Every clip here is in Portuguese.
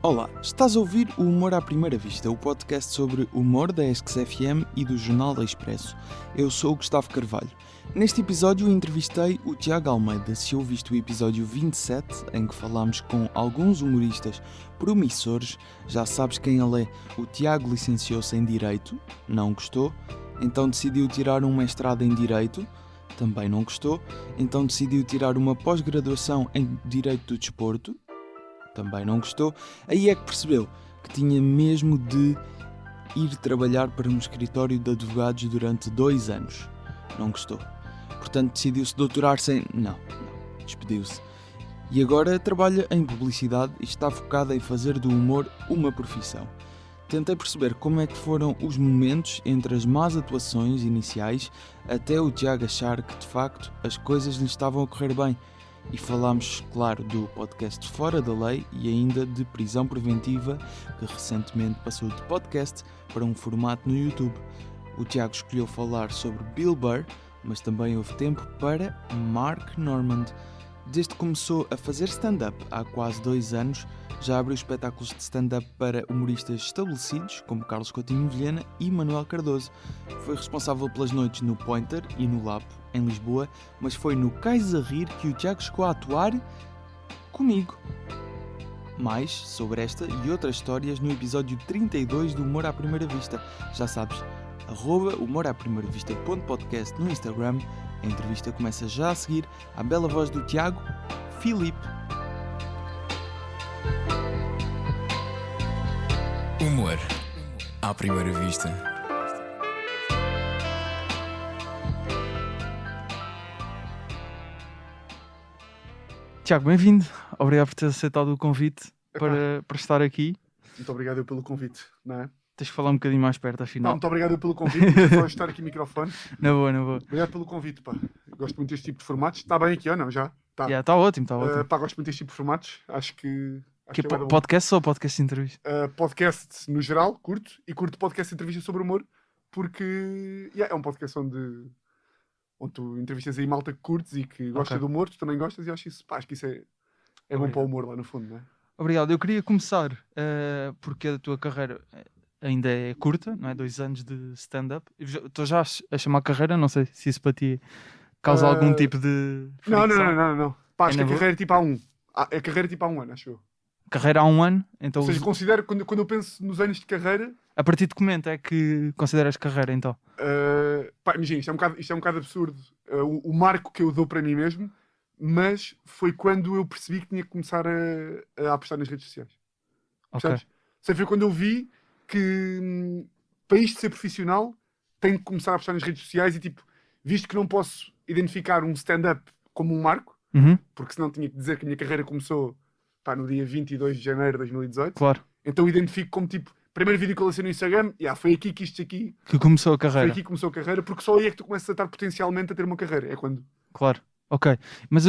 Olá, estás a ouvir o Humor à Primeira Vista, o podcast sobre humor da ESC-FM e do Jornal da Expresso. Eu sou o Gustavo Carvalho. Neste episódio entrevistei o Tiago Almeida. Se ouviste o episódio 27, em que falámos com alguns humoristas promissores, já sabes quem ele é. O Tiago licenciou-se em Direito, não gostou, então decidiu tirar um mestrado em Direito, também não gostou, então decidiu tirar uma pós-graduação em Direito do Desporto, também não gostou. Aí é que percebeu que tinha mesmo de ir trabalhar para um escritório de advogados durante 2 anos. Não gostou. Portanto, decidiu-se doutorar-se em... Não, despediu-se. E agora trabalha em publicidade e está focado em fazer do humor uma profissão. Tentei perceber como é que foram os momentos entre as más atuações iniciais até o Tiago achar que, de facto, as coisas lhe estavam a correr bem. E falámos, claro, do podcast Fora da Lei e ainda de Prisão Preventiva, que recentemente passou de podcast para um formato no YouTube. O Tiago escolheu falar sobre Bill Burr, mas também houve tempo para Mark Normand. Desde que começou a fazer stand-up há quase 2 anos, já abriu espetáculos de stand-up para humoristas estabelecidos, como Carlos Coutinho Vilhena e Manuel Cardoso. Foi responsável pelas noites no Pointer e no Lapo, em Lisboa, mas foi no Cais a Rir que o Tiago chegou a atuar comigo. Mais sobre esta e outras histórias no episódio 32 do Humor à Primeira Vista. Já sabes, @humoraprimeiravista.podcast no Instagram. A entrevista começa já a seguir à bela voz do Tiago, Filipe. Humor à Primeira Vista. Tiago, bem-vindo. Obrigado por ter aceitado o convite para estar aqui. Muito obrigado eu pelo convite, não é? Tens de falar um bocadinho mais perto, afinal. Não, muito obrigado eu pelo convite, não só estar aqui no microfone. Na boa. Obrigado pelo convite, pá. Eu gosto muito deste tipo de formatos. Está bem aqui ou não? Já? Tá. Está ótimo, está ótimo. Pá, gosto muito deste tipo de formatos. Acho que Que é bué da bom. podcast ou podcast de entrevista? Podcast no geral, curto. E curto podcast de entrevista sobre humor. Porque é um podcast onde tu entrevistas aí malta que curtes e que gosta do humor. Tu também gostas e acho isso é bom para o humor lá no fundo, não é? Obrigado. Eu queria começar porque a tua carreira ainda é curta, não é? 2 anos de stand-up. Estou já a chamar carreira, não sei se isso para ti causa algum tipo de fricção. Não. Pá, acho que a boa? carreira é tipo há um. É carreira tipo há um ano, acho eu. Carreira há 1 ano, então Ou seja, considero, quando eu penso nos anos de carreira, a partir de que momento é que consideras carreira, então? pá, imagina, isto é um bocado absurdo, o marco que eu dou para mim mesmo, mas foi quando eu percebi que tinha que começar a apostar nas redes sociais. Ok. Percebes? Foi quando eu vi que para isto ser profissional tenho que começar a apostar nas redes sociais e tipo, visto que não posso identificar um stand-up como um marco, Uhum, porque senão tinha que dizer que a minha carreira começou, pá, no dia 22 de janeiro de 2018, claro. então identifico como tipo, primeiro vídeo que eu lancei no Instagram, foi aqui que isto aqui Que começou a foi carreira. aqui que começou a carreira, porque só aí é que tu começas a estar potencialmente a ter uma carreira. É quando. Claro. Ok. Mas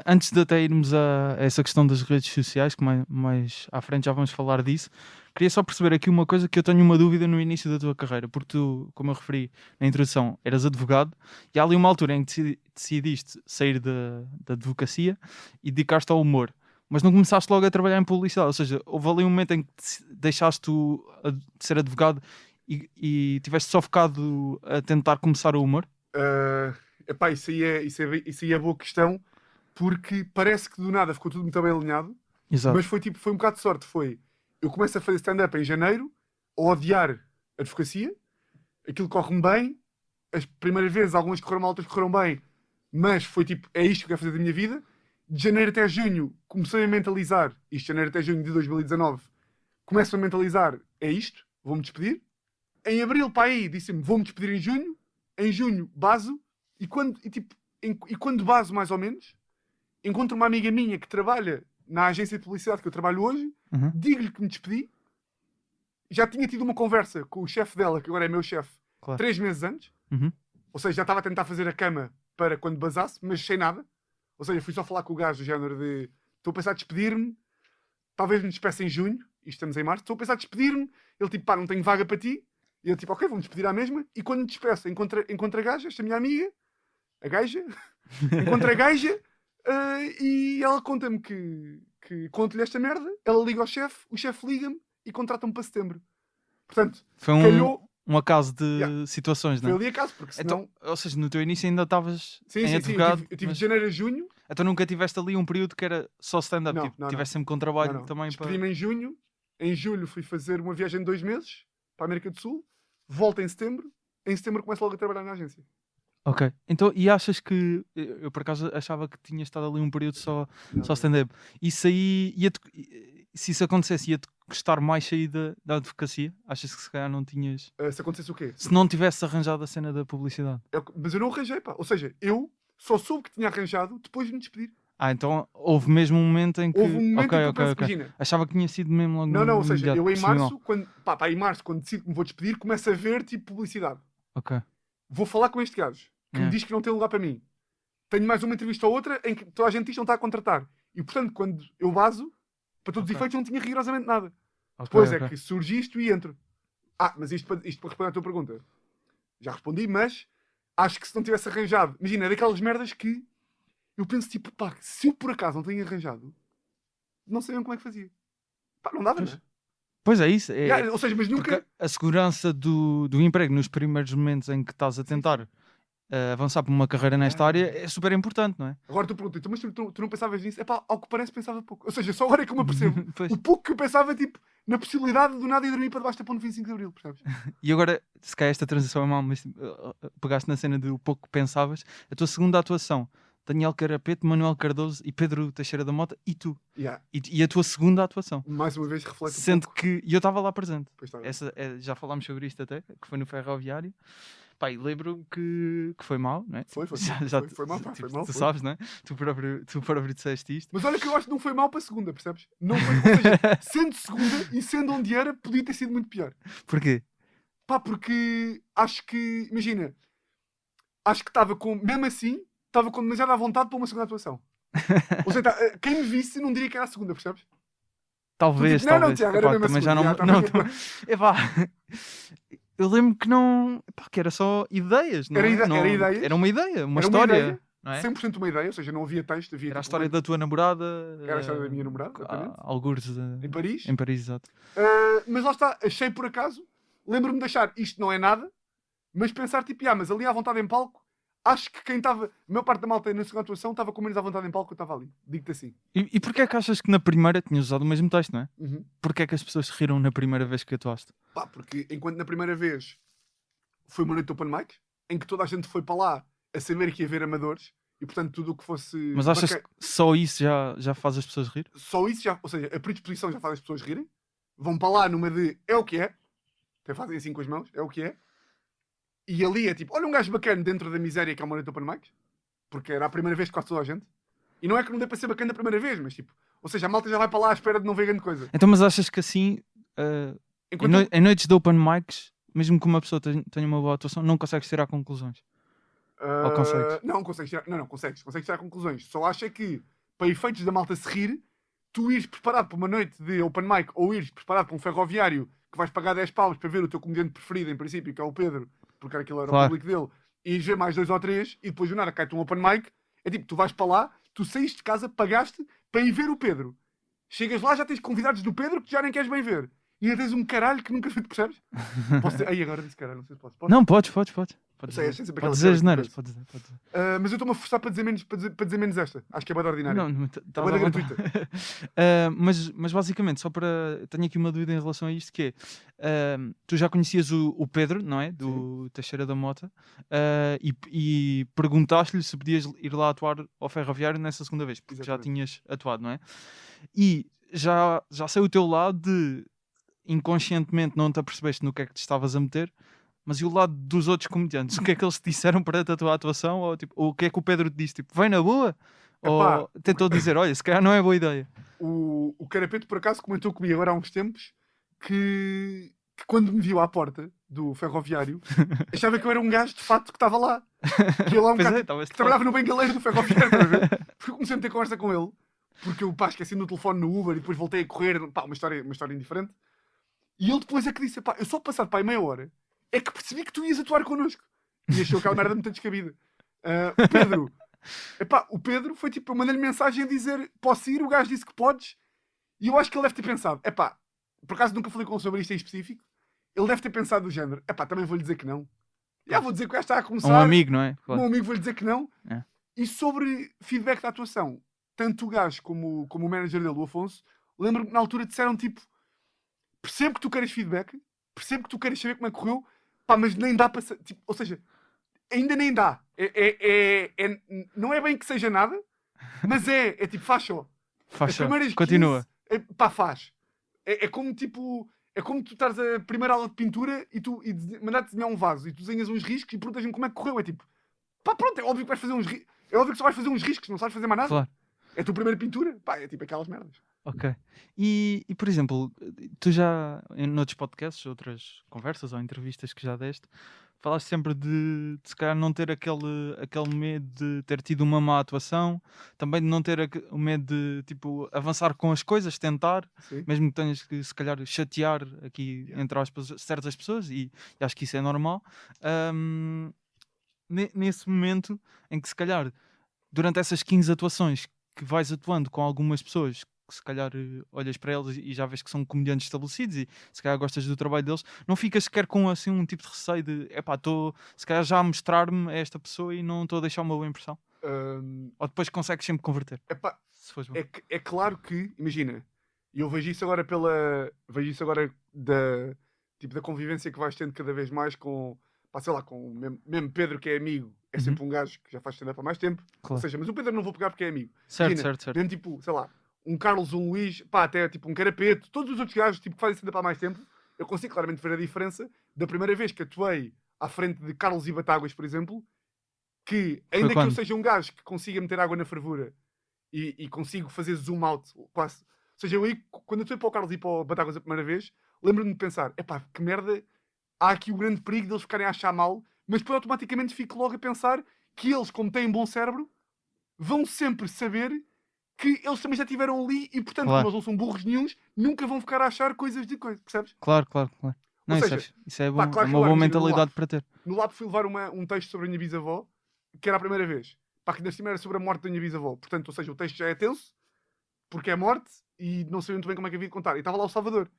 antes de até irmos a essa questão das redes sociais, que mais à frente já vamos falar disso, queria só perceber aqui uma coisa que eu tenho uma dúvida no início da tua carreira, porque tu, como eu referi na introdução, eras advogado e há ali uma altura em que decidiste sair da advocacia e dedicaste ao humor, mas não começaste logo a trabalhar em publicidade, ou seja, houve ali um momento em que deixaste de ser advogado e tiveste só focado a tentar começar o humor? Epá, isso aí é boa questão, porque parece que do nada ficou tudo muito bem alinhado, Exato. mas foi um bocado de sorte. Eu começo a fazer stand-up em janeiro, a odiar a advocacia, aquilo corre-me bem, as primeiras vezes, algumas correram mal, outras correram bem, mas foi tipo, é isto que eu quero fazer da minha vida. De janeiro até junho, comecei a mentalizar, de janeiro até junho de 2019, começo a mentalizar, é isto, vou-me despedir. Em abril, para aí, disse-me, vou-me despedir em junho, baso, e quando baso mais ou menos, encontro uma amiga minha que trabalha na agência de publicidade que eu trabalho hoje, digo-lhe que me despedi, já tinha tido uma conversa com o chefe dela, que agora é meu chefe, Claro. 3 meses antes, ou seja, já estava a tentar fazer a cama para quando basasse, mas sem nada, ou seja, fui só falar com o gajo do género de, estou a pensar em despedir-me, talvez me despeça em junho, e estamos em março, estou a pensar em despedir-me, ele tipo, pá, não tenho vaga para ti, e eu tipo, ok, vou-me despedir à mesma, e quando me despeço, encontro a gaja, esta minha amiga, a gaja, encontro a gaja, e ela conta-me que que conto-lhe esta merda, ela liga ao chefe, o chefe liga-me e contrata-me para setembro. Portanto, Foi calhou, um acaso de Yeah. situações, foi não é? ali a caso, porque senão... Então, ou seja, no teu início ainda estavas em Sim, advogado, eu tive mas de janeiro a junho. então nunca tiveste ali um período que era só stand-up, Não, tipo, não, tiveste sempre com trabalho Não. também para... Despedi-me em junho. Em julho fui fazer uma viagem de 2 meses para a América do Sul. Volto em setembro. Em setembro começo logo a trabalhar na agência. Ok, então, e achas que, eu por acaso achava que tinha estado ali um período só stand-up, isso aí, se isso acontecesse, ia-te custar mais sair da advocacia? Achas que se calhar não tinhas, Se acontecesse o quê? se não tivesse arranjado a cena da publicidade? Mas eu não arranjei, pá. Ou seja, eu só soube que tinha arranjado depois de me despedir. Então houve mesmo um momento em que, Houve um momento ok, em que eu ok, penso, ok, imagina. achava que tinha sido mesmo logo Não, no ou seja, imediato, eu em percebi mal. março, quando decido que me vou despedir, começo a ver, tipo, publicidade. Ok, Vou falar com este gajo, que me Yeah. diz que não tem lugar para mim. Tenho mais uma entrevista ou outra em que toda a gente diz que não está a contratar. E, portanto, quando eu baso, para todos os Ok. efeitos, não tinha rigorosamente nada. ok, Depois ok. é que surge isto e entro. Mas isto para responder à tua pergunta. Já respondi, mas acho que se não tivesse arranjado... Imagina, é daquelas merdas que eu penso, tipo, pá, se eu por acaso não tenho arranjado, não sabiam como é que fazia. Pá, não dava, Pois. não é? Pois é isso, Ou seja, mas nunca... porque a segurança do emprego nos primeiros momentos em que estás a tentar avançar por uma carreira nesta área é super importante, não é? Agora tu perguntas, mas tu não pensavas nisso? É pá, ao que parece pensava pouco. Ou seja, só agora é que eu me apercebo Pois. o pouco que eu pensava, tipo, na possibilidade do nada ir dormir para debaixo da ponte 25 de Abril, percebes? E agora, se calhar esta transição é mau, mas pegaste na cena do pouco que pensavas, a tua segunda atuação, Daniel Carapeto, Manuel Cardoso e Pedro Teixeira da Mota, e tu. Yeah. E a tua segunda atuação. Mais uma vez reflete Sendo um pouco. que... E eu estava lá presente. Pois está. Já falámos sobre isto até, que foi no Ferroviário. Pá, e lembro que foi mau, não é? Foi mal, pá, Tipo, foi mal. tu Foi. sabes, não é? Tu próprio disseste isto. Mas olha que eu acho que não foi mal para a segunda, percebes? Não foi, ou seja, sendo segunda e sendo onde era, podia ter sido muito pior. Porquê? Pá, porque acho que, imagina, acho que estava com, mesmo assim, estava com demasiada vontade para uma segunda atuação. Ou seja, quem me visse não diria que era a segunda, percebes? Talvez, Tu, tipo, não, talvez. Tiago, era Epá, mesmo a também já não... segunda, não epá, eu lembro que não... Epá, que era só ideias, não Era é? ideias. Era uma ideia, uma Era história. ideia, Não é? 100% uma ideia, ou seja, não havia texto, havia Era a tipo, história da tua namorada. Era a história da minha namorada, exatamente. Algures em Paris. em Paris, exato. Mas lá está, achei por acaso, lembro-me de achar isto não é nada, mas pensar tipo, mas ali à vontade em palco, acho que quem estava, a maior parte da malta na segunda atuação estava com menos à vontade em palco que eu estava ali, digo-te assim. E porquê é que achas que na primeira tinhas usado o mesmo texto, não é? Uhum. Porquê é que as pessoas se riram na primeira vez que atuaste? Pá, porque enquanto na primeira vez foi uma noite de open mic, em que toda a gente foi para lá a saber que ia haver amadores, e portanto tudo o que fosse... Mas achas que só isso já faz as pessoas rir? Só isso já, ou seja, a predisposição já faz as pessoas rirem, vão para lá numa de é o que é, até fazem assim com as mãos, é o que é, e ali é tipo, olha um gajo bacana dentro da miséria que é uma noite de open mic, porque era a primeira vez que quase toda a gente, e não é que não dê para ser bacana a primeira vez, mas tipo, ou seja, a malta já vai para lá à espera de não ver grande coisa. Então, mas achas que assim, Enquanto em noites de open mics, mesmo que uma pessoa tenha uma boa atuação, não consegues tirar conclusões? Ou consegues? Não, consegues tirar, não, consegues tirar conclusões. Só acho é que, para efeitos da malta se rir, tu ires preparado para uma noite de open mic ou ires preparado para um ferroviário que vais pagar 10 paus para ver o teu comediante preferido, em princípio, que é o Pedro, porque aquilo era Claro. o público dele, e ires ver mais 2 ou 3 e depois do nada cai-te um open mic. É tipo, tu vais para lá, tu saíste de casa, pagaste para ir ver o Pedro. Chegas lá, já tens convidados do Pedro que tu já nem queres bem ver. E ainda tens um caralho que nunca percebes? Posso dizer? Aí agora disse caralho, não sei se posso. Posso? Não, podes. Sei, achei sempre Pode aquela dizer cena as neiras, que pode dizer. mas eu estou-me a forçar para dizer menos esta. Acho que é bem ordinário. Não, É bué da gratuita. mas basicamente, só para... Tenho aqui uma dúvida em relação a isto, que é... tu já conhecias o Pedro, não é? Do Teixeira da Mota. E perguntaste-lhe se podias ir lá atuar ao Ferroviário nessa segunda vez, porque já Exatamente. tinhas atuado, não é? E já sei o teu lado de... Inconscientemente não te apercebeste no que é que te estavas a meter, mas e o lado dos outros comediantes? O que é que eles te disseram para a tua atuação? Ou o que é que o Pedro te disse? Tipo, vem na boa? Epá. Ou tentou dizer, olha, se calhar não é boa ideia? O Carapeto, por acaso, comentou comigo agora há uns tempos que quando me viu à porta do ferroviário, achava que eu era um gajo de fato que estava lá. Que ele lá um Pois bocado, é, talvez que trabalhava no bengaleiro do ferroviário. Estás a ver? Porque eu comecei a meter conversa com ele. Porque eu esqueci no telefone no Uber e depois voltei a correr. Pá, uma história indiferente. E ele depois é que disse, pá, eu só passado para aí meia hora é que percebi que tu ias atuar connosco. E achou aquela merda muito descabida. Pedro, Epá, o Pedro foi tipo, eu mandei-lhe mensagem a dizer, posso ir? O gajo disse que podes. E eu acho que ele deve ter pensado, epá, por acaso nunca falei com ele sobre isto em específico, ele deve ter pensado do género, epá, também vou-lhe dizer que não. Já vou dizer que o gajo está a Um começar, amigo, não é? o Claro. meu amigo vou-lhe dizer que não. É. E sobre feedback da atuação, tanto o gajo como o manager dele, o Afonso, lembro-me que na altura disseram tipo, percebo que tu queres feedback, percebo que tu queres saber como é que correu, pá, mas nem dá para... Tipo, ou seja, ainda nem dá. Não é bem que seja nada, mas é tipo, faz só. Faz As só. primeiras Continua. 15, pá, faz. É como tipo... É como tu estás a primeira aula de pintura e mandar-te desenhar um vaso e tu desenhas uns riscos e perguntas-me como é que correu. É tipo, pá, pronto, é óbvio que vais fazer uns riscos. É óbvio que só vais fazer uns riscos, não sabes fazer mais nada. Claro. É a tua primeira pintura. Pá, é tipo aquelas merdas. Ok. E, por exemplo, tu já, noutros podcasts, outras conversas ou entrevistas que já deste, falaste sempre de se calhar não ter aquele medo de ter tido uma má atuação, também de não ter o medo de tipo, avançar com as coisas, tentar, Sim. mesmo que tenhas que se calhar chatear aqui entre aspas certas pessoas, e acho que isso é normal. Nesse momento em que se calhar durante essas 15 atuações que vais atuando com algumas pessoas que se calhar olhas para elas e já vês que são comediantes estabelecidos e se calhar gostas do trabalho deles, não ficas sequer com assim um tipo de receio de epá, estou se calhar já a mostrar-me a esta pessoa e não estou a deixar uma boa impressão? Ou depois consegues sempre converter? Epá, Se fores bom. é claro que, imagina, e eu vejo isso agora vejo isso agora da convivência que vais tendo cada vez mais com, pá, sei lá, com mesmo Pedro que é amigo, é sempre um gajo que já faz stand-up há mais tempo. Claro. Ou seja, mas o Pedro não vou pegar porque é amigo. Certo, Imagina, certo. mesmo tipo, sei lá, um Carlos, um Luís, pá, até tipo um Carapeto, todos os outros gajos tipo, que fazem stand-up há mais tempo, eu consigo claramente ver a diferença da primeira vez que atuei à frente de Carlos e Batáguas, por exemplo, que ainda que eu seja um gajo que consiga meter água na fervura e consigo fazer zoom out quase. Ou seja, eu aí, quando eu estou para o Carlos e para o Batáguas a primeira vez, lembro-me de pensar, epá, que merda, há aqui o grande perigo deles ficarem a achar mal, mas depois automaticamente fico logo a pensar que eles, como têm bom cérebro, vão sempre saber que eles também já estiveram ali e, portanto, Claro. como eles não são burros nenhuns, nunca vão ficar a achar coisas de coisas, percebes? Claro. Não, Ou seja, isso é bom, pá, claro é que uma boa agora, imagina, mentalidade para ter. No Lab fui levar um texto sobre a minha bisavó, que era a primeira vez. Pá, que ainda por cima era sobre a morte da minha bisavó. Portanto, ou seja, o texto já é tenso, porque é morte, e não sabia muito bem como é que havia de contar. E estava lá o Salvador.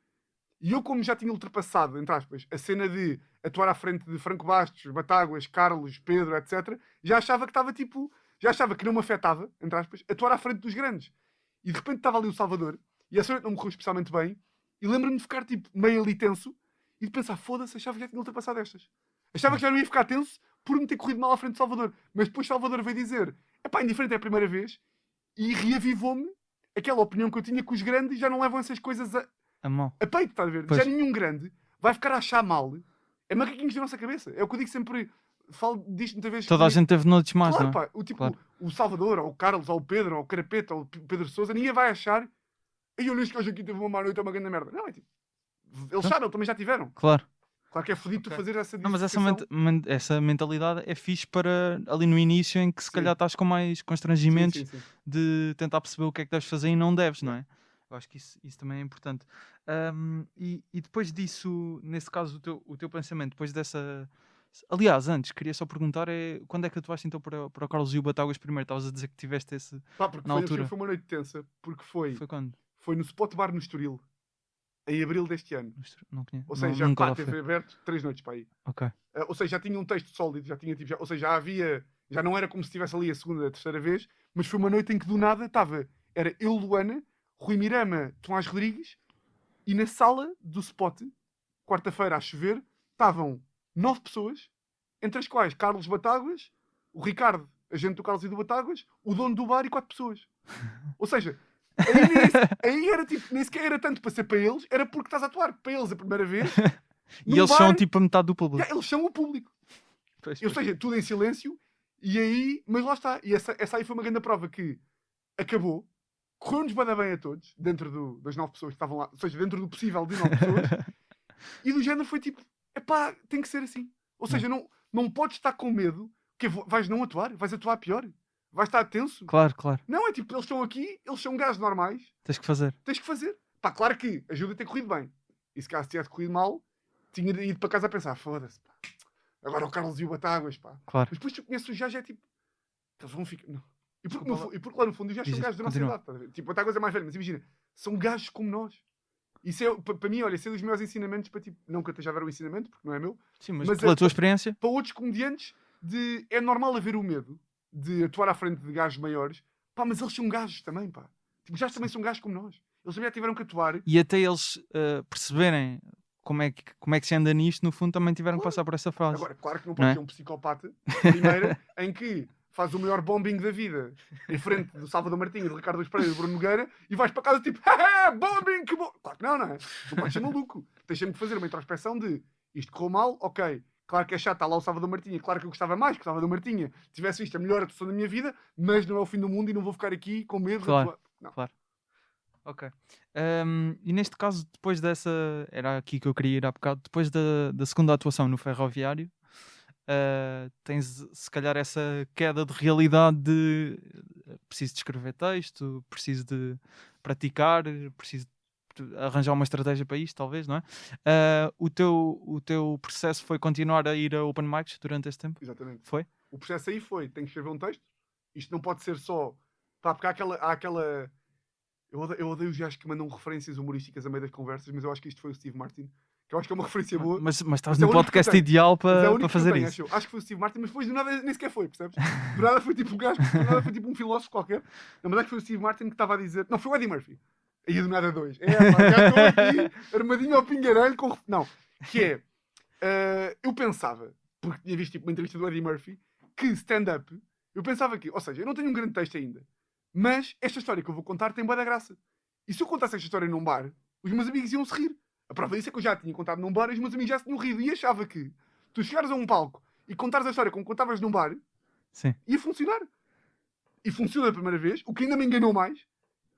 E eu, como já tinha ultrapassado, entre aspas, a cena de atuar à frente de Franco Bastos, Batáguas, Carlos, Pedro, etc., já achava que estava tipo... Já achava que não me afetava, entre aspas, atuar à frente dos grandes. E de repente estava ali o Salvador, e essa noite não me correu especialmente bem, e lembro-me de ficar tipo meio ali tenso, e de pensar, foda-se, achava que já tinha ultrapassado estas. Achava que já não ia ficar tenso por me ter corrido mal à frente de Salvador. Mas depois Salvador veio dizer, epá, indiferente é a primeira vez, e reavivou-me aquela opinião que eu tinha que os grandes já não levam essas coisas A mão. a peito, estás a ver? Pois. Já nenhum grande vai ficar a achar mal. É macaquinhos da nossa cabeça. É o que eu digo sempre, falo disto muitas vezes. Toda a gente teve noites más, Claro, não é? pá, Claro. o Salvador, ou o Carlos, ou o Pedro, ou o Carapeta, ou o Pedro Sousa, ninguém vai achar, ei, olha, este gajo aqui teve uma má noite, é uma grande merda. Não, é tipo, eles sabem, também já tiveram. Claro. Claro que é fodido tu fazer essa Não, mas dissociação. essa mentalidade é fixe para ali no início em que se Sim. calhar estás com mais constrangimentos Sim. de tentar perceber o que é que deves fazer e não deves, não Yeah. é? Eu acho que isso também é importante. E depois disso, nesse caso, o teu pensamento, depois dessa... Aliás, antes, queria só perguntar quando é que atuaste então para o Carlos e o Batáguas primeiro? Estavas a dizer que tiveste esse Pá, porque na altura. foi uma noite tensa, porque foi quando? no Spot Bar no Estoril, em abril deste ano. Não conheço. Ou seja, nunca pá, lá teve fui. aberto 3 noites para aí. Ok. Ou seja, já tinha um texto sólido, já tinha, tipo, ou seja, já havia, já não era como se estivesse ali a segunda, a terceira vez, mas foi uma noite em que do nada era eu, Luana, Rui Mirama, Tomás Rodrigues, e na sala do Spot, quarta-feira a chover, estavam 9 pessoas, entre as quais Carlos Batáguas, o Ricardo, agente do Carlos e do Batáguas, o dono do bar e 4 pessoas. Ou seja, aí era tipo, nem sequer era tanto para ser para eles, era porque estás a atuar para eles a primeira vez. E eles são tipo a metade do público. Eles são o público. Pois. Ou seja, tudo em silêncio, e aí, mas lá está. E essa aí foi uma grande prova que acabou, correu-nos bem a todos, dentro das 9 pessoas que estavam lá, ou seja, dentro do possível de 9 pessoas, e do género foi tipo, epá, tem que ser assim. Ou seja, não podes estar com medo, que vais não atuar, vais atuar pior, vais estar tenso. Claro. Não, é tipo, eles estão aqui, eles são gajos normais, Tens que fazer. tens que fazer. Pá, claro que ajuda a ter corrido bem. E se caso tivesse corrido mal, tinha ido para casa a pensar, foda-se, pá. Agora o Carlos e o Batáguas, pá. Claro. Mas depois tu conheces os gajos, é tipo, Eles vão ficar... Não. E porque lá no fundo os gajos são gajos da nossa continua. idade. Estás a ver? Tipo, até a coisa mais velha, mas imagina, são gajos como nós. Isso é, para mim, olha, esse é dos meus ensinamentos para tipo, não que eu esteja a ver o ensinamento, porque não é meu, Sim, mas mas pela tua experiência, para outros comediantes, é normal haver o medo de atuar à frente de gajos maiores, pá, mas eles são gajos também, pá. Tipo, os gajos também são gajos como nós. Eles também já tiveram que atuar. e até eles perceberem como é que se anda nisto, no fundo também tiveram que Claro. passar por essa fase. Agora, claro que não Não pode é? ser um psicopata, primeira, em que faz o maior bombing da vida em frente do Salvador Martinho, do Ricardo Espreito e do Bruno Nogueira e vais para casa tipo, bombing, que bom. Claro que não é? Não podes ser maluco. Tens sempre que fazer uma introspeção de isto correu mal, ok. Claro que é chato, está lá o Salvador Martinha. Claro que eu gostava mais que o Salvador Martinha tivesse visto a melhor atuação da minha vida, mas não é o fim do mundo e não vou ficar aqui com medo Claro. de atuar. Não. Claro. Ok. E neste caso, depois dessa. Era aqui que eu queria ir há bocado. Depois da segunda atuação no Ferroviário, tens se calhar essa queda de realidade de preciso de escrever texto, preciso de praticar, preciso de arranjar uma estratégia para isto, talvez, não é? O teu processo foi continuar a ir a open mics durante esse tempo? Exatamente. Foi? O processo aí foi, tenho que escrever um texto. Isto não pode ser só... Pá, porque há aquela... Eu odeio os gajos que mandam referências humorísticas a meio das conversas, mas eu acho que isto foi o Steve Martin. Que eu acho que é uma referência boa. Mas estás Mas é no o único que eu podcast tenho. ideal Mas é o para único que eu fazer tenho, isso. acho que foi o Steve Martin, mas depois do nada nem sequer foi, percebes? Do nada foi tipo um gajo, do nada foi tipo um filósofo qualquer. Não, mas acho que foi o Steve Martin que estava a dizer... Não, foi o Eddie Murphy. Aí do nada dois. Pá, já estou aqui, armadinho ao pingarelho com... Não, que é... eu pensava, porque tinha visto tipo, uma entrevista do Eddie Murphy, que stand-up, eu pensava que... Ou seja, eu não tenho um grande texto ainda, mas esta história que eu vou contar tem boa da graça. E se eu contasse esta história num bar, os meus amigos iam se rir. A prova disso é que eu já tinha contado num bar e os meus amigos já se tinham rido. E achava que tu chegares a um palco e contares a história como contavas num bar, Sim. ia funcionar. E funciona a primeira vez, o que ainda me enganou mais.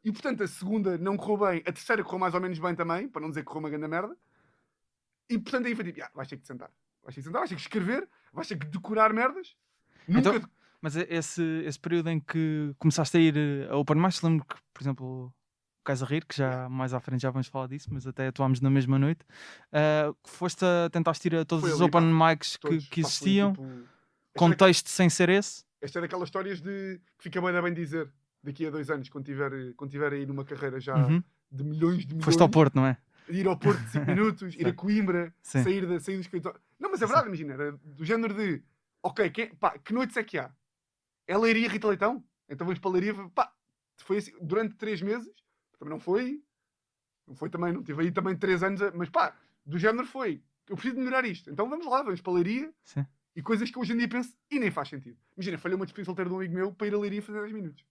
E portanto a segunda não correu bem, a terceira correu mais ou menos bem também, para não dizer que correu uma grande merda. E portanto aí foi tipo, vais ter que te sentar. Vais ter que escrever, vais ter que decorar merdas. Nunca... Então, mas esse período em que começaste a ir a open mics, lembro que, por exemplo, o Cais a Rir, que já mais à frente já vamos falar disso, mas até atuámos na mesma noite, foste a tentaste ir a todos Foi os ali, open pá, mics todos, que pá, foi, existiam, tipo... contexto sem ser esse. Esta é daquelas histórias de que fica bem dizer daqui a 2 anos, quando tiver aí numa carreira já de milhões de milhões. Foste ao Porto, não é? Ir ao Porto de 5 minutos, ir a Coimbra, Sim. sair do escritório. Não, mas é verdade, imagina, era do género de ok, que noites é que há? É Leiria, Rita Leitão? Então vamos para Leiria, pá, foi assim, durante 3 meses, também não foi também, não tive aí também 3 anos, mas pá, do género foi, eu preciso de melhorar isto, então vamos lá, vamos para Leiria. Sim. E coisas que hoje em dia penso e nem faz sentido. Imagina, falhei uma despedida solteira de um amigo meu para ir a Leiria fazer 10 minutos.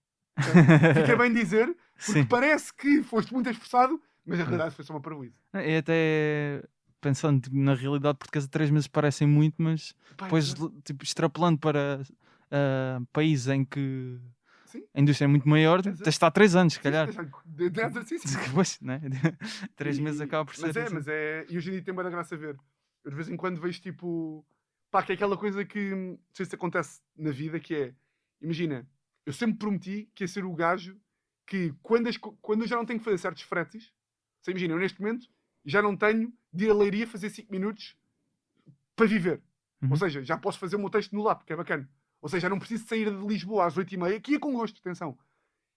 Fica bem dizer, porque Sim. parece que foste muito esforçado, mas a realidade foi só uma parvoíce. E até pensando tipo, na realidade portuguesa, 3 meses parecem muito, mas Pá, depois tipo, extrapolando para países em que sim, a indústria é muito maior, tens de estar 3 anos, se calhar. sim. Pois, né? 3 meses acaba por ser. Mas é. E hoje em dia tem muita graça a ver. Eu de vez em quando vejo tipo. Pá, que é aquela coisa que. Não sei se acontece na vida, que é. Imagina, eu sempre prometi que ia ser o gajo que quando eu já não tenho que fazer certos fretes. Você imagina, eu neste momento já não tenho de ir a Leiria fazer 5 minutos para viver. Ou seja, já posso fazer o meu texto no lap, que é bacana. Ou seja, já não preciso sair de Lisboa às 8h30, que ia com gosto, atenção.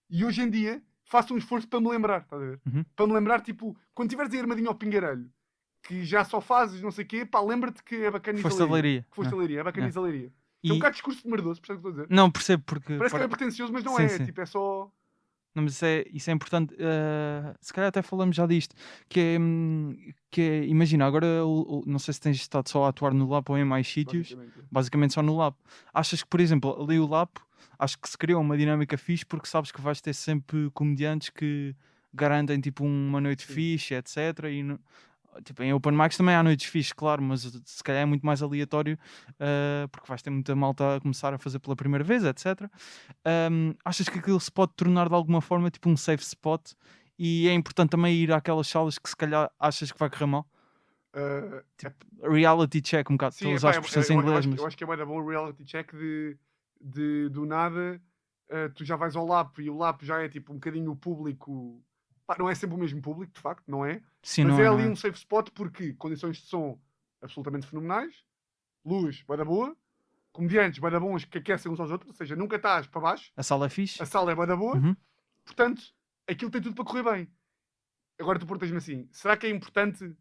E hoje em dia faço um esforço para me lembrar, estás a ver? Para me lembrar, tipo, quando tiveres aí armadinho ao pingarelho, que já só fazes não sei o quê, pá, lembra-te que é bacana Foste a Leiria. Que foste a Leiria, é bacana a Leiria. É um bocado de discurso de merdoso, percebes o que estou a dizer? Não, percebo, porque... Parece que é pretencioso, mas não sim, é. sim. Tipo, é só... Não, mas isso é importante. Se calhar até falamos já disto. Que é imagina, agora não sei se tens estado só a atuar no Lap ou em mais sítios. Basicamente só no Lap. Achas que, por exemplo, ali o Lap, acho que se criou uma dinâmica fixe porque sabes que vais ter sempre comediantes que garantem tipo uma noite fixe, etc. E tipo, em open mics também há noites fixe, claro, mas se calhar é muito mais aleatório porque vais ter muita malta a começar a fazer pela primeira vez, etc. Achas que aquilo se pode tornar de alguma forma tipo um safe spot e é importante também ir àquelas salas que se calhar achas que vai correr mal? Tipo, reality check, um bocado, estou a usar as expressões em inglês, mas... Eu acho que é bem bom o reality check de do nada tu já vais ao Lap e o Lap já é tipo um bocadinho o público. Pá, não é sempre o mesmo público, de facto, não é? Sim, mas não é é, ali não é. um safe spot porque condições de som absolutamente fenomenais, luz, vai da boa, comediantes bué da bons que aquecem uns aos outros, ou seja, nunca estás para baixo, A sala é fixe. a sala é bué da boa, Uhum. portanto, aquilo tem tudo para correr bem. Agora tu perguntas-me assim, será que é importante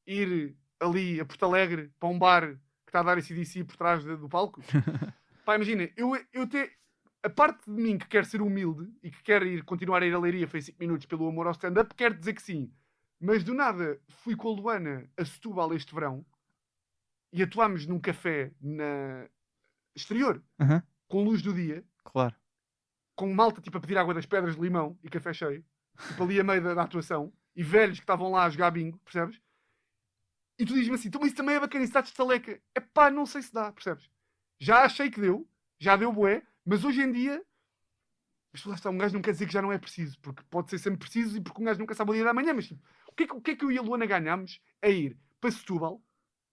ir ali a Porto Alegre para um bar que está a dar AC/DC por trás do palco? Pá, imagina, eu até... A parte de mim que quer ser humilde e que quer continuar a ir à Leiria foi 5 minutos pelo amor ao stand-up, quer dizer que sim. Mas do nada fui com a Luana a Setúbal este verão e atuámos num café na exterior, Uhum. com luz do dia, Claro. com malta tipo a pedir água das pedras de limão e café cheio, tipo ali a meio da atuação, e velhos que estavam lá a jogar bingo, percebes? E tu dizes-me assim, então isso também é bacana, isso está de estaleca. É pá, não sei se dá, percebes? Já achei que deu, já deu bué, mas hoje em dia, mas lá está, um gajo não quer dizer que já não é preciso, porque pode ser sempre preciso e porque um gajo nunca sabe o dia da manhã, mas tipo, o que é que eu e a Luana ganhámos a ir para Setúbal,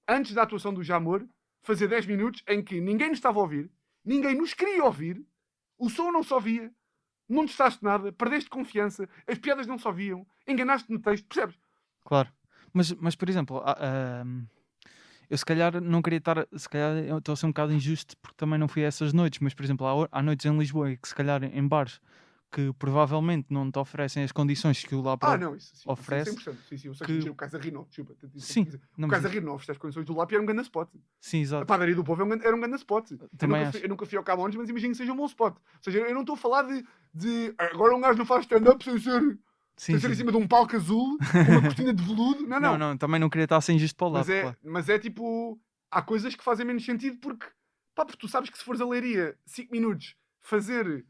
antes da atuação do Jamor, fazer 10 minutos em que ninguém nos estava a ouvir, ninguém nos queria ouvir, o som não se ouvia, não testaste nada, perdeste confiança, as piadas não se ouviam, enganaste no texto, percebes? Claro. Mas por exemplo, eu se calhar não queria estar, se calhar eu estou a ser um bocado injusto porque também não fui a essas noites, mas por exemplo, há noites em Lisboa que se calhar em bares que provavelmente não te oferecem as condições que o lá Não, isso sim, oferece. Isso é 100%. Sim, sim, eu sei que- que o Casa Rio não, desculpa. Sim, não, O mas- Casa Rio não oferece as condições do Lápio, era um grande spot. sim, A exato. padaria do povo era um grande spot. Também acho. Eu nunca fui ao Camões, mas imagino que seja um bom spot. Ou seja, eu não estou a falar de agora um gajo não faz stand-up sem ser Sim, em sim. cima de um palco azul, com uma cortina de veludo. Não. Não, também não queria estar sem injusto para o lado. Mas é tipo, há coisas que fazem menos sentido porque tu sabes que se fores a Leiria 5 minutos fazer.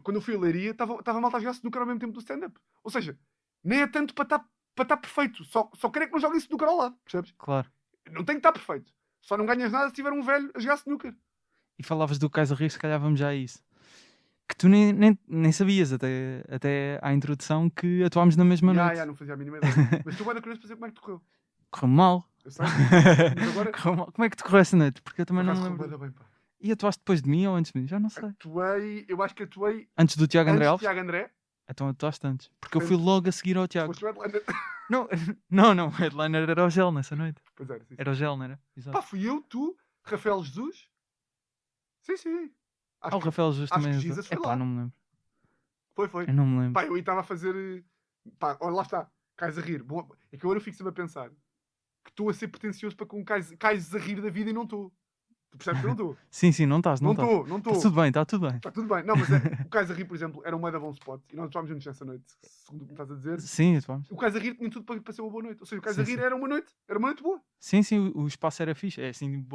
Quando eu fui a Leiria, estava malta a jogar snooker ao mesmo tempo do stand-up. Ou seja, nem é tanto para estar perfeito. Só quero é que não joguem snooker ao lado, percebes? Claro. Não tem que estar perfeito. Só não ganhas nada se tiver um velho a jogar snooker. E falavas do Kaiser Rio, se calhar vamos já a isso. Que tu nem sabias até à introdução que atuámos na mesma noite. Não fazia a mínima ideia. Mas tu vai da curioso para saber como é que te correu. Correu mal. Eu sei. Mas agora. Correu mal. Como é que te correu essa noite? Porque eu também não me Correu lembro. bué da bem, pá. E atuaste depois de mim ou antes de mim? Já não sei. Eu acho que atuei Antes do Tiago André antes do Alves? Tiago André. Então atuaste antes. Porque eu fui logo a seguir ao Tiago. Foste o headliner. Não, o headliner era o Gel nessa noite. Pois era, sim. Era o Gel, não era? Exato. Pá, fui eu, tu, Rafael Jesus. Sim. O Rafael Justo acho também. que Jesus foi Epá, lá. não me lembro. Foi. Eu não me lembro. Pá, eu aí estava a fazer. Pá, olha lá está. Cais a rir. Bom, é que agora eu fico sempre a pensar que estou a ser pretencioso para com cais a rir da vida e não estou. Tu percebes que eu não estou? Sim, não estás. Não estás. estou. Está tudo bem. Está tudo bem. Não, mas o Cais a rir, por exemplo, era um mega bom spot. E nós atuámos juntos nessa noite, segundo o que me estás a dizer. Sim, atuámos. O Cais a rir tinha tudo para ser uma boa noite. Ou seja, o Cais Sim, a rir sim. era uma noite boa. Sim, o espaço era fixe. É assim,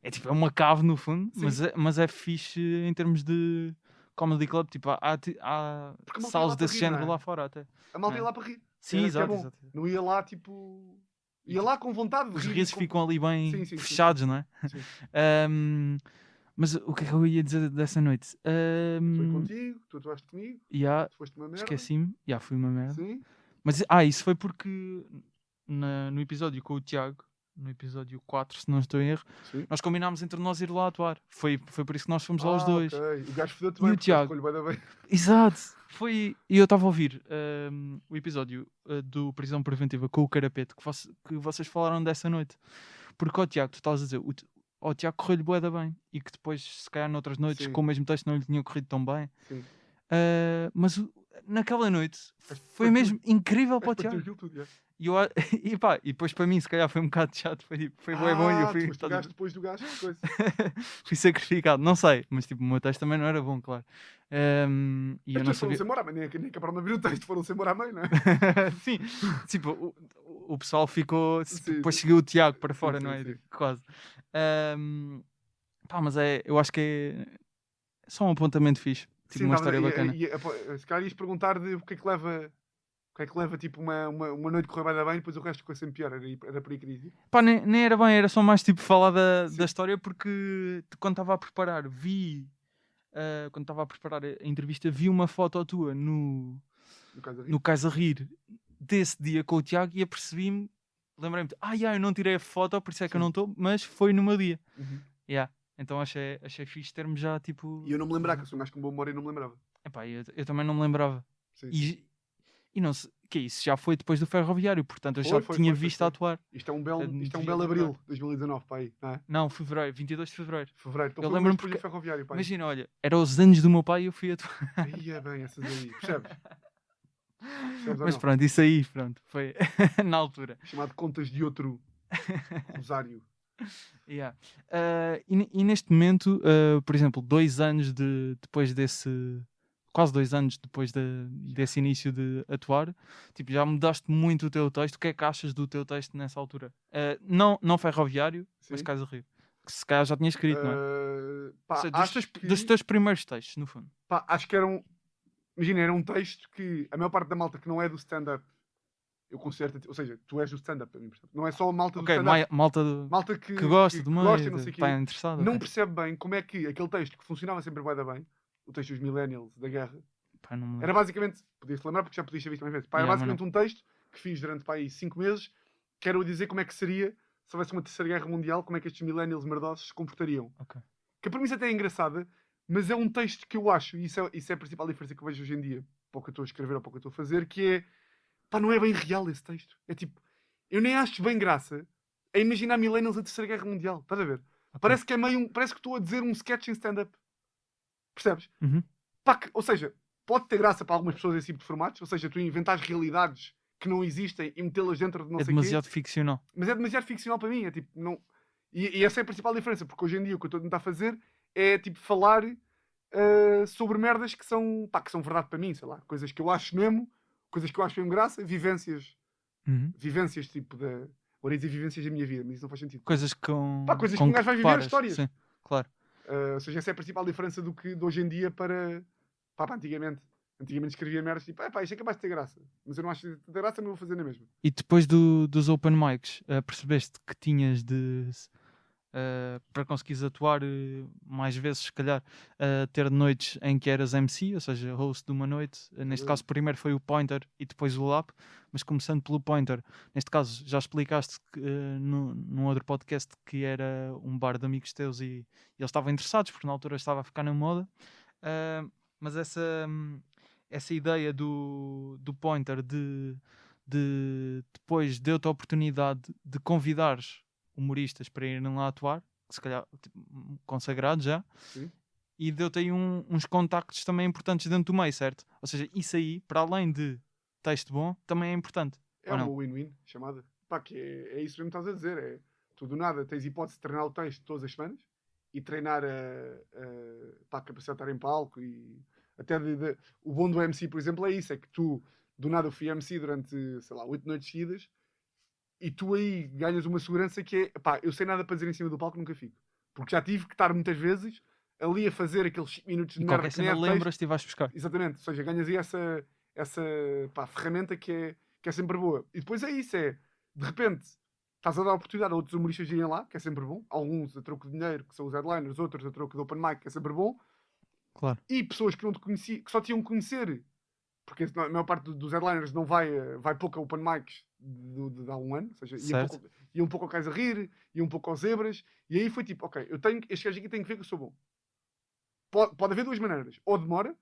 é tipo, é uma cave no fundo, mas é fixe em termos de comedy club. Tipo, há Porque a malta ia salas lá para desse rir, género não é? lá fora até. A malta É. ia lá para rir. Sim, Era que é exato, bom. exato. Não ia lá tipo. Ia lá com vontade de Os rir. risos ficam ali bem Sim. fechados, não é? Sim. Mas o que é que eu ia dizer dessa noite? Foi contigo, tu atuaste comigo, Yeah, tu foste uma merda. esqueci-me. Fui uma merda. Sim. Mas isso foi porque no episódio com o Tiago, no episódio 4, se não estou em erro, Sim. nós combinámos entre nós ir lá atuar. Foi por isso que nós fomos lá os dois. Ok. O gajo fodeu-te E bem, o porque Tiago? escolho bem. Exato. E eu estava a ouvir o episódio do Prisão Preventiva com o Carapeto, que vocês falaram dessa noite. Porque ao Tiago, tu estás a dizer, ao Tiago correu-lhe bué da bem. E que depois, se calhar, noutras noites, Sim. com o mesmo texto, não lhe tinha corrido tão bem. Sim. Mas naquela noite Foi foi mesmo incrível para o Partiu Tiago. aquilo tudo, yeah. E depois para mim, se calhar, foi um bocado chato. Foi bué bom e eu fui. Tu gajo depois do gajo, que coisa. Fui sacrificado, não sei, mas tipo, o meu texto também não era bom, claro. E eu não As pessoas foram-se sabia. embora, mas nem acabaram de abrir o texto, foram-se embora à meio, não é? Sim, tipo, o pessoal ficou. Sim, Depois sim. seguiu o Tiago para fora, sim, não é? sim. Quase. Mas eu acho que é só um apontamento fixe. Tipo, uma história bacana. Se calhar ias perguntar de o que é que leva tipo uma noite correr bem e depois o resto ficou sempre pior. Era por aí que dizia. Pá, nem era bem, era só mais tipo falar da Sim. história porque quando estava a preparar, quando estava a preparar a entrevista, vi uma foto tua No caso no Cais a Rir desse dia com o Tiago e apercebi-me, lembrei-me, eu não tirei a foto, por isso é que eu Sim. não estou, mas foi no meu dia. Uhum. Então achei fixe termos já tipo. E eu não me lembrava, que eu sou um gajo com boa memória e não me lembrava. Epá, eu também não me lembrava. Sim. E não sei, Que isso já foi depois do Ferroviário, portanto eu já tinha visto a atuar. Isto é um belo devia abril lembrar. de 2019, pá aí, não é? Não, fevereiro, 22 de fevereiro. Fevereiro. Então Eu foi lembro-me depois do Ferroviário, pá aí. Imagina, olha, era os anos do meu pai e eu fui atuar. Aí é bem, essas aí, percebes? Percebes ou Mas não? pronto, isso aí, pronto, foi na altura. Chamado Contas de Outro Rosário. Yeah. E neste momento, por exemplo, 2 anos depois desse. Quase 2 anos depois desse início de atuar, tipo, já mudaste muito o teu texto. O que é que achas do teu texto nessa altura? Não Ferroviário, mas Sim. Casa Rio. Que se calhar já tinha escrito, não é? Pá, Ou seja, acho dos teus primeiros textos, no fundo. pá, acho que imagina, era um texto que a maior parte da malta que não é do stand-up, eu considero, ou seja, tu és do stand-up para mim, portanto, não é só a malta do Ok, stand-up, malta que gosta do meio, gosta e não sei o quê, está interessado. não Ok. percebe bem como é que aquele texto que funcionava sempre bué da bem, o texto dos millennials, da guerra, Pá, não me era lembro. basicamente, podias-te lembrar porque já podias ter visto mais vezes, pá, era Yeah, mas basicamente um texto que fiz durante pá, aí 5 meses, que era o dizer como é que seria se houvesse uma terceira guerra mundial, como é que estes millennials merdosos se comportariam. Ok. Que a premissa até é engraçada, mas é um texto que eu acho, e isso é a principal diferença que eu vejo hoje em dia, para o que eu estou a escrever ou para o que eu estou a fazer, que é, pá, não é bem real esse texto. É tipo, eu nem acho bem graça a imaginar millennials a terceira guerra mundial, estás a ver? Ok. Parece que é parece que estou a dizer um sketch em stand-up. Percebes? Uhum. Pá, ou seja, pode ter graça para algumas pessoas esse tipo de formatos, ou seja, tu inventares realidades que não existem e metê-las dentro de não É sei o quê, demasiado ficcional. mas é demasiado ficcional para mim. É tipo, não... e essa é a principal diferença, porque hoje em dia o que eu estou a tentar fazer é tipo falar sobre merdas que são verdade para mim, sei lá, coisas que eu acho mesmo, coisas que eu acho mesmo graça, vivências tipo da. Agora ia dizer vivências da minha vida, mas isso não faz sentido. Coisas com. Pá, coisas com que um gajo vai viver, paras. histórias. Sim, claro. Ou seja, essa é a principal diferença de hoje em dia para antigamente. Antigamente escrevia merdas tipo, pá, isto é capaz de ter graça, mas eu não acho de ter graça, mas vou fazer na mesma. E depois dos open mics, percebeste que tinhas de. Para conseguires atuar mais vezes, se calhar, ter noites em que eras MC, ou seja, host de uma noite. Neste caso, primeiro foi o Pointer e depois o Lap, mas começando pelo Pointer, neste caso já explicaste que, num outro podcast que era um bar de amigos teus e eles estavam interessados, porque na altura estava a ficar na moda. Mas essa ideia do Pointer depois deu-te a oportunidade de convidares humoristas para irem lá atuar, que se calhar tipo, consagrados já. Sim. E deu-te aí uns contactos também importantes dentro do meio, certo? Ou seja, isso aí, para além de texto bom, também é importante. É uma win-win chamada. Pá, que é isso mesmo que estás a dizer. É, tu do nada tens hipótese de treinar o texto todas as semanas e treinar a capacidade de estar em palco e até o bom do MC, por exemplo, é isso, é que tu do nada eu fui MC durante, sei lá, 8 noites seguidas e tu aí ganhas uma segurança que é, pá, eu sei nada para dizer em cima do palco, nunca fico. Porque já tive que estar muitas vezes ali a fazer aqueles 5 minutos de e merda qualquer que nem cena é texto. lembras-te e vais buscar. Exatamente, ou seja, ganhas aí essa ferramenta que é sempre boa. E depois é isso, de repente estás a dar a oportunidade a outros humoristas de irem lá, que é sempre bom. Alguns a troco de dinheiro, que são os headliners, outros a troco de open mic, que é sempre bom. Claro. E pessoas que não te conheciam, que só te iam conhecer, porque a maior parte dos headliners não vai pouco a open mics de há um ano, ou seja, ia um pouco ao Cais a Rir, ia um pouco aos Zebras, e aí foi tipo, ok, este gajo aqui tem que ver que eu sou bom. Pode haver duas maneiras, ou demora,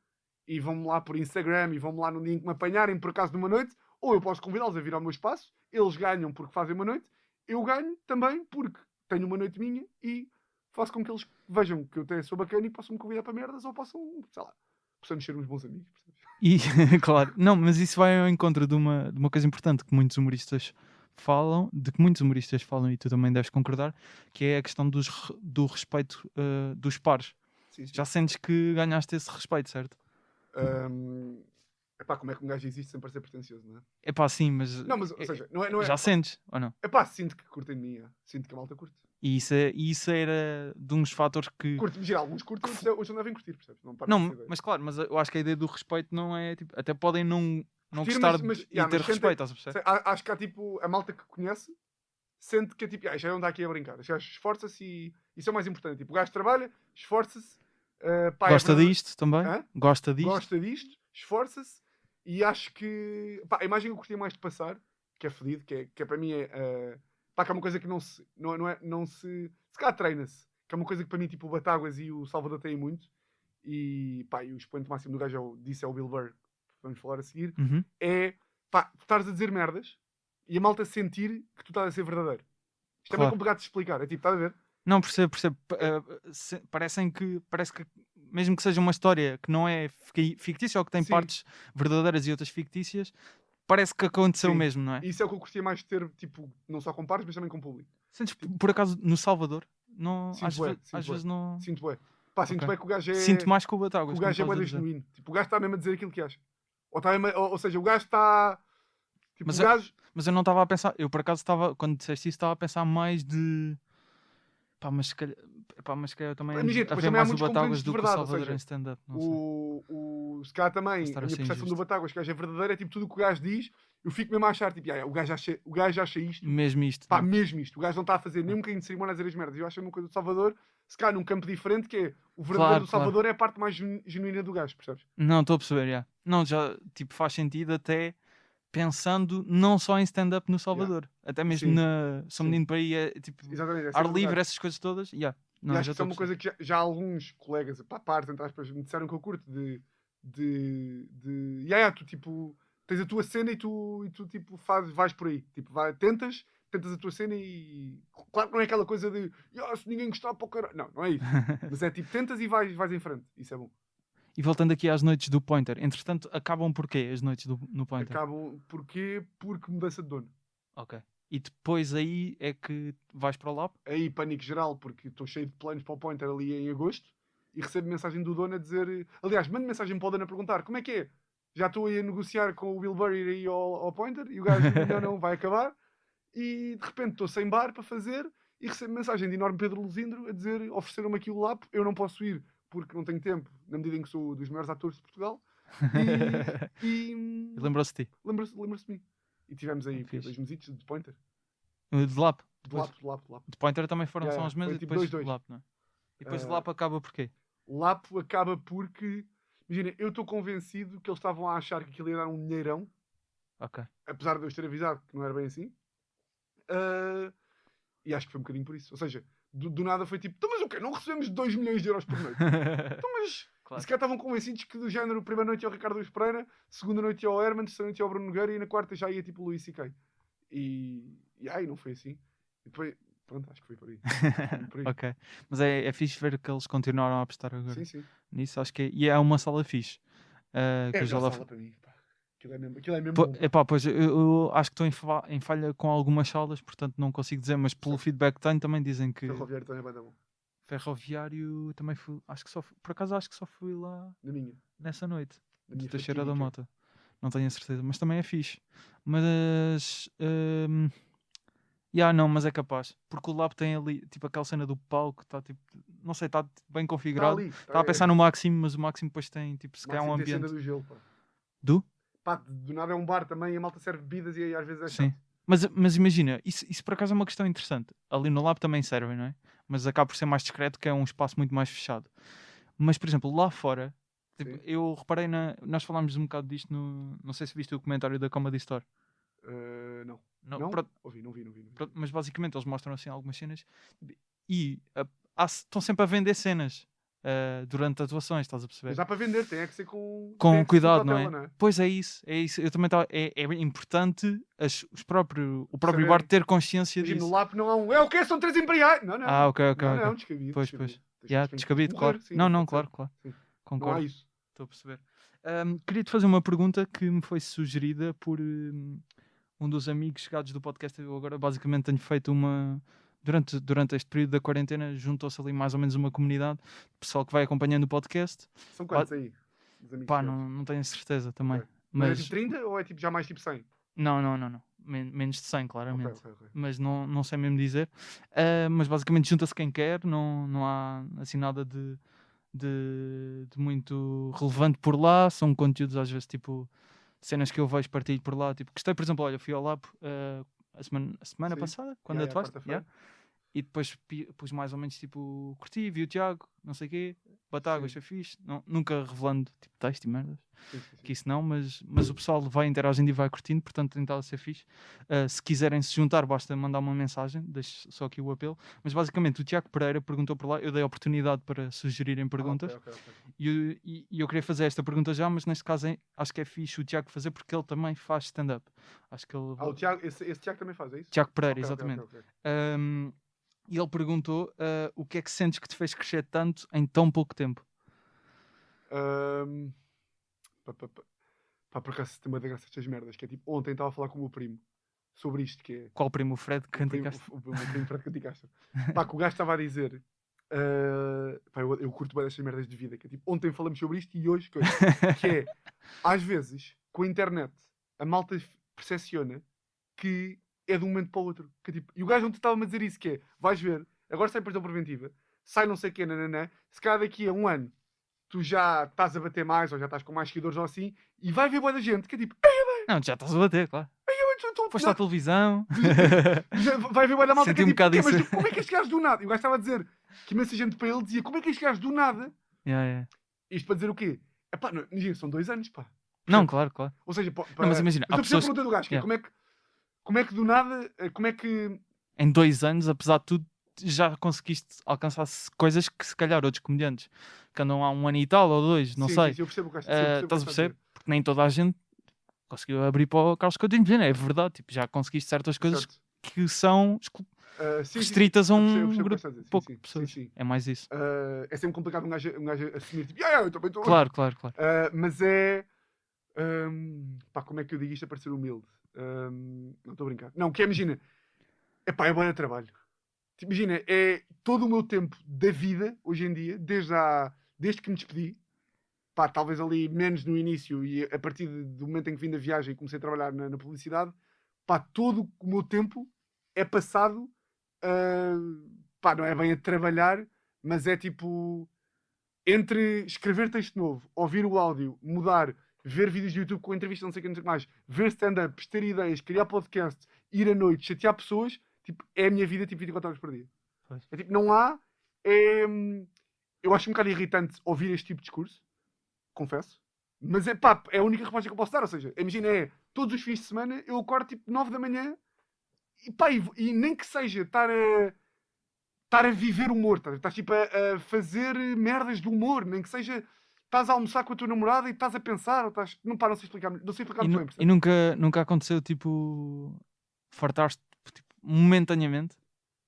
e vão-me lá por Instagram, e vão-me lá num dia em que me apanharem por acaso numa noite, ou eu posso convidá-los a vir ao meu espaço, eles ganham porque fazem uma noite, eu ganho também porque tenho uma noite minha e faço com que eles vejam que eu até sou bacana e possam me convidar para merdas, ou possam, sei lá, possamos ser uns bons amigos. E, claro, não, mas isso vai ao encontro de uma coisa importante que muitos humoristas falam, e tu também deves concordar, que é a questão do respeito dos pares. Sim. Já sentes que ganhaste esse respeito, certo? Epá, como é que um gajo existe sem parecer pretencioso, não é? Epá, sim, mas... Não, mas, ou seja, não é já sentes, ou não? Epá, sinto que curtem de mim, sinto que a malta curte. E isso era de uns fatores que... Curte, alguns curtem, outros não devem curtir, percebes? Não, mas claro, mas eu acho que a ideia do respeito não é, tipo, até podem não gostar e ter respeito, estás a perceber? Acho que há tipo, a malta que conhece, sente que é tipo, já não está aqui a brincar, já esforça-se e isso é o mais importante, tipo, o gajo trabalha, esforça-se, gosta disto também, gosta disto, esforça-se e acho que, pá, a imagem que eu curti mais de passar, que é fedido, que é para mim pá, que é uma coisa que não se calhar treina-se, que é uma coisa que para mim tipo o Batáguas e o Salvador têm muito e pá, e o expoente máximo do gajo disso é o Bill Burr, vamos falar a seguir, é pá, tu estás a dizer merdas e a malta sentir que tu estás a ser verdadeiro. Isto é Claro. bem complicado de explicar. É tipo, estás a ver? Não, percebo. Parece que, mesmo que seja uma história que não é fictícia ou que tem Sim. partes verdadeiras e outras fictícias, parece que aconteceu Sim. mesmo, não é? Isso é o que eu curtia mais de ter, tipo, não só com pares, mas também com público. Sentes, por acaso, no Salvador? Não, Sinto às bué, vezes, sinto às bué. vezes não. Sinto bué. Pá, sinto Ok. bué que o gajo é... Sinto mais que o que Batáguas. o gajo é bué da genuíno. Tipo, o gajo está mesmo a dizer aquilo que acha. Ou, está mesmo ou seja, o gajo está... Tipo, Mas o gajo... Mas eu não estava a pensar, eu por acaso estava, quando disseste isso, estava a pensar mais de. Pá, mas se calhar também Imagina, a depois ver também há mais o muitos Batáguas componentes de do que o verdade, ou Salvador seja, em stand-up. Não sei. Se calhar também, estar a a minha ser percepção injusto. do Batáguas, que o gajo é verdadeiro, é tipo tudo o que o gajo diz, eu fico mesmo a achar, tipo, o gajo acha isto, Mesmo isto. pá, não é? mesmo isto. O gajo não está a fazer nem um bocadinho de cerimónia a dizer as merdas. Eu acho a mesma coisa do Salvador, se calhar num campo diferente, que é o verdadeiro Claro, do Salvador é a parte mais genuína do gajo, percebes? Não, estou a perceber, já. Não, já, tipo, faz sentido até pensando não só em stand-up no Salvador. Até mesmo Sim, na São sim. Menino para aí, é tipo, Exatamente, é ar cena do livre, gajo. essas coisas todas. E Não, acho já que isso é estou a uma perceber. coisa que já alguns colegas, pá, pares, entre aspas, me disseram que eu curto, tu tipo, tens a tua cena e tu tipo, vais por aí. Tipo, tentas a tua cena e... Claro que não é aquela coisa de, se ninguém gostar, para o caralho. Não, não é isso. Mas é tipo, tentas e vais em frente. Isso é bom. E voltando aqui às noites do Pointer, entretanto, acabam porquê as noites no Pointer? Acabam, porquê? Porque mudança de dono. Ok. E depois aí é que vais para o Lab? Aí pânico geral, porque estou cheio de planos para o Pointer ali em agosto e recebo mensagem do dono a dizer... Aliás, mando mensagem para o dono a perguntar como é que é? Já estou aí a negociar com o Will Burry aí ao Pointer e o gajo não, vai acabar. E de repente estou sem bar para fazer e recebo mensagem de enorme Pedro Luzindro a dizer, ofereceram-me aqui o Lap, eu não posso ir porque não tenho tempo, na medida em que sou dos maiores atores de Portugal. E Lembrou-se de ti? lembra-se de mim. E tivemos aí Fixe. 2 mesitos de Pointer. De Lap? De Lap. De Pointer também foram Yeah, só uns meses foi e tipo depois 2-2. Lap, não é? E depois Ah, Lap acaba por quê? Lap acaba porque, imagina, eu estou convencido que eles estavam a achar que aquilo ia dar um dinheirão, Ok. apesar de eu os ter avisado que não era bem assim. E acho que foi um bocadinho por isso. Ou seja, do nada foi tipo, então, mas o quê? Não recebemos 2 milhões de euros por noite? Então, mas... Claro. E se calhar estavam convencidos que do género, primeira noite ia ao Ricardo Luís Pereira, segunda noite ia ao Herman, terceira noite ia ao Bruno Nogueira e na quarta já ia tipo o Luís C.K. E aí não foi assim. E depois, pronto, acho que foi por aí. Por aí. Ok. Mas é fixe ver que eles continuaram a apostar agora Sim, sim. nisso. Acho que e é uma sala fixe. Que É eu a já melhor lá sala para mim. Pá. Aquilo é mesmo bom. Epá, pois eu acho que estou em falha com algumas salas, portanto não consigo dizer, mas pelo feedback que tenho também dizem que Ferroviário também vai dar bom. Ferroviário também fui, acho que por acaso acho que só fui lá Na minha. nessa noite Na de minha Teixeira da fatídica. Mota. Não tenho a certeza, mas também é fixe. Mas não, mas é capaz, porque o Lab tem ali tipo aquela cena do palco, está tipo, não sei, está bem Está configurado. ali. Estava a pensar no Máximo, mas o Máximo depois tem tipo, se calhar um Máximo tem cena ambiente do gelo, pá. do. Pá, do nada é um bar também e a malta serve bebidas e aí às vezes é Sim. chato. Mas imagina, isso por acaso é uma questão interessante. Ali no Lab também servem, não é? Mas acaba por ser mais discreto, que é um espaço muito mais fechado. Mas, por exemplo, lá fora, tipo, Sim. eu reparei nós falámos um bocado disto no. Não sei se viste o comentário da Comedy Store. Não. Não, Não? pronto, Não vi. pronto, mas basicamente eles mostram assim algumas cenas e estão sempre a vender cenas durante atuações, estás a perceber? Mas dá para vender, tem é que ser com Com tem é que ser cuidado, não cautela, é? Pois é isso. Eu também é importante o próprio Saber. bar ter consciência Imagina, no disso. LAP não há um. É o quê? São 3 imperiais! Não. Ok. Não, descabido. Pois. Tens Descabido, que claro. morrer, sim, Não, pode claro. ser. Sim. Não há Concordo. isso. Estou a perceber. Queria-te fazer uma pergunta que me foi sugerida por um dos amigos chegados do podcast. Eu agora basicamente tenho feito uma... Durante este período da quarentena juntou-se ali mais ou menos uma comunidade de pessoal que vai acompanhando o podcast. São quantos aí? Dos amigos Pá, chegados? não tenho certeza também. Ok. Mas é Mas tipo 30 ou é tipo já mais tipo 100? não. Menos de 100, claramente. Ok. Mas não sei mesmo dizer. Mas basicamente junta-se quem quer. Não há assim nada de muito relevante por lá. São conteúdos às vezes tipo cenas que eu vejo partilho por lá. Tipo, gostei, por exemplo, olha, fui ao Lab a semana Sim. passada, quando atuaste. quarta-feira. E depois pus mais ou menos tipo, curti, vi o Tiago, não sei o quê, Batáguas, Sim. foi fixe. Não, nunca revelando tipo texto e merdas, Sim. que isso não, mas o pessoal vai interagindo e vai curtindo, portanto tentava ser fixe. Se quiserem se juntar, basta mandar uma mensagem, deixo só aqui o apelo. Mas basicamente o Tiago Pereira perguntou por lá, eu dei a oportunidade para sugerirem perguntas. Ok. E eu queria fazer esta pergunta já, mas neste caso acho que é fixe o Tiago fazer porque ele também faz stand-up. Acho que ele. O Tiago, esse Tiago também faz, é isso? Tiago Pereira, Ok. exatamente. E ele perguntou o que é que sentes que te fez crescer tanto em tão pouco tempo? Pá, por acaso tem uma da graça estas merdas, que é tipo, ontem estava a falar com o meu primo sobre isto, que é Qual primo? O Fred? o meu primo Fred Canticastro. Pá, que o gajo estava a dizer, pá, eu curto bem destas merdas de vida, que é tipo, ontem falamos sobre isto e hoje, que é, às vezes, com a internet, a malta percepciona que é de um momento para o outro. Que é tipo, e o gajo ontem estava-me a dizer isso, que é, vais ver, agora sai prisão preventiva, sai não sei o quê, nananã, se calhar daqui a um ano tu já estás a bater mais, ou já estás com mais seguidores ou assim, e vai ver boa da gente, que é tipo, Não, já estás a bater, claro. Foste à televisão. vai ver boa da malta, Senti que é um tipo, bocado mas isso. tipo, como é que este gajo do nada? E o gajo estava a dizer que imensa gente para ele dizia, como é que este gajo do nada? Yeah. Isto para dizer o quê? Epá, não, imagina, são 2 anos, pá. Não, claro. Ou seja, Não, mas imagina, há eu percebo a pessoas pergunta do gajo, que é, como é que do nada, como é que... em 2 anos, apesar de tudo, já conseguiste alcançar coisas que se calhar outros comediantes que andam há 1 ano e tal, ou 2, não Sim, sei. sim, eu percebo o gajo. Estás a perceber? Porque nem toda a gente conseguiu abrir para o Carlos Coutinho Vilhena, é verdade. Tipo, já conseguiste certas coisas Certo. que são Sim, restritas a eu um percebo o que grupo estás a dizer. de pouco Sim, de pessoas. sim. É mais isso. É sempre complicado um gajo assumir, tipo, eu também estou... Claro. Mas é... pá, como é que eu digo isto a parecer humilde? Não estou a brincar. Não, que é, imagina, é bom trabalho. Tipo, imagina, é todo o meu tempo da vida, hoje em dia, desde que me despedi, pá, talvez ali menos no início e a partir do momento em que vim da viagem e comecei a trabalhar na publicidade, pá, todo o meu tempo é passado, pá, não é bem a trabalhar, mas é tipo, entre escrever texto novo, ouvir o áudio, mudar, ver vídeos do YouTube com entrevistas, não sei o que mais, ver stand-ups, ter ideias, criar podcast, ir à noite, chatear pessoas, tipo, é a minha vida, tipo, 24 horas por dia. Pois. É tipo, não há... eu acho um bocado irritante ouvir este tipo de discurso, confesso, mas é pá, é a única resposta que eu posso dar, ou seja, imagina, todos os fins de semana eu acordo tipo 9 da manhã e pá, e nem que seja estar a viver humor, estás tipo a fazer merdas de humor, nem que seja estás a almoçar com a tua namorada e estás a pensar, ou estás, não sei explicar muito bem, E nunca aconteceu, tipo, fartaste tipo, momentaneamente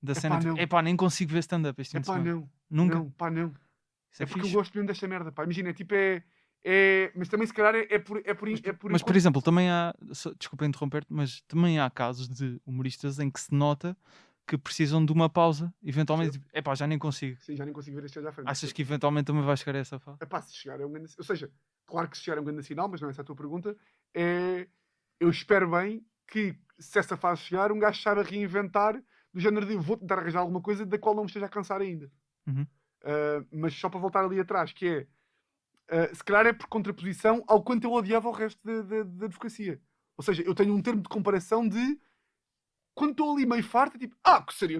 da cena, tipo, não. epá, nem consigo ver stand-up este fim de Pá, semana. não. Nunca? Não, pá, não. Isso É porque fixe. eu gosto mesmo desta merda, pá. Imagina, tipo, mas também se calhar é Mas, por exemplo, também há, desculpa interromper-te, mas também há casos de humoristas em que se nota que precisam de uma pausa, eventualmente, tipo, epá, já nem consigo. Sim, já nem consigo ver este já à frente. Achas que eventualmente também vai chegar a essa fase? É pá, se chegar é um grande... Ou seja, claro que se chegar é um grande sinal, mas não é essa a tua pergunta. Eu espero bem que, se essa fase chegar, um gajo saiba reinventar do género de vou tentar arranjar alguma coisa da qual não me esteja a cansar ainda. Uhum. Mas só para voltar ali atrás, que se calhar é por contraposição ao quanto eu odiava o resto da advocacia. Ou seja, eu tenho um termo de comparação de quando estou ali meio farto, tipo, o que seria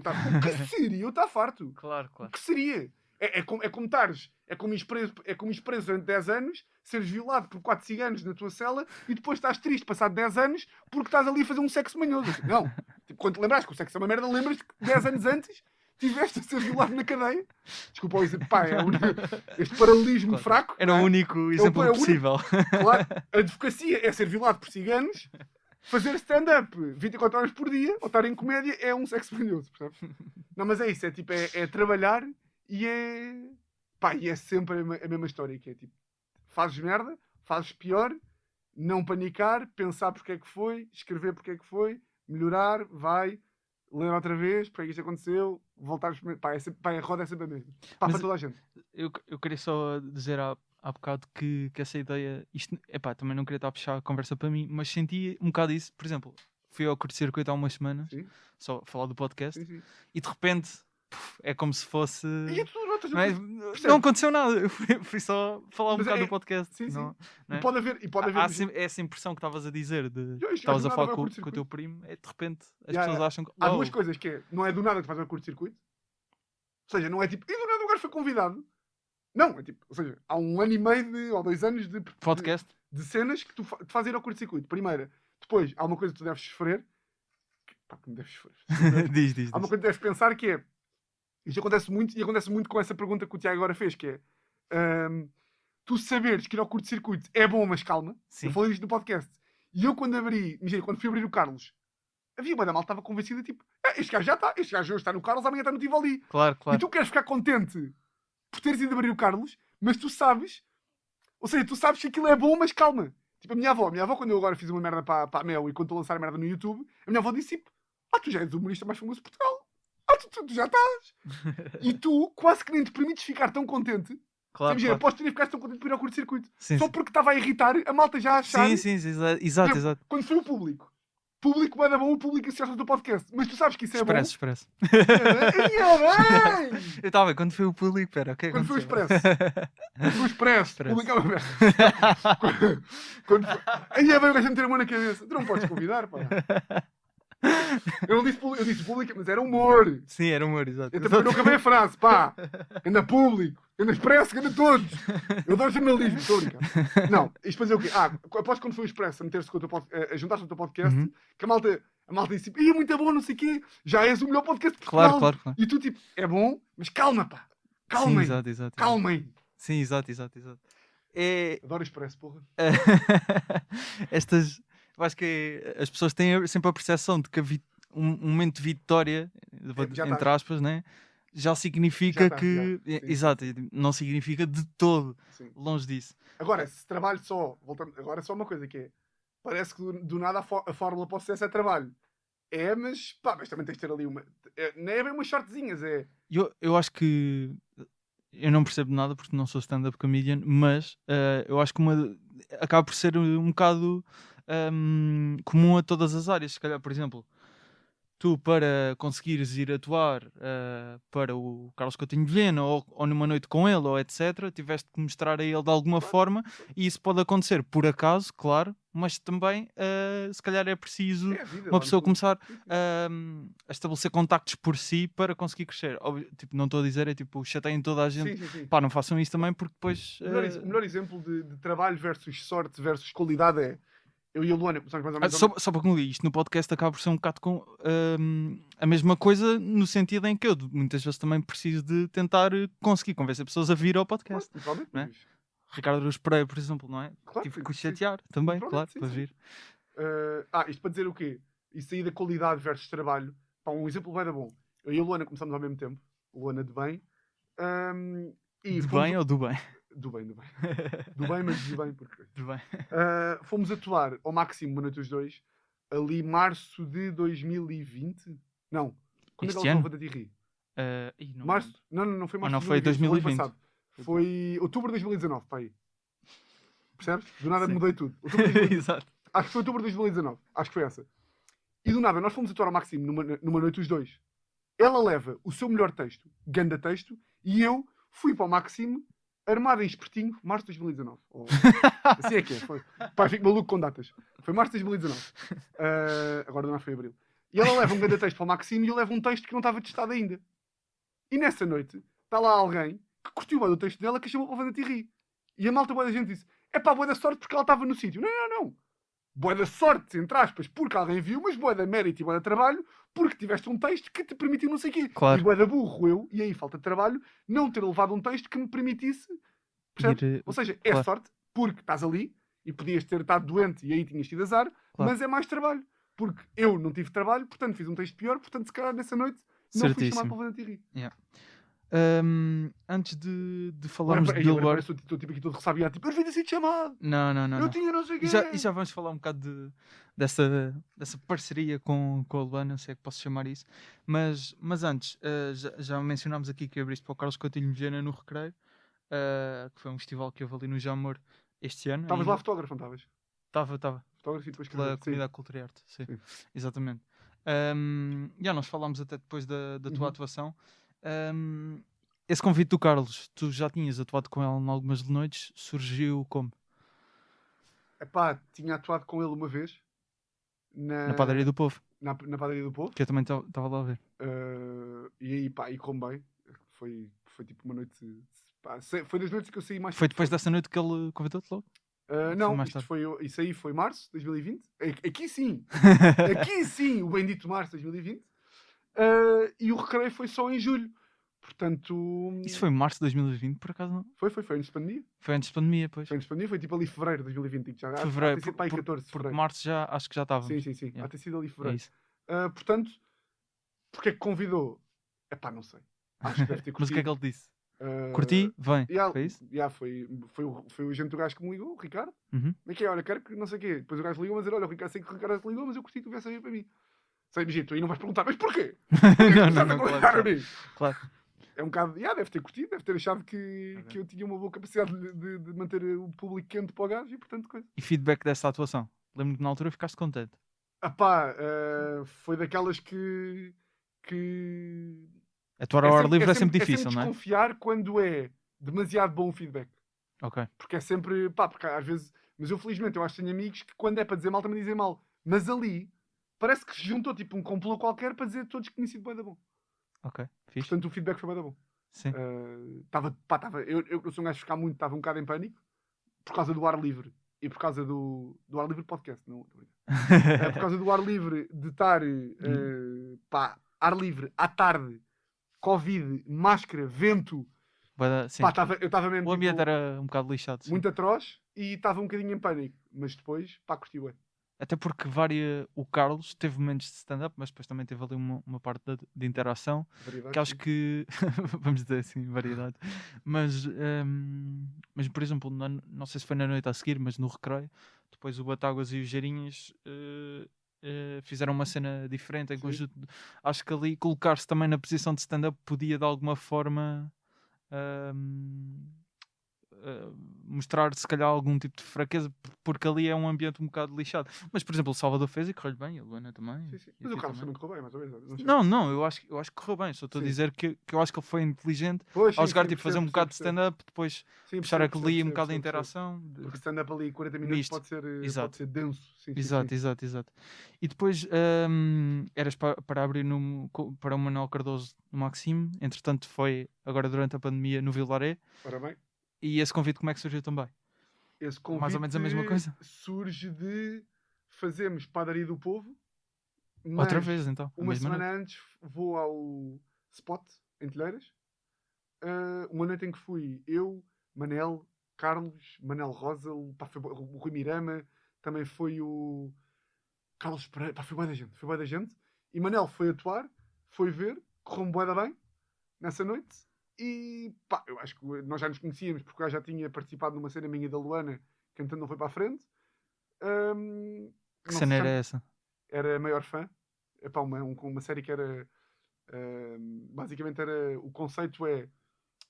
eu estar farto? Claro. O que seria? É como estares, é como ires preso durante 10 anos, seres violado por 4 ciganos na tua cela e depois estás triste passado 10 anos porque estás ali a fazer um sexo manhoso. Tipo, não. Tipo, quando te lembras que o sexo é uma merda, lembras-te que 10 anos antes tiveste a ser violado na cadeia. Desculpa, pá, este paralelismo Claro. fraco. Era o único exemplo possível. Claro, a advocacia é ser violado por ciganos, fazer stand-up 24 horas por dia, ou estar em comédia, é um sexo manhoso, percebes? Não, mas é isso, é tipo, é trabalhar e é sempre a mesma história, que é tipo, fazes merda, fazes pior, não panicar, pensar porque é que foi, escrever porque é que foi, melhorar, vai, ler outra vez, porque é que isto aconteceu, voltar a roda é sempre a mesma. Para toda a gente. Eu queria só dizer há bocado que essa ideia, isto, também não queria estar a puxar a conversa para mim, mas senti um bocado isso. Por exemplo, fui ao curto-circuito há umas semanas, Sim. só falar do podcast, Sim. e de repente é como se fosse... E tu não estás a Não, é- perceber? não aconteceu nada. Eu fui só falar um Mas bocado é- do podcast. sim, sim. Não, não E é? pode haver. É essa impressão que estavas a dizer, de Eu- estavas do a nada falar vai com o curto-circuito. teu primo, de repente as Yeah, pessoas yeah. acham que. Há "Uau." duas coisas que é, não é do nada que faz um curto-circuito. Ou seja, não é tipo, e do nada o gajo foi convidado. Não, é tipo, ou seja, há 1 ano e meio ou 2 anos de Podcast? de cenas que te fazem ir ao curto-circuito. Primeira, depois, há uma coisa que tu deves sofrer. Que me deves sofrer. Diz. Há uma coisa que deves pensar que é. Isto acontece muito, e acontece muito com essa pergunta que o Tiago agora fez, que é. Tu saberes que ir ao curto-circuito é bom, mas calma. Sim. Eu falei isto no podcast. E eu quando fui abrir o Carlos, havia uma da malta estava convencida, tipo, este gajo já está, este gajo hoje está no Carlos, amanhã está no Tivoli. Claro. E tu queres ficar contente por teres ido abrir o Carlos, mas tu sabes, ou seja, tu sabes que aquilo é bom, mas calma. Tipo, a minha avó, quando eu agora fiz uma merda para a Mel e quando estou a lançar a merda no YouTube, a minha avó disse tipo, tu já és o humorista mais famoso de Portugal. Tu já estás. E tu quase que nem te permites ficar tão contente. Claro. Imagina, posso ter ficado tão contente por ir ao curto-circuito. Sim, Só sim. porque estava a irritar a malta já a achar. Sim, exato. Quando foi o público é da bom, o público assiste ao teu podcast. Mas tu sabes que isso é Expresso. bom. Ia bem! Eu estava, quando foi o público, pera, o que é que Quando foi o aconteceu? Expresso. Quando foi o Expresso. Expresso. Público é uma merda. Quando foi... Ia bem o gajo a meter a mão na cabeça. Tu não podes convidar, pá. Eu disse público, mas era humor. Sim, era humor, exato. Eu também não acabei a frase, pá. Anda público, anda expresso, anda todos. Eu adoro jornalismo, estou a brincar. Não, isto para dizer o quê? Após quando foi o expresso a meter-se com o teu a juntar-se ao teu podcast, Uhum. que a malta disse tipo, muito bom, não sei o quê, já és o melhor podcast de Portugal. Claro. E tu tipo, é bom, mas calma, pá. Calmem. Sim, exato. Calmem. Sim, exato. É... Adoro expresso, porra. Estas... Eu acho que as pessoas têm sempre a percepção de que um momento de vitória, já entre tá. aspas, né? Já significa Já tá, que... já. Sim. Exato, não significa de todo. Sim. Longe disso. Agora, se trabalho só, voltando, agora é só uma coisa que é, parece que do nada a fórmula para o sucesso é trabalho. É, mas também tens de ter ali uma... não é bem umas shortzinhas, é... Eu acho que... Eu não percebo nada porque não sou stand-up comedian, mas eu acho que acaba por ser um bocado comum a todas as áreas. Se calhar, por exemplo, tu para conseguires ir atuar para o Carlos Coutinho Vilhena ou numa noite com ele ou etc, tiveste que mostrar a ele de alguma forma, e isso pode acontecer por acaso, claro, mas também se calhar é preciso É a vida, uma lá pessoa no fundo. começar Sim, sim. a estabelecer contactos por si para conseguir crescer. Óbvio, tipo, não estou a dizer, é tipo, chateiem toda a gente. Sim. Pá, não façam isso também porque depois... O melhor exemplo de trabalho versus sorte versus qualidade é... Eu e a Luana começamos mais ou menos... Só para concluir, isto no podcast acaba por ser um bocado com a mesma coisa, no sentido em que eu muitas vezes também preciso de tentar conseguir convencer pessoas a vir ao podcast. Naturalmente, não é? mas- Ricardo Aruz Pereira, por exemplo, não é? Claro, Tive sim, que o sim. chatear também, Naturalmente, claro, sim, para sim. vir. Isto para dizer o quê? Isso aí da qualidade versus trabalho. Pá, um exemplo bem da bom. Eu e a Luana começamos ao mesmo tempo. Luana de bem. E De fomos- bem ou do bem? Do bem. Do bem, mas de bem. Porque... De bem. Fomos atuar ao máximo uma noite os dois. Ali março de 2020. Não. Quando Este é que ela ano? foi da Thierry? Não, Março? Não foi março não de foi 2020, foi o ano 2020. passado. Foi outubro de 2019, pá aí. Percebes? Do nada Sim. mudei tudo. Outubro de 2019. Exato. Acho que foi outubro de 2019. Acho que foi essa. E do nada, nós fomos atuar ao máximo numa noite os dois. Ela leva o seu melhor texto, ganda texto, e eu fui para o máximo, armado em espertinho, março de 2019. Assim é que é. Foi. Pá, fico maluco com datas. Foi março de 2019. Agora não foi abril. E ela leva um ganda texto para o máximo e eu levo um texto que não estava testado ainda. E nessa noite, está lá alguém que curtiu o texto dela que chamou para a Thierry. E a malta boa da gente disse, boa da sorte porque ela estava no sítio. Não. Boa da sorte, entre aspas, porque alguém viu, mas boa da mérito e boa da trabalho, porque tiveste um texto que te permitiu não sei o quê. Claro. E boa da burro eu, e aí falta de trabalho, não ter levado um texto que me permitisse... Percebes? Ou seja, é claro. sorte, porque estás ali, e podias ter estado doente e aí tinhas tido azar, Claro. mas é mais trabalho. Porque eu não tive trabalho, portanto fiz um texto pior, portanto se calhar nessa noite não fui chamado para o Thierry. Antes de falarmos de Agora Billboard... parece que estou tipo aqui todo ressabiado, tipo, eu devia ter sido chamado. Não. Eu tinha não sei o quê. E já vamos falar um bocado dessa parceria com a Luana, se é que posso chamar isso. Mas antes, já mencionámos aqui que abriste para o Carlos Coutinho Vilhena no Recreio, que foi um festival que houve ali no Jamor este ano. Estavas lá fotógrafo, não estavas? Estava. Fotógrafo e depois Pela escrever. Comunidade Cultura e Arte, sim. Sim. Exatamente. Nós falámos até depois da tua atuação. esse convite do Carlos, tu já tinhas atuado com ele em algumas noites, surgiu como? Epá, tinha atuado com ele uma vez Na Padaria do Povo, na Padaria do Povo. que eu também estava lá a ver. E aí, pá, e como bem. Foi tipo uma noite. Pá, foi das noites que eu saí mais Foi depois satisfeito. dessa noite que ele convidou-te logo? Não, mais isto tarde. isso aí foi março de 2020. Aqui sim. Aqui sim, o bendito março de 2020. E o recreio foi só em julho. Portanto. Isso foi em março de 2020, por acaso não? Foi antes de pandemia. Foi antes da pandemia, pois. Foi antes de pandemia, foi tipo ali fevereiro de 2020. Digo já, Fevereiro, há de ter sido para aí 14 de porque fevereiro. março já, acho que já estávamos. Sim. Yeah. Há de ter sido ali É fevereiro. isso. Portanto, porque é que convidou? Epá, não sei. Acho que deve ter curtido. Mas o que é que ele disse? Uh, Curti? Vem. yeah, Foi isso? yeah, foi o agente do gajo que me ligou, o Ricardo. Uhum. Como é que é? Olha, quero que não sei o quê. Depois o gajo ligou, mas dizer, olha, o Ricardo, sei que o Ricardo te ligou, mas eu curti que tu viesse a vir para mim. Sei, imagina, tu aí não vais perguntar, mas porquê? Claro. É um bocado, deve ter curtido, deve ter achado que eu tinha uma boa capacidade de manter o público quente para o gajo e portanto coisa. E feedback dessa atuação? Lembro-me que na altura ficaste contente. Foi daquelas que Atuar ao ar livre é sempre difícil, não é? desconfiar quando é demasiado bom o feedback. Ok. Porque é sempre, porque às vezes, mas eu felizmente eu acho que tenho amigos que quando é para dizer mal também dizem mal. Mas ali parece que se juntou tipo um complô qualquer para dizer todos que tinham sido bué da bom. Ok, fixe. Portanto o feedback foi bué da bom. Sim. Eu sou um gajo de ficar muito, estava um bocado em pânico por causa do ar livre e por causa do ar livre podcast, não, por causa do ar livre de estar ar livre à tarde, Covid, máscara, vento. Sim. Eu estava mesmo O ambiente tipo, era um bocado lixado. Sim. muito atroz e estava um bocadinho em pânico, mas depois curti bem. Até porque o Carlos teve momentos de stand-up, mas depois também teve ali uma parte de interação Variedade, que acho sim. que vamos dizer assim, variedade. Mas por exemplo, não sei se foi na noite a seguir, mas no recreio, depois o Batáguas e os Geirinhas fizeram uma cena diferente em Sim. conjunto. Acho que ali colocar-se também na posição de stand-up podia de alguma forma mostrar se calhar algum tipo de fraqueza, porque ali é um ambiente um bocado lixado. Mas por exemplo o Salvador fez e correu bem, a Luana também. Sim. Mas o Carlos também correu bem, mais ou menos. Não, eu acho que correu bem. Só estou a Sim. dizer que eu acho que ele foi inteligente Pois, ao sim, jogar, sim, tipo, fazer um percebo, bocado de percebo. stand-up, depois Sim, puxar percebo, aquilo ali um percebo, bocado de percebo. interação. Porque stand-up ali 40 minutos misto. pode ser Exato. denso. Sim. Exato. E depois eras para abrir para o Manuel Cardoso no Maxime, entretanto foi agora durante a pandemia no Vilaré. Ora bem. E esse convite como é que surgiu também? Esse convite Mais ou menos a mesma coisa? surge de fazermos Padaria do Povo. Mas Outra vez então? uma semana antes vou ao Spot em Telheiras. Uma noite em que fui eu, Manel, Carlos, Manel Rosa, foi o Rui Mirama, também foi o Carlos Pereira, foi bué da gente. E Manel foi atuar, foi ver, correu-me bué da bem nessa noite. E eu acho que nós já nos conhecíamos porque eu já tinha participado numa cena minha da Luana, que então não foi para a frente. Que cena era essa? Era a maior fã. Uma série que era basicamente era o conceito é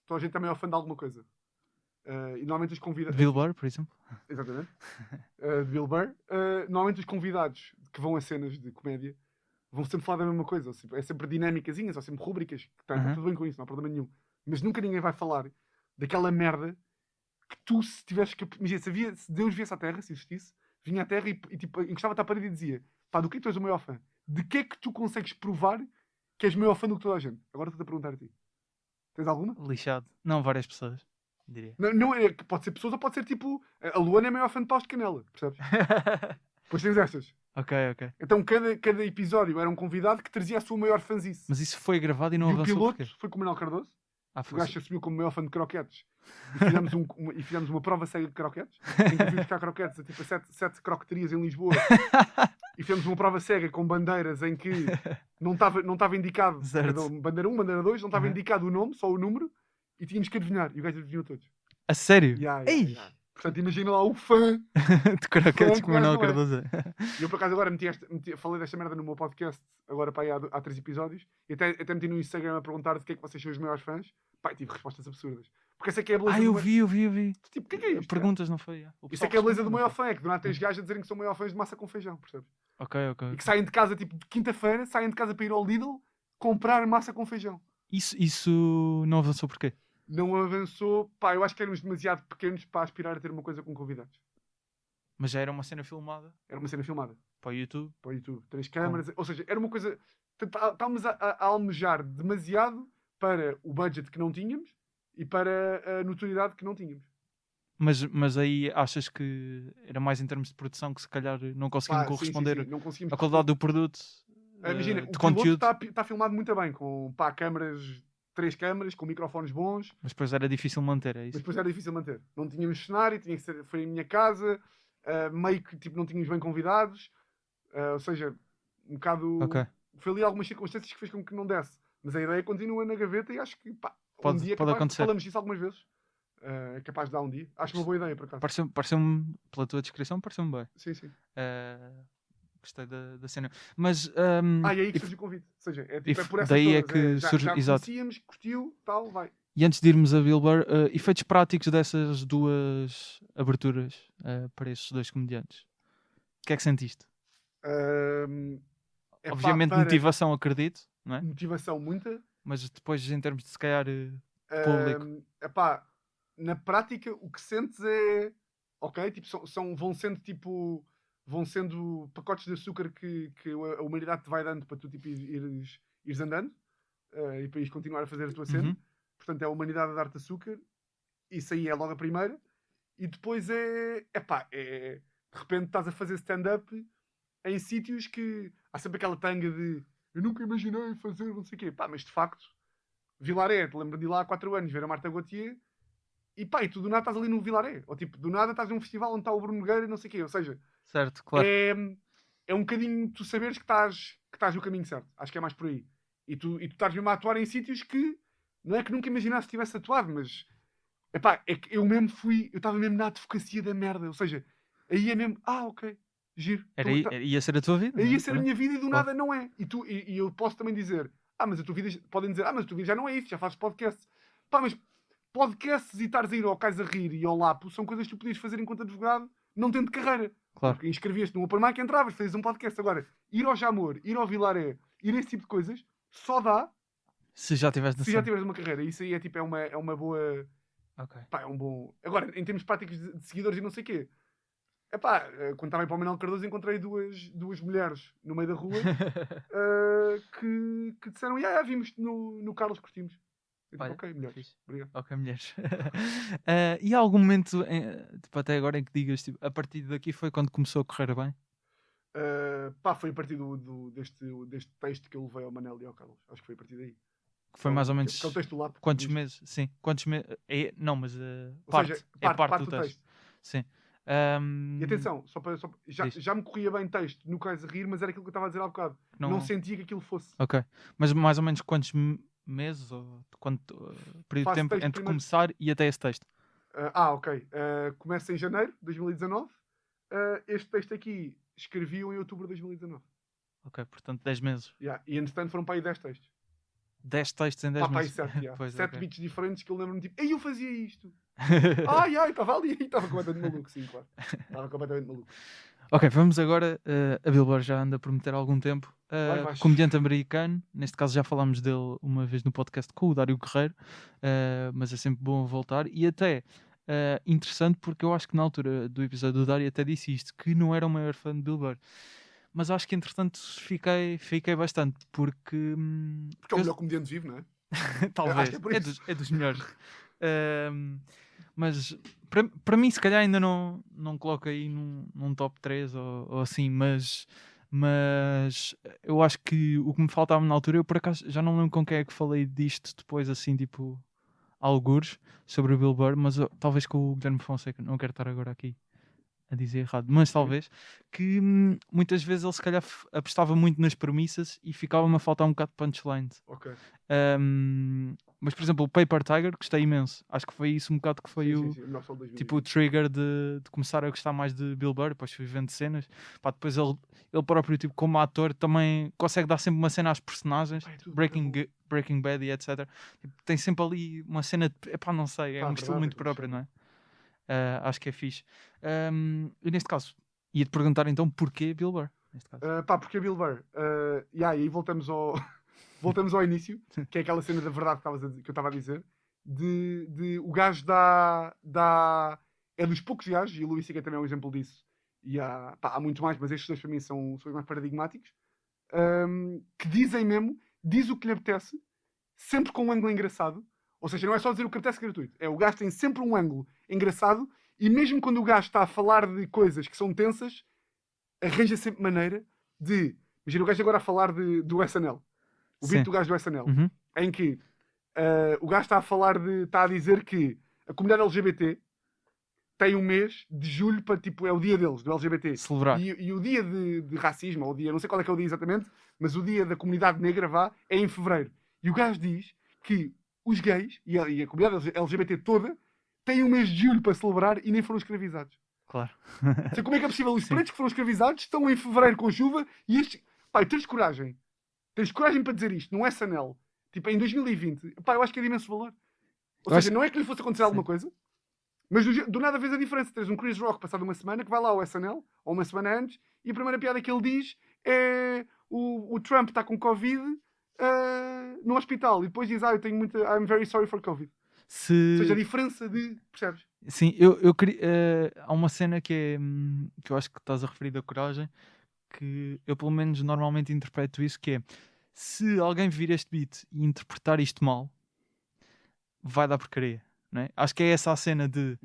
toda a gente é maior fã de alguma coisa. E normalmente os convidados. De Bill Burr, por exemplo? Exatamente. De Bill Burr. Normalmente os convidados que vão a cenas de comédia vão sempre falar da mesma coisa. É sempre dinâmicazinhas, ou sempre rúbricas. Está tudo bem com isso, não há problema nenhum. Mas nunca ninguém vai falar daquela merda que tu, se tivesse que. Imagina, se Deus viesse à Terra, se existisse, vinha à Terra e tipo, encostava-te à parede e dizia: do que é que tu és o maior fã? De que é que tu consegues provar que és maior fã do que toda a gente? Agora estou-te a perguntar a ti. Tens alguma? Lixado. Não, várias pessoas, diria. Não é, pode ser pessoas ou pode ser tipo. A Luana é a maior fã de paus de canela, percebes? Depois tens estas. Ok. Então cada episódio era um convidado que trazia a sua maior fanzice. Mas isso foi gravado e não e o avançou piloto porquê? foi com o Manuel Cardoso. O foi gajo se assumiu como maior fã de croquetes. E fizemos uma prova cega de croquetes. Em que fomos buscar croquetes a tipo 7 croqueterias em Lisboa. E fizemos uma prova cega com bandeiras em que não estava indicado. Bandeira 1, bandeira 2, não estava indicado o nome, só o número. E tínhamos que adivinhar. E o gajo adivinhou todos. A sério? Ei! Portanto, imagina lá o fã de croquetes com o Manuel Cardoso. E eu por acaso agora falei desta merda no meu podcast, agora para aí há 3 episódios, e até meti no Instagram a perguntar de que é que vocês são os maiores fãs. Pá, tive respostas absurdas. Porque essa é que é a beleza eu vi. Tipo, o que é isto? Perguntas, não foi? Isso é que é a beleza do maior fã, é que do nada tens gajos a dizerem que são maior fãs de massa com feijão, percebes? Ok. E que saem de casa, tipo, de quinta-feira, saem de casa para ir ao Lidl comprar massa com feijão. Isso não avançou porquê? Não avançou, pá, eu acho que éramos demasiado pequenos para aspirar a ter uma coisa com convidados. Mas já era uma cena filmada Era uma cena filmada para o YouTube. para o YouTube, 3 câmaras, ou seja, era uma coisa. Estávamos a almejar demasiado para o budget que não tínhamos e para a notoriedade que não tínhamos. Mas aí achas que era mais em termos de produção que se calhar não conseguiam Pá, sim, corresponder sim, não conseguimos à qualidade do produto, Imagina, de o piloto conteúdo, está filmado muito bem, com pá, câmaras, 3 câmaras, com microfones bons, mas depois era difícil manter, é mas isso? depois era difícil manter. Não tínhamos cenário, tinha que ser, foi em minha casa, meio que tipo, não tínhamos bem convidados, ou seja, um bocado. Ok. Foi ali algumas circunstâncias que fez com que não desse. Mas a ideia continua na gaveta e acho que pá, Pode- um dia pode acontecer. falamos disso algumas vezes. É capaz de dar um dia. Acho uma boa ideia, por acaso. Pareceu-me, pela tua descrição, pareceu-me bem. Sim, sim. Gostei da cena. Mas E aí que e- surge o convite. Ou seja, é, e tipo, é por essas daí é todas, que já, surge- já exato. conhecíamos, curtiu, tal, vai. e antes de irmos a Bill Burr, efeitos práticos dessas duas aberturas para esses dois comediantes. O que é que sentiste? É Obviamente para motivação, acredito, não é? motivação muita. Mas depois em termos de se calhar público. Epá, na prática o que sentes é ok, tipo, vão sendo pacotes de açúcar que a humanidade te vai dando para tu tipo, ires andando e para ires continuar a fazer a tua cena. Uhum. Portanto, é a humanidade a dar-te açúcar. Isso aí é logo a primeira. E depois de repente estás a fazer stand-up em sítios que há sempre aquela tanga de eu nunca imaginei fazer não sei o quê. Pá, mas de facto, Vilaré, te lembro de ir lá há 4 anos ver a Marta Gauthier e pá, e tu do nada estás ali no Vilaré. Ou tipo, do nada estás num festival onde está o Bruno Nogueira e não sei o quê. Ou seja, Certo, claro. é um bocadinho tu saberes que estás no caminho certo. Acho que é mais por aí. E tu estás mesmo a atuar em sítios que não é que nunca imaginasse que tivesse atuado, mas epá, é que eu mesmo eu estava mesmo na advocacia da merda. Ou seja, aí é mesmo, ok, giro. Ia ser a tua vida. Aí não é? ia ser a minha vida e do Claro. nada não é. E eu posso também dizer, mas a tua vida, podem dizer, mas a tua vida já não é isso, já fazes podcasts. Pá, mas podcasts e estares a ir ao Cais a Rir e ao Lapo são coisas que tu podias fazer enquanto advogado, não tendo carreira. Claro. Porque inscrevias-te no Open Mic, entravas, fazias um podcast. Agora, ir ao Jamor, ir ao Vilaré, ir a esse tipo de coisas, só dá Se já tiveste se já tiveres uma carreira. Isso aí é uma boa... Ok. Pá, é um bom... Agora, em termos práticos de seguidores e não sei o quê, epá, quando estava aí para o Manuel Cardoso encontrei duas mulheres no meio da rua que disseram, vimos no Carlos Curtimos. Eu digo, Olha, ok, mulheres. fixe. Obrigado. Ok, mulheres. E há algum momento, tipo, até agora, em que digas, tipo, a partir daqui foi quando começou a correr bem? Pá, foi a partir deste texto que eu levei ao Manel e ao Carlos. Acho que foi a partir daí. Que foi mais ou menos Que é o texto do Lapo. quantos diz. meses? Sim, quantos meses? Não, mas Ou parte. seja, É parte parte do do texto. Sim. E atenção, Diz. já me corria bem texto no Cais a Rir, mas era aquilo que eu estava a dizer há bocado. Não sentia que aquilo fosse. Ok. Mas mais ou menos quantos meses ou quanto período de Faço tempo texto entre primeiro. começar e até esse texto? Ok. Começa em janeiro de 2019. Este texto aqui escrevi-o em outubro de 2019. Ok, portanto 10 meses. Yeah. E entretanto foram para aí 10 textos. 10 textos em 10 Para aí meses. 7, yeah. Pois, 7 ok. beats diferentes que eu lembro-me tipo, eu fazia isto. Estava ali, estava completamente maluco, sim, claro. Estava completamente maluco. Ok, vamos agora. A Bill Burr já anda a prometer há algum tempo. Vais. Comediante americano. Neste caso já falámos dele uma vez no podcast com o Dário Guerreiro. Mas é sempre bom voltar. E até interessante porque eu acho que na altura do episódio do Dário até disse isto, que não era o maior fã de Bill Burr. Mas acho que entretanto fiquei bastante porque... Porque é o melhor comediante vivo, não é? Talvez. Acho que é por isso. É dos melhores. Mas para mim, se calhar, ainda não coloco aí num top 3 ou assim. Mas eu acho que o que me faltava na altura, eu por acaso já não lembro com quem é que falei disto depois, assim, tipo, algures sobre o Bill Burr. Mas talvez com o Guilherme Fonseca, não quero estar agora aqui a dizer errado, mas talvez que muitas vezes ele se calhar apostava muito nas premissas e ficava-me a faltar um bocado de punchlines. Ok. Mas por exemplo o Paper Tiger gostei imenso, acho que foi isso um bocado que foi Sim, melhor só de 2020. tipo o trigger de começar a gostar mais de Bill Burr. Depois fui vendo cenas, pá, depois ele próprio tipo, como ator também consegue dar sempre uma cena às personagens. Pá, é tudo Breaking Bad e etc. Tipo, tem sempre ali uma cena de, epá, não sei, é um estilo muito próprio, não é? Acho que é fixe. E neste caso, ia-te perguntar então porquê Bill Burr? Neste caso. Porque Bill Burr. E aí voltamos voltamos ao início, que é aquela cena da verdade que eu estava a dizer, de o gajo dá é dos poucos gajos, e o Luís C.K. também é um exemplo disso, e há muitos mais, mas estes dois para mim são os mais paradigmáticos, que diz o que lhe apetece, sempre com um ângulo engraçado. Ou seja, não é só dizer o que apetece gratuito. É, o gajo tem sempre um ângulo engraçado, e mesmo quando o gajo está a falar de coisas que são tensas, arranja sempre maneira de... Imagina o gajo agora a falar do SNL. O beat do gajo do SNL. Uhum. Em que o gajo está a falar está a dizer que a comunidade LGBT tem um mês de julho para, tipo, é o dia deles, do LGBT. Celebrar. E o dia de racismo, ou o dia, não sei qual é que é o dia exatamente, mas o dia da comunidade negra, é em fevereiro. E o gajo diz que os gays e a comunidade LGBT toda têm um mês de julho para celebrar e nem foram escravizados. Claro. Então, como é que é possível? Os Sim. pretos que foram escravizados estão em fevereiro com chuva e estes... Pai, tens coragem. Tens coragem para dizer isto, num SNL. Tipo, em 2020. Pá, eu acho que é de imenso valor. Ou seja, não é que lhe fosse acontecer alguma coisa, mas do nada vês a diferença. Tens um Chris Rock passado uma semana que vai lá ao SNL, ou uma semana antes, e a primeira piada que ele diz é o Trump está com Covid no hospital. E depois diz, eu tenho muita... I'm very sorry for Covid. Ou seja, a diferença de... Percebes? Sim, eu queria... há uma cena que eu acho que estás a referir da coragem, que eu pelo menos normalmente interpreto isso, que é, se alguém vir este beat e interpretar isto mal, vai dar porcaria. Não é? Acho que é essa a cena de...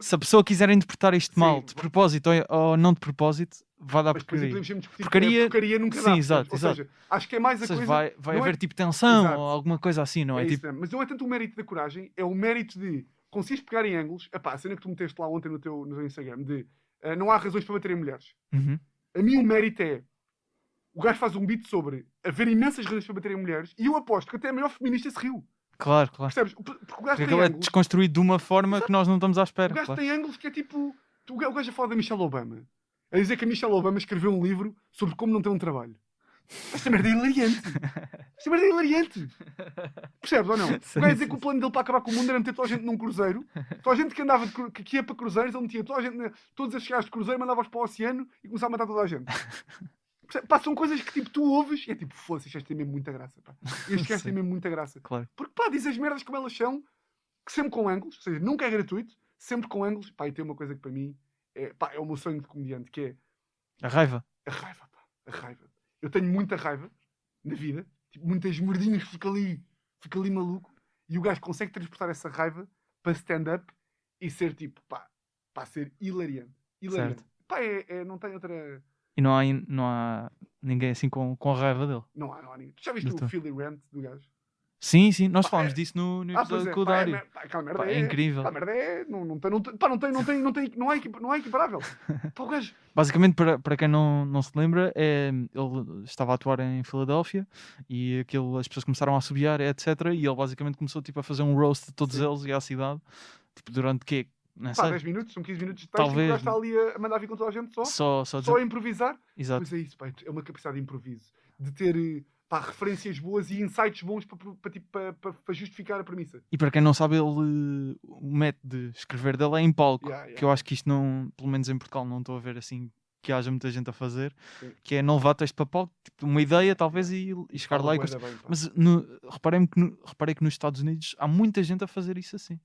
se a pessoa quiser interpretar isto mal, de propósito ou não de propósito, vai dar mas porcaria. Podemos discutir Porcaria nunca dá. sim, exato. Ou seja, acho que é mais a coisa... vai não haver é... tipo tensão Exato. ou alguma coisa assim, não é? Isso Tipo... mesmo. Mas não é tanto o mérito da coragem, é o mérito de conseguires pegar em ângulos. Epá, a cena que tu meteste lá ontem no teu Instagram, de não há razões para bater em mulheres. Uhum. A mim o mérito é... O gajo faz um beat sobre haver imensas razões para bater em mulheres, e eu aposto que até a maior feminista se riu. Claro. Percebes? Porque o gajo Porque tem aquilo é ângulos... desconstruído de uma forma que nós não estamos à espera. O gajo Claro. tem ângulos que é tipo... O gajo a falar da Michelle Obama. A dizer que a Michelle Obama escreveu um livro sobre como não ter um trabalho. Esta merda é hilariante. Esta merda é hilariante. Percebes ou não? O gajo a dizer que o plano dele para acabar com o mundo era meter toda a gente num cruzeiro. Toda a gente que andava que ia para cruzeiros, ele metia toda a gente, todos a chegares de cruzeiro, mandava-os para o oceano e começava a matar toda a gente. Pá, são coisas que tipo, tu ouves e é tipo, foda-se, isto tem mesmo muita graça. Pá. Este gajo tem mesmo muita graça. Claro. Porque pá, diz as merdas como elas são, que sempre com ângulos, ou seja, nunca é gratuito, sempre com ângulos. Pá, e tem uma coisa que para mim é o meu sonho de comediante, que é A raiva. a raiva, pá. A raiva. Eu tenho muita raiva na vida, tipo, muitas mordinhas, fico ali maluco, e o gajo consegue transportar essa raiva para stand-up e ser tipo, pá, ser hilariante. Certo. Pá, não tem outra... E não há ninguém assim com a raiva dele. Não há ninguém. Tu já viste o Philly Rant do gajo? Sim, nós falámos disso no episódio com o Dário. É incrível. Aquela merda não é equiparável. Pá, o gajo... Basicamente, para quem não se lembra, ele estava a atuar em Filadélfia e as pessoas começaram a assobiar, etc. E ele basicamente começou tipo, a fazer um roast de todos eles e à cidade, tipo, durante quê? Não sei. 10 minutos, são 15 minutos de texto, Talvez. e o gajo está ali a mandar vir com toda a gente só a improvisar. Exato. Pois é isso, pá, é uma capacidade de improviso, de ter referências boas e insights bons para justificar a premissa. E para quem não sabe, o método de escrever dele é em palco, que eu acho que isto não, pelo menos em Portugal, não estou a ver assim que haja muita gente a fazer. Sim. Que é não levar texto para palco, tipo, uma ideia talvez e chegar lá e mas reparei que nos Estados Unidos há muita gente a fazer isso assim.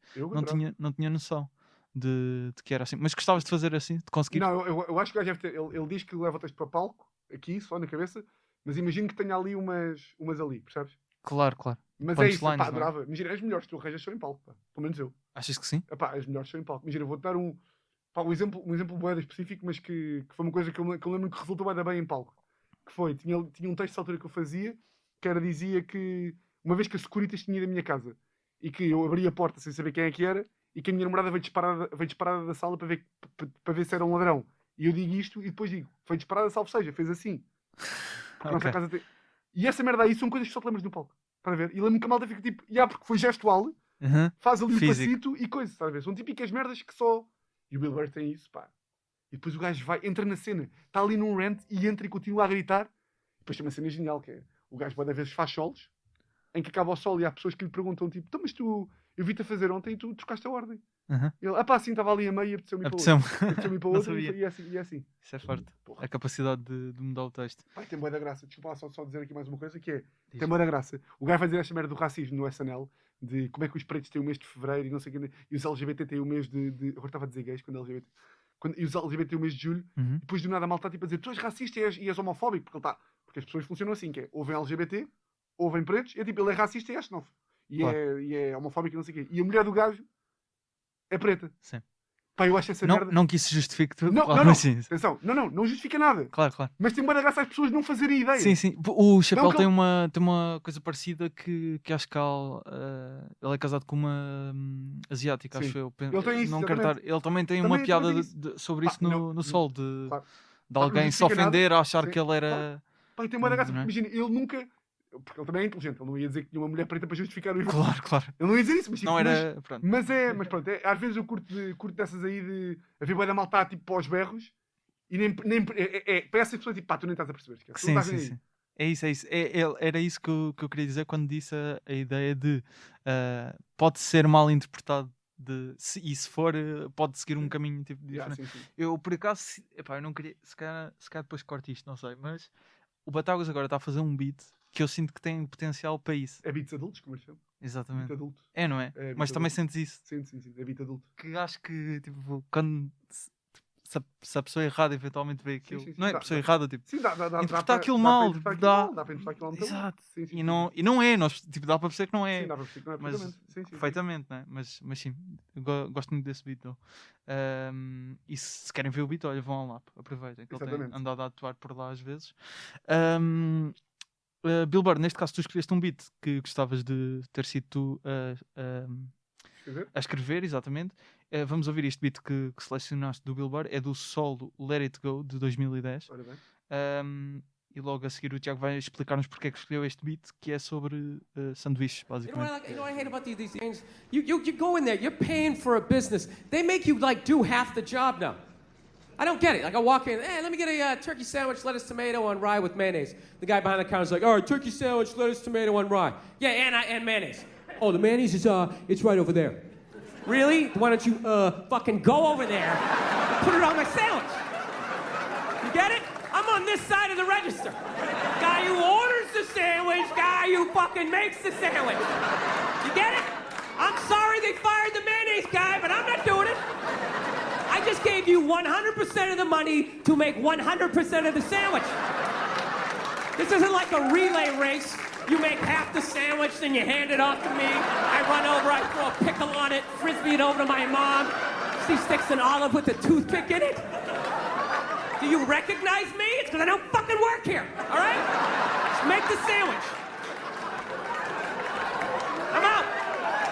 Não tinha noção de que era assim. Mas gostavas de fazer assim? De conseguir? Não, eu acho que o gajo deve ter. Ele diz que leva o texto para palco, aqui, só na cabeça, mas imagino que tenha ali umas ali, percebes? Claro. Mas é isso, pá, adorava. Imagina, as melhores que tu arranjas são em palco, pá. Pelo menos eu. Achas que sim? Epá, as melhores são em palco. Imagina, vou-te dar um exemplo bué específico, mas que foi uma coisa que eu lembro que resultou bem em palco. Que foi, tinha um texto à altura que eu fazia, que dizia que, uma vez que a Securitas tinha ido da minha casa, e que eu abri a porta sem saber quem é que era, e que a minha namorada veio disparada da sala para ver se era um ladrão. E eu digo isto, e depois digo, foi disparada, salvo seja, fez assim. Porque nossa casa tem... E essa merda aí são coisas que só te lembras no palco. Para ver? E lembro que a malta fica tipo, porque foi gestual, faz ali um passito e coisa, estás a ver? São típicas merdas que só... E o Bill Burr tem isso, pá. E depois o gajo entra na cena, está ali num rant e entra e continua a gritar. E depois tem uma cena genial, que é, o gajo pode vezes faz solos, em que acaba o solo e há pessoas que lhe perguntam, tipo, então mas eu vi-te a fazer ontem e tu trocaste a ordem. Aham. Ele, assim, estava ali a meio e apeteceu-me ir para Apeteceu-me. outro. Apeteceu-me ir para Não outro sabia. e é assim. E é assim. Isso é forte. Porra. A capacidade de mudar o texto. Pai, tem bué da graça. Desculpa lá só dizer aqui mais uma coisa, que é... Diz. Tem bué da graça. O gajo vai dizer esta merda do racismo no SNL, de como é que os pretos têm o mês de fevereiro e não sei o quê, e os LGBT têm o mês de... Agora estava a dizer gays, quando LGBT... E os LGBT têm o mês de julho, Uhum. e depois do nada a malta está tipo a dizer tu és racista e és homofóbico, porque ele está... Porque as pessoas funcionam assim, que é, ouvem LGBT, ouvem pretos, e é tipo, ele é racista e é xenófobo. Claro. E é homofóbico e não sei o quê. E a mulher do gajo é preta. Sim. Pá, eu acho essa merda... Não que isso justifique tudo. Não, claro, não, não. mas sim. Atenção, não justifica nada. Claro. Mas tem bué da graça às pessoas não fazerem ideia. Sim. O Chapéu Não, que tem uma coisa parecida que acho que ele é casado com uma asiática, Sim. acho eu. Ele tem isso, Não quero exatamente. ele também tem Também- uma piada também tem sobre Pá, isso não, no Sol, de Claro. alguém não se justifica ofender a achar Sim. que ele era. Pá, e tem bué da graça, Não é? porque imagina, ele nunca... Porque ele também é inteligente, ele não ia dizer que tinha uma mulher preta para justificar o evento. Claro. Ele não ia dizer isso, mas tipo, Não era. Pronto. Mas pronto, às vezes eu curto dessas aí de haver bué da malta tipo pós berros e nem para essas pessoas tipo, pá, tu nem estás a perceber. Tu não estás nem aí. Sim. É isso. Era isso que eu queria dizer quando disse a ideia de pode ser mal interpretado e se for, pode seguir um caminho tipo diferente. Sim. Eu, por acaso, eu não queria, se calhar depois corto isto, não sei, mas o Batáguas agora está a fazer um beat que eu sinto que tem potencial para isso. É beats adultos, como eles chamam. Exatamente. Beat adulto. É, não é? É beat Mas também adulto. sentes isso. Sim, é beat adulto. Que acho que, tipo, quando se a pessoa errada eventualmente vê aquilo, Sim, não é a dá- pessoa dá- errada, tipo, Sim, dá interpretar para- aquilo dá mal, para interpretar dá- aquilo mal, dá para interpretar aquilo mal. exato. Sim, E não é, nós, tipo, dá para perceber que não é. Sim, dá para perceber que não é mas perfeitamente. Sim. perfeitamente, né? Mas sim, eu gosto muito desse beat. E se querem ver o beat, olha, vão ao Lap, aproveitem, que ele tem Exatamente. andado a atuar por lá às vezes. Bill Burr, neste caso tu escolheste um beat que gostavas de ter sido tu Escrever? a escrever, exatamente. Vamos ouvir este beat que selecionaste do Bill Burr, é do solo Let It Go de 2010. Ora bem. E logo a seguir o Tiago vai explicar-nos porque é que escolheu este beat, que é sobre sanduíches, You know basicamente. what I hate about these things? You go in there, you're paying for a business. They make you like do half the job now. I don't get it. Like I walk in, hey, let me get a turkey sandwich, lettuce, tomato on rye with mayonnaise. The guy behind the counter is like, all right, turkey sandwich, lettuce, tomato on rye. Yeah, and mayonnaise. Oh, the mayonnaise is it's right over there. Really? Why don't you fucking go over there and put it on my sandwich? You get it? I'm on this side of the register. Guy who orders the sandwich, guy who fucking makes the sandwich. You get it? I'm sorry they fired the mayonnaise guy, but I'm not doing it. I just gave you 100% of the money to make 100% of the sandwich. This isn't like a relay race. You make half the sandwich, then you hand it off to me. I run over, I throw a pickle on it, frisbee it over to my mom. She sticks an olive with a toothpick in it. Do you recognize me? It's because I don't fucking work here, all right? Just make the sandwich.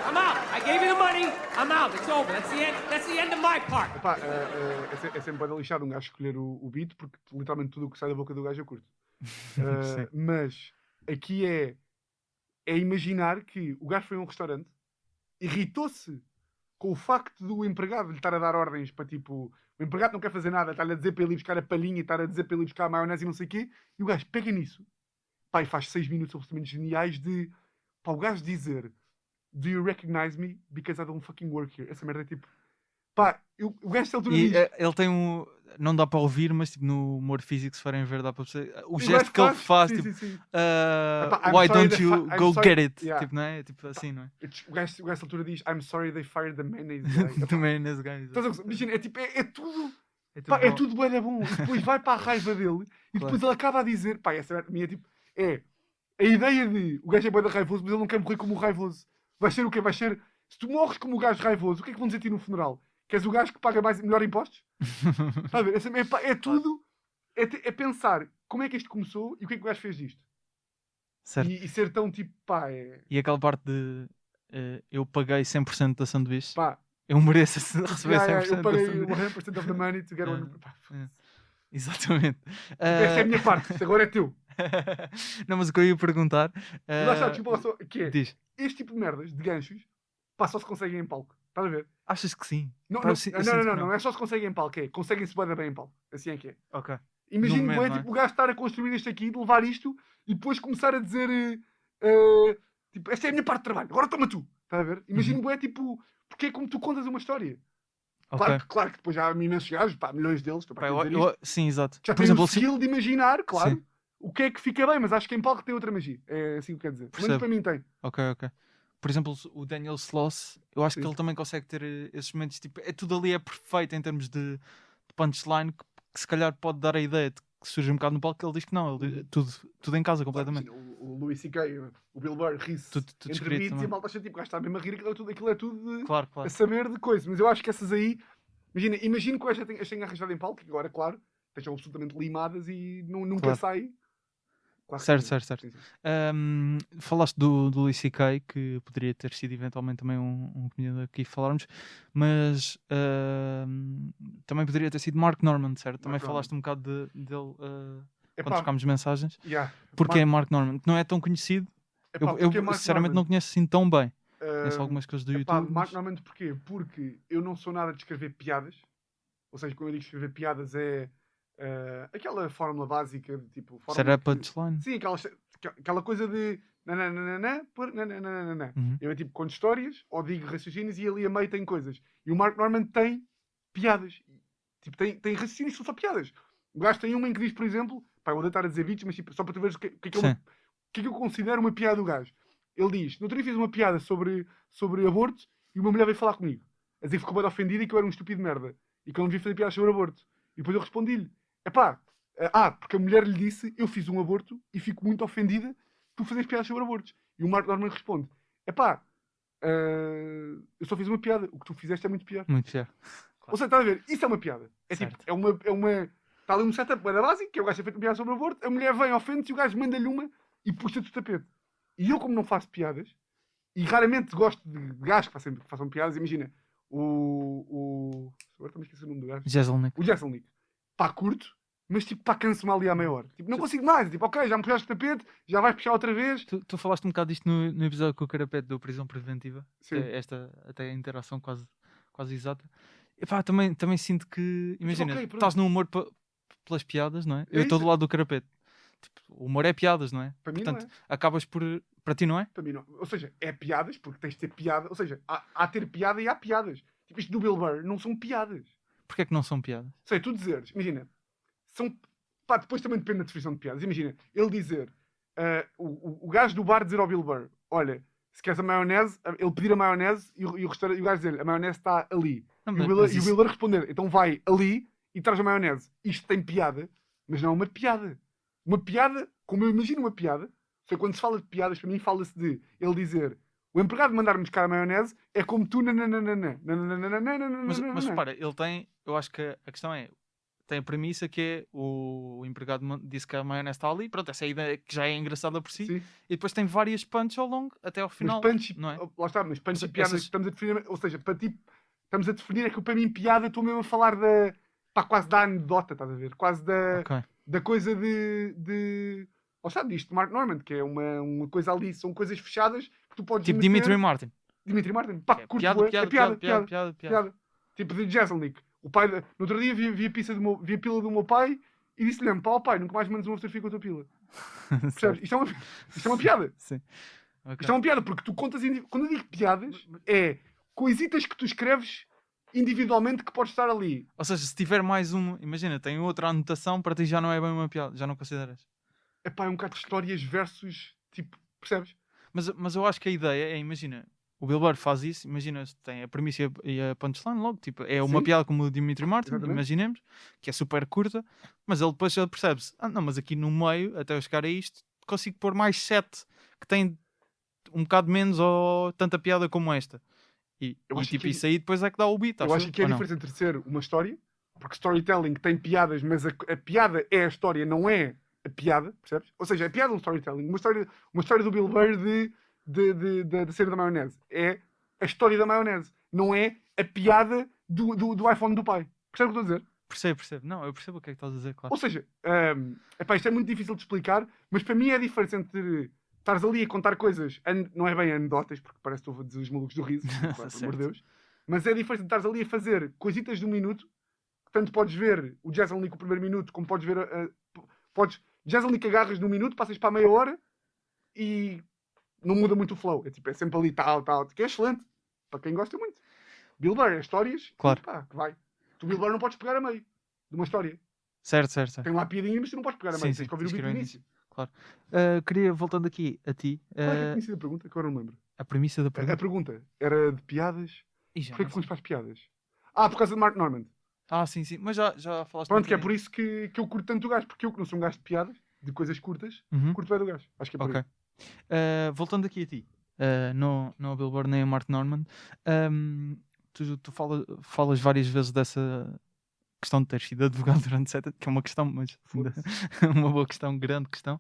I'm out. I gave you the money. I'm out. It's over. That's the end of my part. Epá, é sempre para lixar um gajo escolher o beat, porque literalmente tudo o que sai da boca do gajo eu curto. Mas aqui é imaginar que o gajo foi a um restaurante, irritou-se com o facto do empregado lhe estar a dar ordens para tipo, o empregado não quer fazer nada, está-lhe a dizer para ele ir buscar a palhinha, estar a dizer para ele ir buscar a maionese e não sei o quê, e o gajo pega nisso, pá, e faz 6 minutos absolutamente geniais de, pá, o gajo dizer, do you recognize me because I don't fucking work here? Essa merda é tipo, pá, o gajo desta altura E diz, ele tem um. Não dá para ouvir, mas tipo, no humor físico, se forem ver, dá para perceber. O o gesto gajo que ele faz, sim, tipo, sim, sim. uh, Epá, I'm why sorry don't you I'm go sorry- get it? Yeah. Tipo, não é? Tipo assim, não é? O gajo desta altura diz, I'm sorry they fired the mayonnaise guy. Também nesse gajo. Estás a gostar? Imagina, é tipo, é tudo. É tudo Pá, é bom. tudo bué da bom. E depois vai para a raiva dele e depois Claro. ele acaba a dizer, pá, essa é minha tipo, é a ideia de o gajo é bué da raivoso, mas ele não quer morrer como o raivoso. Vai ser o quê? Vai ser, se tu morres como o gajo raivoso, o que é que vão dizer a ti no funeral? Que és o gajo que paga melhor impostos? Está a ver? É tudo, é pensar como é que isto começou e o que é que o gajo fez disto. Certo. E ser tão tipo, pá, E aquela parte de eu paguei 100% da sanduíche, pá, eu mereço receber 100% eu da paguei sanduíche. 100% of the money to get one. É. Pá, Exatamente. esta é a minha parte, isto agora é teu. Não, mas o que eu ia perguntar. E lá está, desculpa lá só, que é, Diz, este tipo de merdas, de ganchos, pá, só se conseguem em palco. Estás a ver? achas que sim? Não, Pá, não, eu sinto que não é só se conseguem em palco, é conseguem-se bem em palco. Assim é que é. Ok. Imagino No momento, bem, não é? tipo, o gajo estar a construir isto aqui, de levar isto e depois começar a dizer tipo, esta é a minha parte de trabalho, agora toma tu. Estás a ver? Imagino bem, tipo, porque é como tu contas uma história. Ok. Claro que depois já há imensos gajos, pá, milhões deles, estou Pá, para dizer isto, sim, exato. já Por têm exemplo, o assim, skill de imaginar, claro, Sim. o que é que fica bem, mas acho que em palco tem outra magia. É assim que quer dizer. Mas Percebo. para mim tem. ok. Por exemplo, o Daniel Sloss, eu acho que Sim. ele também consegue ter esses momentos, tipo, tudo ali é perfeito em termos de punchline, que se calhar pode dar a ideia de que surge um bocado no palco, que ele diz que não, ele, tudo em casa completamente. Claro, imagina, o Louis C.K., o Bill Burr, ri-se Tudo entre escrito beats e também. a malta acha tipo, o gajo está mesmo a rir, aquilo é tudo de, Claro. a saber de coisas. Mas eu acho que essas aí, imagino que esta tenha arranjado em palco, que agora, claro, estejam absolutamente limadas e nunca Claro. sai. Claro que Certo, sim. certo. Sim, sim. Falaste do Louis C.K., que poderia ter sido eventualmente também um comediante aqui falarmos, mas também poderia ter sido Mark Norman, certo? Também Norman. falaste um bocado dele quando Epá, trocámos mensagens. yeah. Porque Mark Norman, que não é tão conhecido, Epá, eu porque Mark sinceramente Norman? não conheço assim tão bem. Conheço Ah, algumas coisas do epá, YouTube. Mark Mas... Norman porquê? Porque eu não sou nada de escrever piadas. Ou seja, quando eu digo escrever piadas é aquela fórmula básica de tipo. Será punchline? Sim, aquela coisa de. Nananana. Uhum. Eu tipo conto histórias ou digo raciocínios e ali a meio tem coisas. E o Mark Norman tem piadas. Tipo, tem raciocínios que são só piadas. O gajo tem uma em que diz, por exemplo, pá, eu vou deitar a dizer vídeos, mas tipo, só para tu veres o que é que eu considero uma piada do gajo. Ele diz: no outro dia fiz uma piada sobre aborto e uma mulher veio falar comigo. A dizer que ficou bem ofendida e que eu era um estúpido de merda. E que eu não devia fazer piadas sobre aborto. E depois eu respondi-lhe: epá, porque a mulher lhe disse: eu fiz um aborto e fico muito ofendida por fazeres piadas sobre abortos. E o Mark Norman responde: epá, eu só fiz uma piada. O que tu fizeste é muito pior. Muito pior. Ou seja, estás a ver? Isso é uma piada. É Certo. tipo, é uma. Está ali um setup bem básico, que é o gajo a feito uma piada sobre aborto, a mulher vem, ofende-se e o gajo manda-lhe uma e puxa-te o tapete. E eu, como não faço piadas, e raramente gosto de gajos que façam piadas, imagina, agora também esqueci o nome do gajo. Jeselnik. O Jeselnik. Pá, curto, mas tipo, pá, canso-me ali à meia hora. Tipo, não consigo mais. Tipo, ok, já me puxaste o tapete, já vais puxar outra vez. Tu falaste um bocado disto no episódio com o Carapete do Prisão Preventiva. Sim. Esta até a interação quase exata. E pá, também sinto que, imagina, ok, pronto. estás no humor pelas piadas, não é? Eu estou isso. do lado do Carapete. Tipo, o humor é piadas, não é? Para mim Portanto, não é. acabas por... Para ti não é? Para mim não. Ou seja, é piadas, porque tens de ter piada. Ou seja, há ter piada e há piadas. Tipo, isto do Bill Burr não são piadas. Porquê é que não são piadas? Sei, tu dizeres, imagina, são. Pá, depois também depende da definição de piadas. Imagina, ele dizer, o gajo do bar dizer ao Bill Burr: olha, se queres a maionese, ele pedir a maionese e o gajo dizer: a maionese está ali. Não, E o Bill Burr responder: então vai ali e traz a maionese. Isto tem piada, mas não é uma piada. Uma piada, como eu imagino uma piada, sei, quando se fala de piadas, para mim fala-se de ele dizer: o empregado mandar-me buscar a maionese é como tu. Mas repara, ele tem... Eu acho que a questão é... Tem a premissa que é o empregado disse que a maionese está ali. Pronto, essa é a ideia que já é engraçada por si. Sim. E depois tem várias punches ao longo, até ao final. Mas punch, não é? lá está, mas punch Ou e piadas essas- estamos a definir, ou seja, para ti, estamos a definir é que para mim piada estou mesmo a falar da, pá, quase da anedota, estás a ver? Quase Ok. da coisa de ou sabe disto, de Mark Norman, que é uma coisa ali, são coisas fechadas que tu podes Tipo meter. Dimitri Martin. Dimitri Martin, pá, É curto piada, bué. piada, É piada, piada, piada, piada. piada. Tipo de Jeselnik. O pai, no outro dia vi a pila do meu pai e disse-lhe: pá, pai, nunca mais mandes uma fotografia com a tua pila. Percebes? Isto é uma piada. Sim. Ok. Isto é uma piada, porque tu contas. Quando eu digo piadas, é coisitas que tu escreves individualmente que podes estar ali. Ou seja, se tiver mais uma, imagina, tem outra anotação, para ti já não é bem uma piada, já não consideras. É pá, é um bocado de histórias versus. Tipo, percebes? Mas eu acho que a ideia é, imagina, o Bill Burr faz isso, imagina, tem a premissa e a punchline logo, tipo, é uma Sim. piada como o Dimitri Martin, Exatamente. imaginemos, que é super curta, mas ele depois já percebe-se, não, mas aqui no meio, até eu chegar a isto, consigo pôr mais 7 que têm um bocado menos ou tanta piada como esta. E acho tipo, que- isso aí depois é que dá o beat, Eu acho que é a ou não? diferença entre ser uma história, porque storytelling tem piadas, mas a piada é a história, não é a piada, percebes? Ou seja, a piada é um storytelling. Uma história do Bill Burr da cena da maionese. É a história da maionese. Não é a piada do iPhone do pai. Percebes o que estou a dizer? Percebo. Não, eu percebo o que é que estás a dizer, claro. Ou seja, epá, isto é muito difícil de explicar, mas para mim é a diferença entre estares ali a contar coisas, não é bem anedotas, porque parece que estou a dizer os malucos do riso, claro, pelo amor de Deus, mas é a diferença de estares ali a fazer coisitas de um minuto, que tanto podes ver o Jeselnik o primeiro minuto, como podes ver Jeselnik agarras num minuto, passas para a meia hora e não muda muito o flow. É tipo, é sempre ali tal, que é excelente, para quem gosta muito. Bill Burr é histórias, Claro. pá, que vai. Tu Bill Burr não podes pegar a meio de uma história. Certo. Tem lá piadinha, mas tu não podes pegar a meio. Tens que ouvir o tens que beat ir do ao início. Claro. Queria, voltando aqui a ti, Qual é que tinha sido a pergunta? Que agora não me lembro. a premissa da A pergunta. pergunta era de piadas. Ih, já Porquê não que fomos sei. para as piadas? Por causa de Mark Norman. Sim, mas já falaste Pronto, um que é por bocadinho. isso que eu curto tanto o gajo. Porque eu, que não sou um gajo de piadas, de coisas curtas, Uhum. curto bem do gajo. Acho que é por Ok. aí. Voltando aqui a ti, não ao Bill Burr nem a Mark Norman, tu falas várias vezes dessa questão de ter sido advogado durante 7 que é uma questão, mas ainda, uma boa questão, grande questão.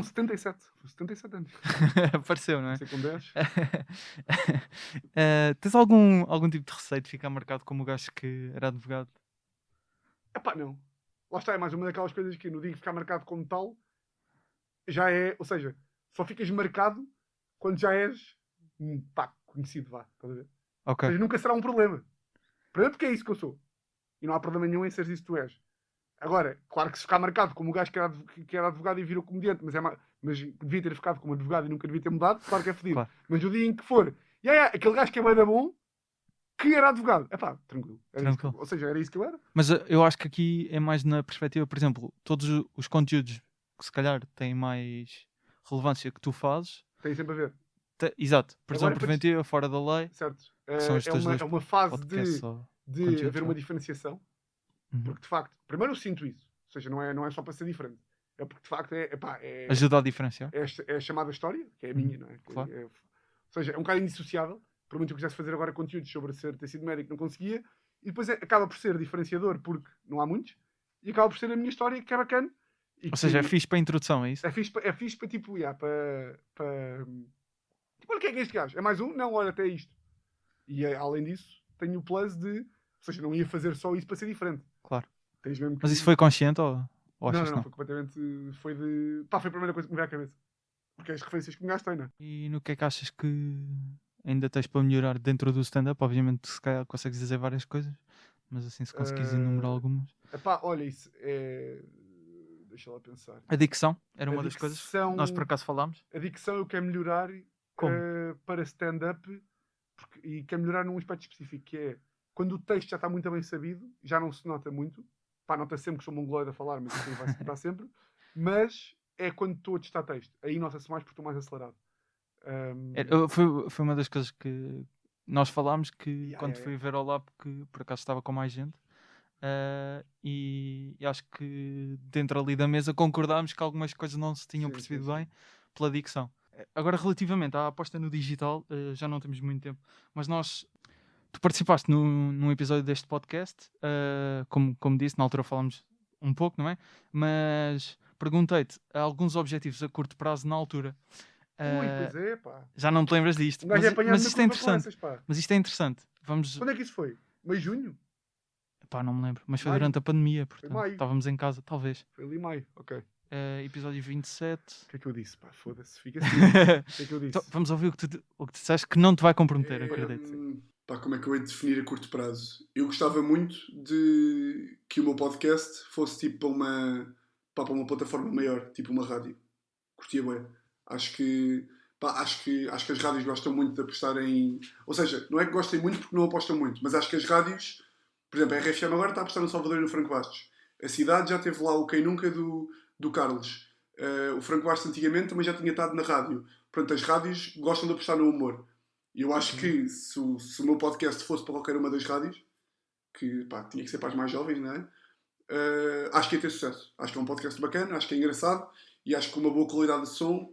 77. 77 anos. Apareceu, não é? Sei com 10. Tens algum tipo de receio de ficar marcado como o gajo que era advogado? Epá, não. Lá está, é mais uma daquelas coisas que no dia que ficar marcado como tal, já é, ou seja, só ficas marcado quando já és, conhecido, vá, estás a ver? Ou Ok, seja, nunca será um problema. Primeiro porque é isso que eu sou. E não há problema nenhum em seres isso que tu és. Agora, claro que se ficar marcado como o gajo que era advogado e virou comediante, mas devia ter ficado como advogado e nunca devia ter mudado, claro que é fodido. claro. Mas o dia em que for, aquele gajo que é bem da bom, que era advogado. Tranquilo. Tranquilo. Ou seja, era isso que eu era. Mas eu acho que aqui é mais na perspectiva, por exemplo, todos os conteúdos que se calhar têm mais relevância que tu fazes. Tem sempre a ver. Exato, prisão Agora, preventiva, fora da lei, Certo. que são os teus dois É uma fase podcasts ou de conteúdos, haver uma não? diferenciação. Uhum. Porque de facto, primeiro eu sinto isso. Ou seja, não é só para ser diferente. É porque de facto é Ajuda a diferenciar. a chamada história, que é a minha, não é? Claro. Ou seja, é um bocado indissociável. Por muito que eu quisesse fazer agora conteúdos sobre ter sido médico, não conseguia. E depois acaba por ser diferenciador porque não há muitos. E acaba por ser a minha história que é bacana. Ou seja, é fixe para a introdução, é isso? É fixe para tipo, para... Tipo, olha, o que é este gajo? É mais um? Não, olha, até isto. E além disso, tenho o plus de... Ou seja, não ia fazer só isso para ser diferente. Claro. Tens mesmo que... Mas isso foi consciente ou achas não, que não? foi completamente... Foi a primeira coisa que me veio à cabeça. Porque é as referências que me gastei, não é? E no que é que achas que ainda tens para melhorar dentro do stand-up? Obviamente, se calhar consegues dizer várias coisas, mas assim, se conseguires enumerar algumas. Olha, isso é... Deixa lá pensar. A dicção era A uma das coisas que dicção- nós por acaso falámos. A dicção eu quero melhorar Como? para stand-up e quero melhorar num aspecto específico, que é quando o texto já está muito bem sabido, já não se nota muito. Nota sempre que sou mongoloide a falar, mas isso vai se notar sempre. Mas é quando estou a testar texto. Aí nota-se mais porque estou mais acelerado. Foi uma das coisas que nós falámos que quando Yeah. fui ver ao lab, que por acaso estava com mais gente, e acho que dentro ali da mesa concordámos que algumas coisas não se tinham Sim, percebido sim. bem pela dicção. Agora, relativamente à aposta no digital, já não temos muito tempo, mas tu participaste num episódio deste podcast, como disse, na altura falámos um pouco, não é? Mas perguntei-te alguns objetivos a curto prazo na altura. Pois é, pá. Já não te lembras disto, Um gajo é apanhado mas na isto é curva com interessante. essas, pá. Mas isto é interessante. Vamos. Quando é que isso foi? Meio junho? Pá, não me lembro. Mas foi Maio. durante a pandemia, portanto. maio. Estávamos em casa, talvez. Foi ali maio, ok. Episódio 27. O que é que eu disse, pá? Foda-se, fica assim. O que é que eu disse? Então, vamos ouvir o que tu disseste que não te vai comprometer, acredito. Como é que eu hei de definir a curto prazo? Eu gostava muito de que o meu podcast fosse tipo para uma plataforma maior, tipo uma rádio. Curtia bem. Acho que as rádios gostam muito de apostar em... Ou seja, não é que gostem muito porque não apostam muito, mas acho que as rádios... Por exemplo, a RFM agora está a apostar no Salvador e no Franco Bastos. A Cidade já teve lá o Quem Nunca do Carlos. O Franco Bastos antigamente também já tinha estado na rádio. Portanto, as rádios gostam de apostar no humor. E eu acho que se o meu podcast fosse para qualquer uma das rádios, que tinha que ser para as mais jovens, não é? Acho que ia ter sucesso. Acho que é um podcast bacana, acho que é engraçado e acho que com uma boa qualidade de som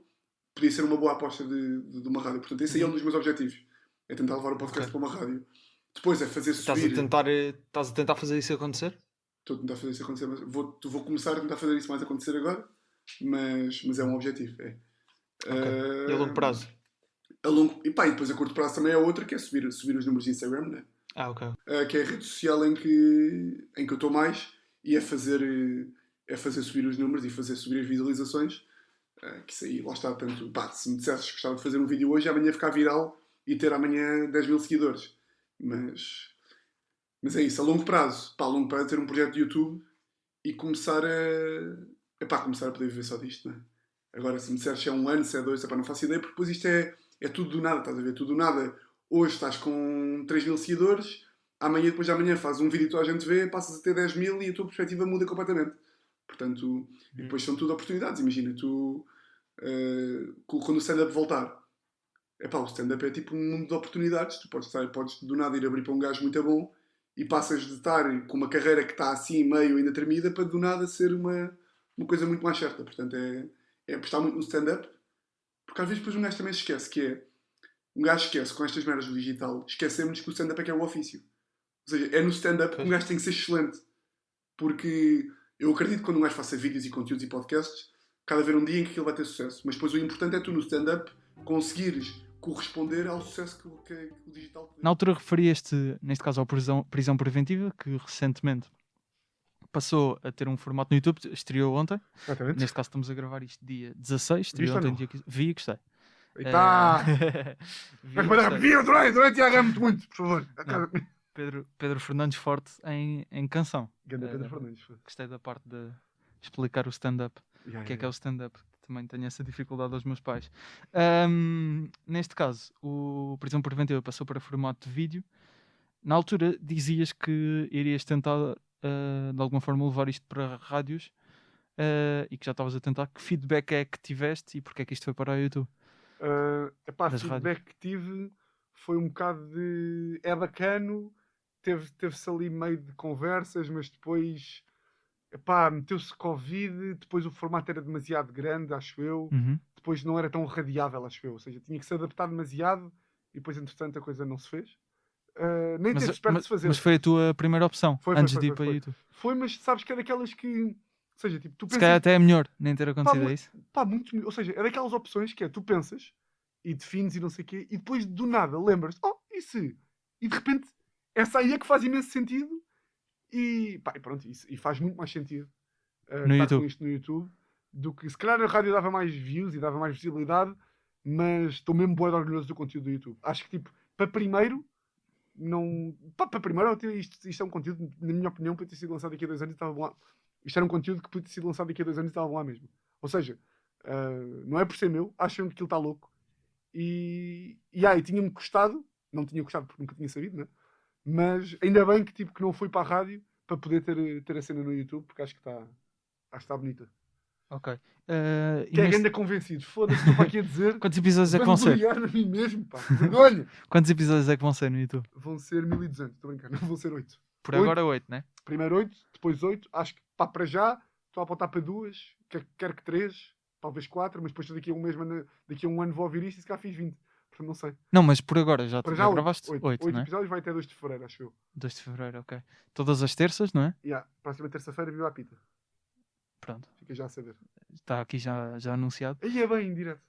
podia ser uma boa aposta de uma rádio. Portanto, esse aí é um dos meus objetivos. É tentar levar o podcast para uma rádio. Depois é fazer subir... Estás a tentar fazer isso acontecer? Estou a tentar fazer isso acontecer, mas vou começar a tentar fazer isso mais acontecer agora, mas é um objetivo. E a longo prazo? E depois a curto prazo também é outra, que é subir os números de Instagram, né? Ok. Que é a rede social em que eu estou mais, e é fazer subir os números e fazer subir as visualizações. Que isso aí, lá está, tanto... se me dissesses que gostava de fazer um vídeo hoje, amanhã ficar viral e ter amanhã 10 mil seguidores. Mas é isso, a longo prazo ter um projeto de YouTube e começar a poder viver só disto, não é? Agora, se me disseres se é 1 ano, se é 2, não faço ideia, porque depois isto é tudo do nada, estás a ver? Tudo do nada. hoje estás com 3 mil seguidores, amanhã, depois de amanhã, fazes um vídeo que toda a gente vê, passas a ter 10 mil e a tua perspectiva muda completamente. Portanto, e depois são tudo oportunidades. Imagina, tu, quando o stand-up voltar, o stand-up é tipo um mundo de oportunidades. Tu podes do nada ir abrir para um gajo muito bom e passas de estar com uma carreira que está assim, meio ainda tremida, para do nada ser uma coisa muito mais certa. Portanto, é apostar muito no stand-up, porque às vezes depois um gajo também se esquece, que é, um gajo esquece com estas merdas do digital, esquecemos que o stand-up é que é o ofício. Ou seja, é no stand-up que um gajo tem que ser excelente. Porque eu acredito que quando um gajo faça vídeos e conteúdos e podcasts, cada haver um dia em que aquilo vai ter sucesso. Mas depois o importante é tu no stand-up conseguires corresponder ao sucesso que o digital te dá. Na altura referias-te, neste caso, ao prisão preventiva, que recentemente passou a ter um formato no YouTube, estreou ontem. Exatamente. Neste caso estamos a gravar isto dia 16, estreou Viste ou ontem não? dia 15. Vi e gostei. Eita! Vi e Mas gostei. vi, adorei, Tiago, muito, por favor. Não. Pedro Fernandes Forte em canção. Ganda Pedro Fernandes. Gostei da parte de explicar o stand-up. O que é o stand-up? Também tenho essa dificuldade aos meus pais. Neste caso, o Prisão Preventiva passou para formato de vídeo. Na altura dizias que irias tentar de alguma forma levar isto para rádios e que já estavas a tentar. Que feedback é que tiveste e porque é que isto foi para o YouTube? Das Feedback que tive foi um bocado de... É bacano, teve-se ali meio de conversas, mas depois... meteu-se Covid, depois o formato era demasiado grande, acho eu. Depois não era tão radiável, acho eu. Ou seja, tinha que se adaptar demasiado e depois, entretanto, a coisa não se fez. Nem teve esperto de se fazer. Mas foi a tua primeira opção, antes de ir para foi. YouTube. Foi, mas sabes que é daquelas que... Ou seja, tipo, tu Se pensas... calhar até é melhor nem ter acontecido, é isso? Muito melhor. Ou seja, é daquelas opções que é, tu pensas e defines e não sei o quê, e depois do nada lembras-te, e se? E de repente, essa aí é que faz imenso sentido e pronto, e faz muito mais sentido No estar YouTube. com isto no YouTube do que, se calhar a rádio dava mais views e dava mais visibilidade, mas estou mesmo bué de orgulhoso do conteúdo do YouTube. Acho que, tipo, para primeiro, não... Para primeiro, isto é um conteúdo, na minha opinião, podia ter sido lançado daqui a 2 anos e estava bom lá. Isto era um conteúdo que podia ter sido lançado daqui a 2 anos e estava bom lá mesmo. Ou seja, não é por ser meu, acham que aquilo está louco. E tinha-me gostado, não tinha gostado porque nunca tinha sabido, né? Mas ainda bem que, tipo, que não fui para a rádio para poder ter a cena no YouTube, porque acho que está bonita. Ok. Que é ainda convencido. Foda-se, estou para aqui a dizer. Quantos episódios é que vão ser? Vou a mim mesmo, pá. Vergonha! Quantos episódios é que vão ser no YouTube? Vão ser 1200, estou a brincar, não vão ser 8. Por agora 8, né? Primeiro 8, depois 8. Acho que para já estou a apontar para 2, quero que 3, talvez 4, mas depois daqui a um ano vou ouvir isto e se cá fiz 20. Portanto, não sei. Não, mas por agora já Para já gravaste 8, né? episódios, vai até 2 de fevereiro, acho eu. 2 de fevereiro, ok. Todas as terças, não é? Próxima terça-feira, viva a pita. Pronto. Fica já a saber. Está aqui já anunciado. Aí é bem, em direto.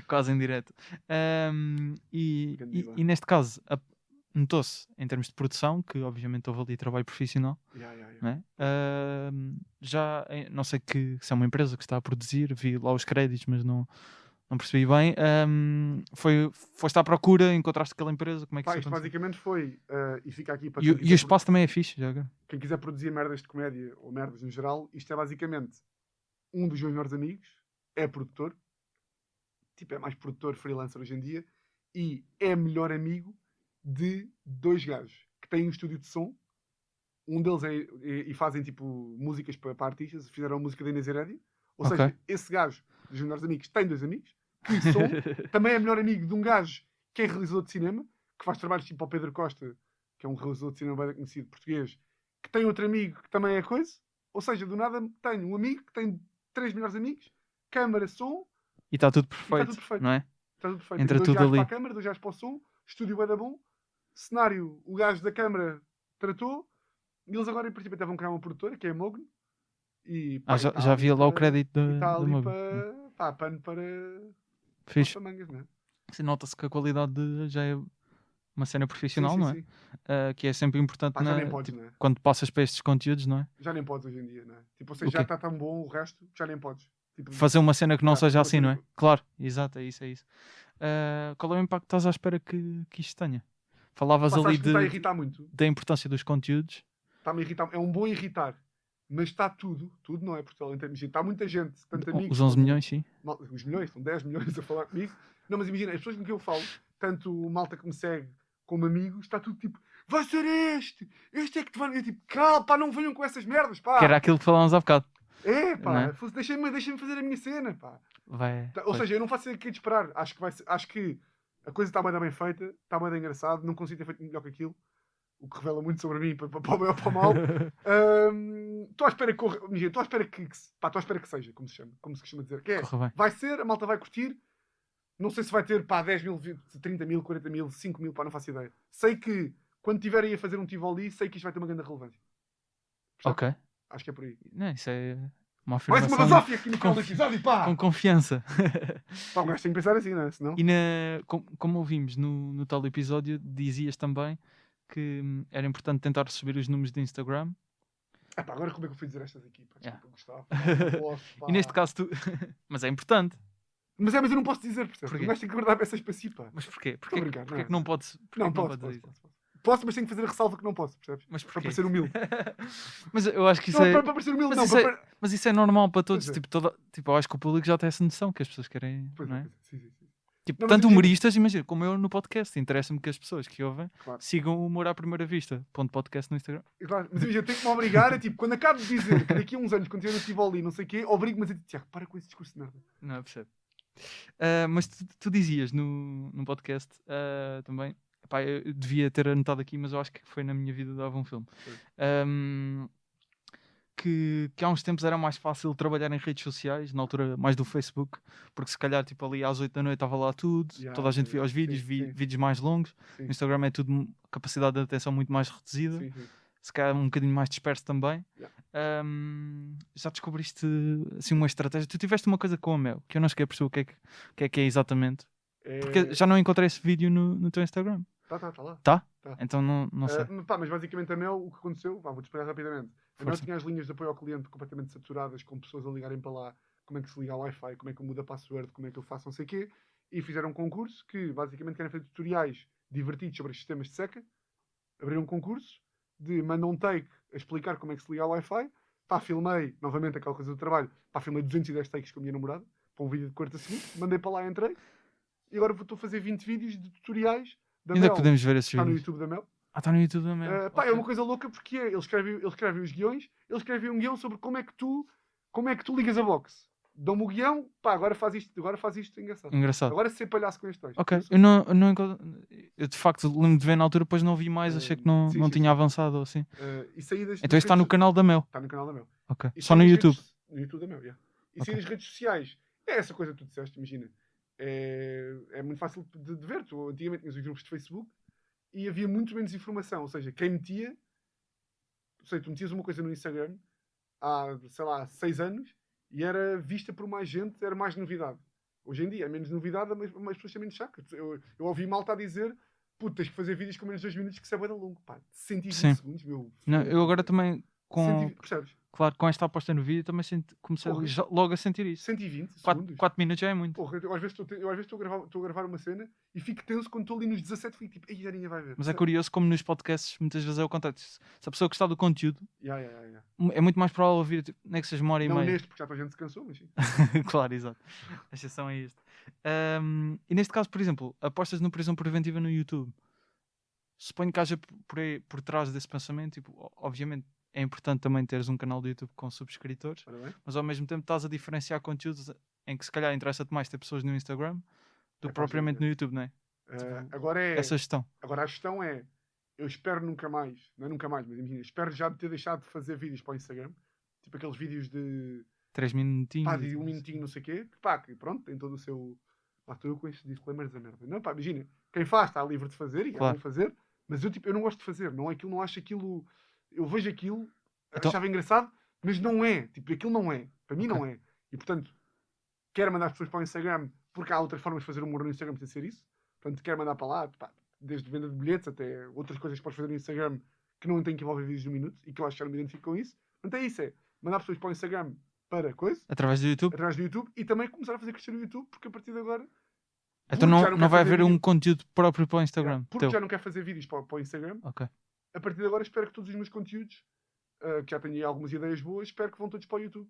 Quase em direto. E neste caso, notou-se em termos de produção, que obviamente houve ali trabalho profissional. Não é? Não sei se é uma empresa que está a produzir, vi lá os créditos, mas não percebi bem. Foste à procura, encontraste aquela empresa, como é que isso Isto aconteceu? basicamente foi, e fica aqui para E o espaço também é fixe, já agora. quem quiser produzir merdas de comédia ou merdas no geral, isto é basicamente um dos meus melhores amigos, é produtor, tipo é mais produtor freelancer hoje em dia, e é melhor amigo de 2 gajos que têm um estúdio de som. Um deles e fazem tipo músicas para artistas, fizeram a música da Inês Herédia. Ou Ok. seja, esse gajo dos melhores amigos tem 2 amigos que são também é melhor amigo de um gajo que é realizador de cinema, que faz trabalhos tipo ao Pedro Costa, que é um realizador de cinema bem conhecido português, que tem outro amigo que também é coisa. Ou seja, do nada tenho um amigo que tem 3 melhores amigos, câmara, som, E está tudo perfeito, tudo perfeito. não é? está tudo perfeito. Entra 2 tudo gajos ali. para a câmara, 2 gajos para o som, estúdio bem da bom, cenário, o gajo da câmara tratou, e eles agora em princípio até vão criar uma produtora, que é a Mogno. E, pá, Já e tá havia ali lá o para- crédito E está da ali Mogo. para pano para Fixe. mangas, não é? Assim, nota-se que a qualidade já é uma cena profissional, Sim, não é? sim. Que é sempre importante Pá, já nem podes, tipo, não é? quando passas para estes conteúdos, não é? Já nem podes hoje em dia, não é? Tipo, ou O seja, já quê? está tão bom o resto, que já nem podes. Tipo, Fazer uma cena que não Já, seja uma assim, não é? cena- Claro, exato, é isso. Qual é o impacto que estás à espera que isto tenha? Falavas pá, ali sabes que me está a irritar muito. da importância dos conteúdos. Está-me a irritar. É um bom irritar. Mas está tudo não é Portugal em termos de gente. Está muita gente, tanto amigos. Os 11 como- milhões, sim. Os milhões, são 10 milhões a falar comigo. Não, mas imagina, as pessoas com quem eu falo tanto malta que me segue como amigos, está tudo tipo, vai ser este é que te vai... Eu tipo, calma, pá, não venham com essas merdas, pá. Que era aquilo que falámos há bocado. É, Não pá, é? deixem-me fazer a minha cena, pá. Vai. Ou Pois. seja, eu não faço aqui de esperar. Acho que a coisa está bem feita, está bem engraçado, não consigo ter feito melhor que aquilo. O que revela muito sobre mim, para o bem ou para o mal. Estou à espera que corra. Estou à espera estou à espera que seja, como se chama, como se costuma dizer. Que é, Corra bem. vai ser, a malta vai curtir. Não sei se vai ter, pá, 10 mil, 30 mil, 40 mil, 5 mil, pá, não faço ideia. Sei que, quando tiverem a fazer um Tivoli, sei que isto vai ter uma grande relevância. Percebe? Ok. Acho que é por aí. Não, isso é uma Mais afirmação uma basófia aqui no final do episódio, pá! com confiança. Pá, um gajo tem que pensar assim, não é? Senão... E como ouvimos no tal episódio, dizias também que era importante tentar subir os números de Instagram. Ah, pá, agora como é que eu fui dizer estas aqui? Pá, Yeah. desculpa, Gustavo. Não posso, pá. E neste caso tu... Mas é importante. Mas eu não posso dizer, percebes? Porquê? O gajo tem que guardar peças para si, pá. Mas porquê? Estou a brincar, Porquê não. que não podes, porquê Não, que não posso, podes posso, dizer? posso. Posso, mas tenho que fazer a ressalva que não posso, percebes? Mas Para porquê? parecer humilde. Mas eu acho que isso Não, é... para parecer humilde, Mas, não. isso é... mas isso é normal para todos. Pois é. Tipo, eu acho que o público já tem essa noção que as pessoas querem, Pois não é, é? pois é. Sim, sim, sim. Tipo, Não, mas tanto imagina- humoristas, imagina, como eu no podcast. Interessa-me que as pessoas que ouvem Claro. sigam o Humor à Primeira Vista. .podcast no Instagram. E claro, mas imagina, tenho que me obrigar a, tipo, quando acabo de dizer que daqui a uns anos, quando tiver no Tivoli, não sei o quê, obrigo-me a dizer, Tiago, para com esse discurso de merda. Não, percebe. Mas tu dizias no podcast também, epá, eu devia ter anotado aqui, mas eu acho que foi na minha vida dava um filme. Que há uns tempos era mais fácil trabalhar em redes sociais, na altura mais do Facebook, porque se calhar tipo, ali às 8 da noite estava lá tudo, toda a gente via os vídeos, sim. vídeos mais longos. Sim. No Instagram é tudo capacidade de atenção muito mais reduzida, Sim, sim. se calhar um bocadinho mais disperso também. Yeah. Já descobriste assim uma estratégia? Tu tiveste uma coisa com a Mel, que eu não cheguei a perceber o que é exatamente. Porque já não encontrei esse vídeo no teu Instagram. Tá lá. Tá? Tá. Então não sei. Pá, mas basicamente a Mel, o que aconteceu, vou-te explicar rapidamente. A Mel Força. tinha as linhas de apoio ao cliente completamente saturadas, com pessoas a ligarem para lá, como é que se liga ao Wi-Fi, como é que eu mudo a password, como é que eu faço não sei o quê, e fizeram um concurso que basicamente querem fazer tutoriais divertidos sobre os sistemas de seca. Abriram um concurso de manda um take a explicar como é que se liga ao Wi-Fi. Pá, filmei, novamente aquela coisa do trabalho, pá, filmei 210 takes com a minha namorada, para um vídeo de 40 segundos, mandei para lá, entrei, e agora estou a fazer 20 vídeos de tutoriais da Ainda Mel. podemos ver esses Está no vídeos. YouTube da Mel. Está no YouTube da Mel. Pá, é uma coisa louca porque ele escreve os guiões, ele escreve um guião sobre como é que tu ligas a box. Dão-me o guião, pá, agora faz isto, engraçado. Engraçado. Agora sei palhaço com este texto. Ok, eu de facto lembro de ver na altura, depois não vi mais, achei que não sim, tinha sim. avançado ou assim. E saídas Então isto está no canal da Mel. Está no canal da Mel. Ok. E Só saí no nas YouTube. No YouTube da Mel, yeah. E Ok. sair nas redes sociais. É essa coisa que tu disseste, imagina. É muito fácil de ver. Tu antigamente tinhas os grupos de Facebook e havia muito menos informação. Ou seja, quem metia... Ou seja, tu metias uma coisa no Instagram há, sei lá, 6 anos e era vista por mais gente, era mais novidade. Hoje em dia é menos novidade, mas as pessoas têm menos saco. Eu ouvi malta a dizer, puto, tens que fazer vídeos com menos de 2 minutos que isso é bué da longo. Pá, 120 Sim. segundos, meu. Não, eu agora também, Percebes? claro, com esta aposta no vídeo, também comecei Porra. logo a sentir isso. 120 segundos. 4 minutos já é muito. Porra, eu às vezes estou a gravar uma cena e fico tenso quando estou ali nos 17, fico tipo, ai, já ninguém vai ver. Mas é curioso como nos podcasts muitas vezes é o contrário. Se a pessoa gostar do conteúdo, Yeah. é muito mais provável ouvir, tipo, nem que seja uma hora e Não meia. neste, porque já toda a gente se cansou, mas sim. Claro, exato. A exceção é este. E neste caso, por exemplo, apostas no prisão preventiva no YouTube. Suponho que haja por trás desse pensamento, tipo, obviamente é importante também teres um canal do YouTube com subscritores, Ora bem. mas ao mesmo tempo estás a diferenciar conteúdos em que se calhar interessa-te mais ter pessoas no Instagram do que propriamente no YouTube, não é? Agora Essa gestão. Agora a questão é, eu espero nunca mais, não é nunca mais, mas imagina, espero já ter deixado de fazer vídeos para o Instagram, tipo aqueles vídeos de 3 minutinhos. pá, de um minutinho, não sei o quê, pá, que pronto, tem todo o seu. Lá estou eu com estes disclaimers da merda. Não, pá, imagina, quem faz está livre de fazer e Claro. vão fazer, mas eu não gosto de fazer, não acho aquilo, eu vejo aquilo, Então- achava engraçado, mas não é, tipo, aquilo não é, para mim Ok. não é. E portanto, quero mandar as pessoas para o Instagram, porque há outras formas de fazer humor no Instagram sem ser isso, portanto, quero mandar para lá, pá, desde venda de bilhetes até outras coisas que podes fazer no Instagram que não têm que envolver vídeos de um minuto e que eu acho que já não me identifico com isso. Portanto, é isso, é mandar pessoas para o Instagram para coisa, Através do YouTube. através do YouTube, e também começar a fazer crescer o YouTube, porque a partir de agora Então já não quero vai fazer haver um vídeo. conteúdo próprio para o Instagram. Porque teu. já não quero fazer vídeos para o Instagram, Ok. a partir de agora espero que todos os meus conteúdos, que já tenho aí algumas ideias boas, espero que vão todos para o YouTube.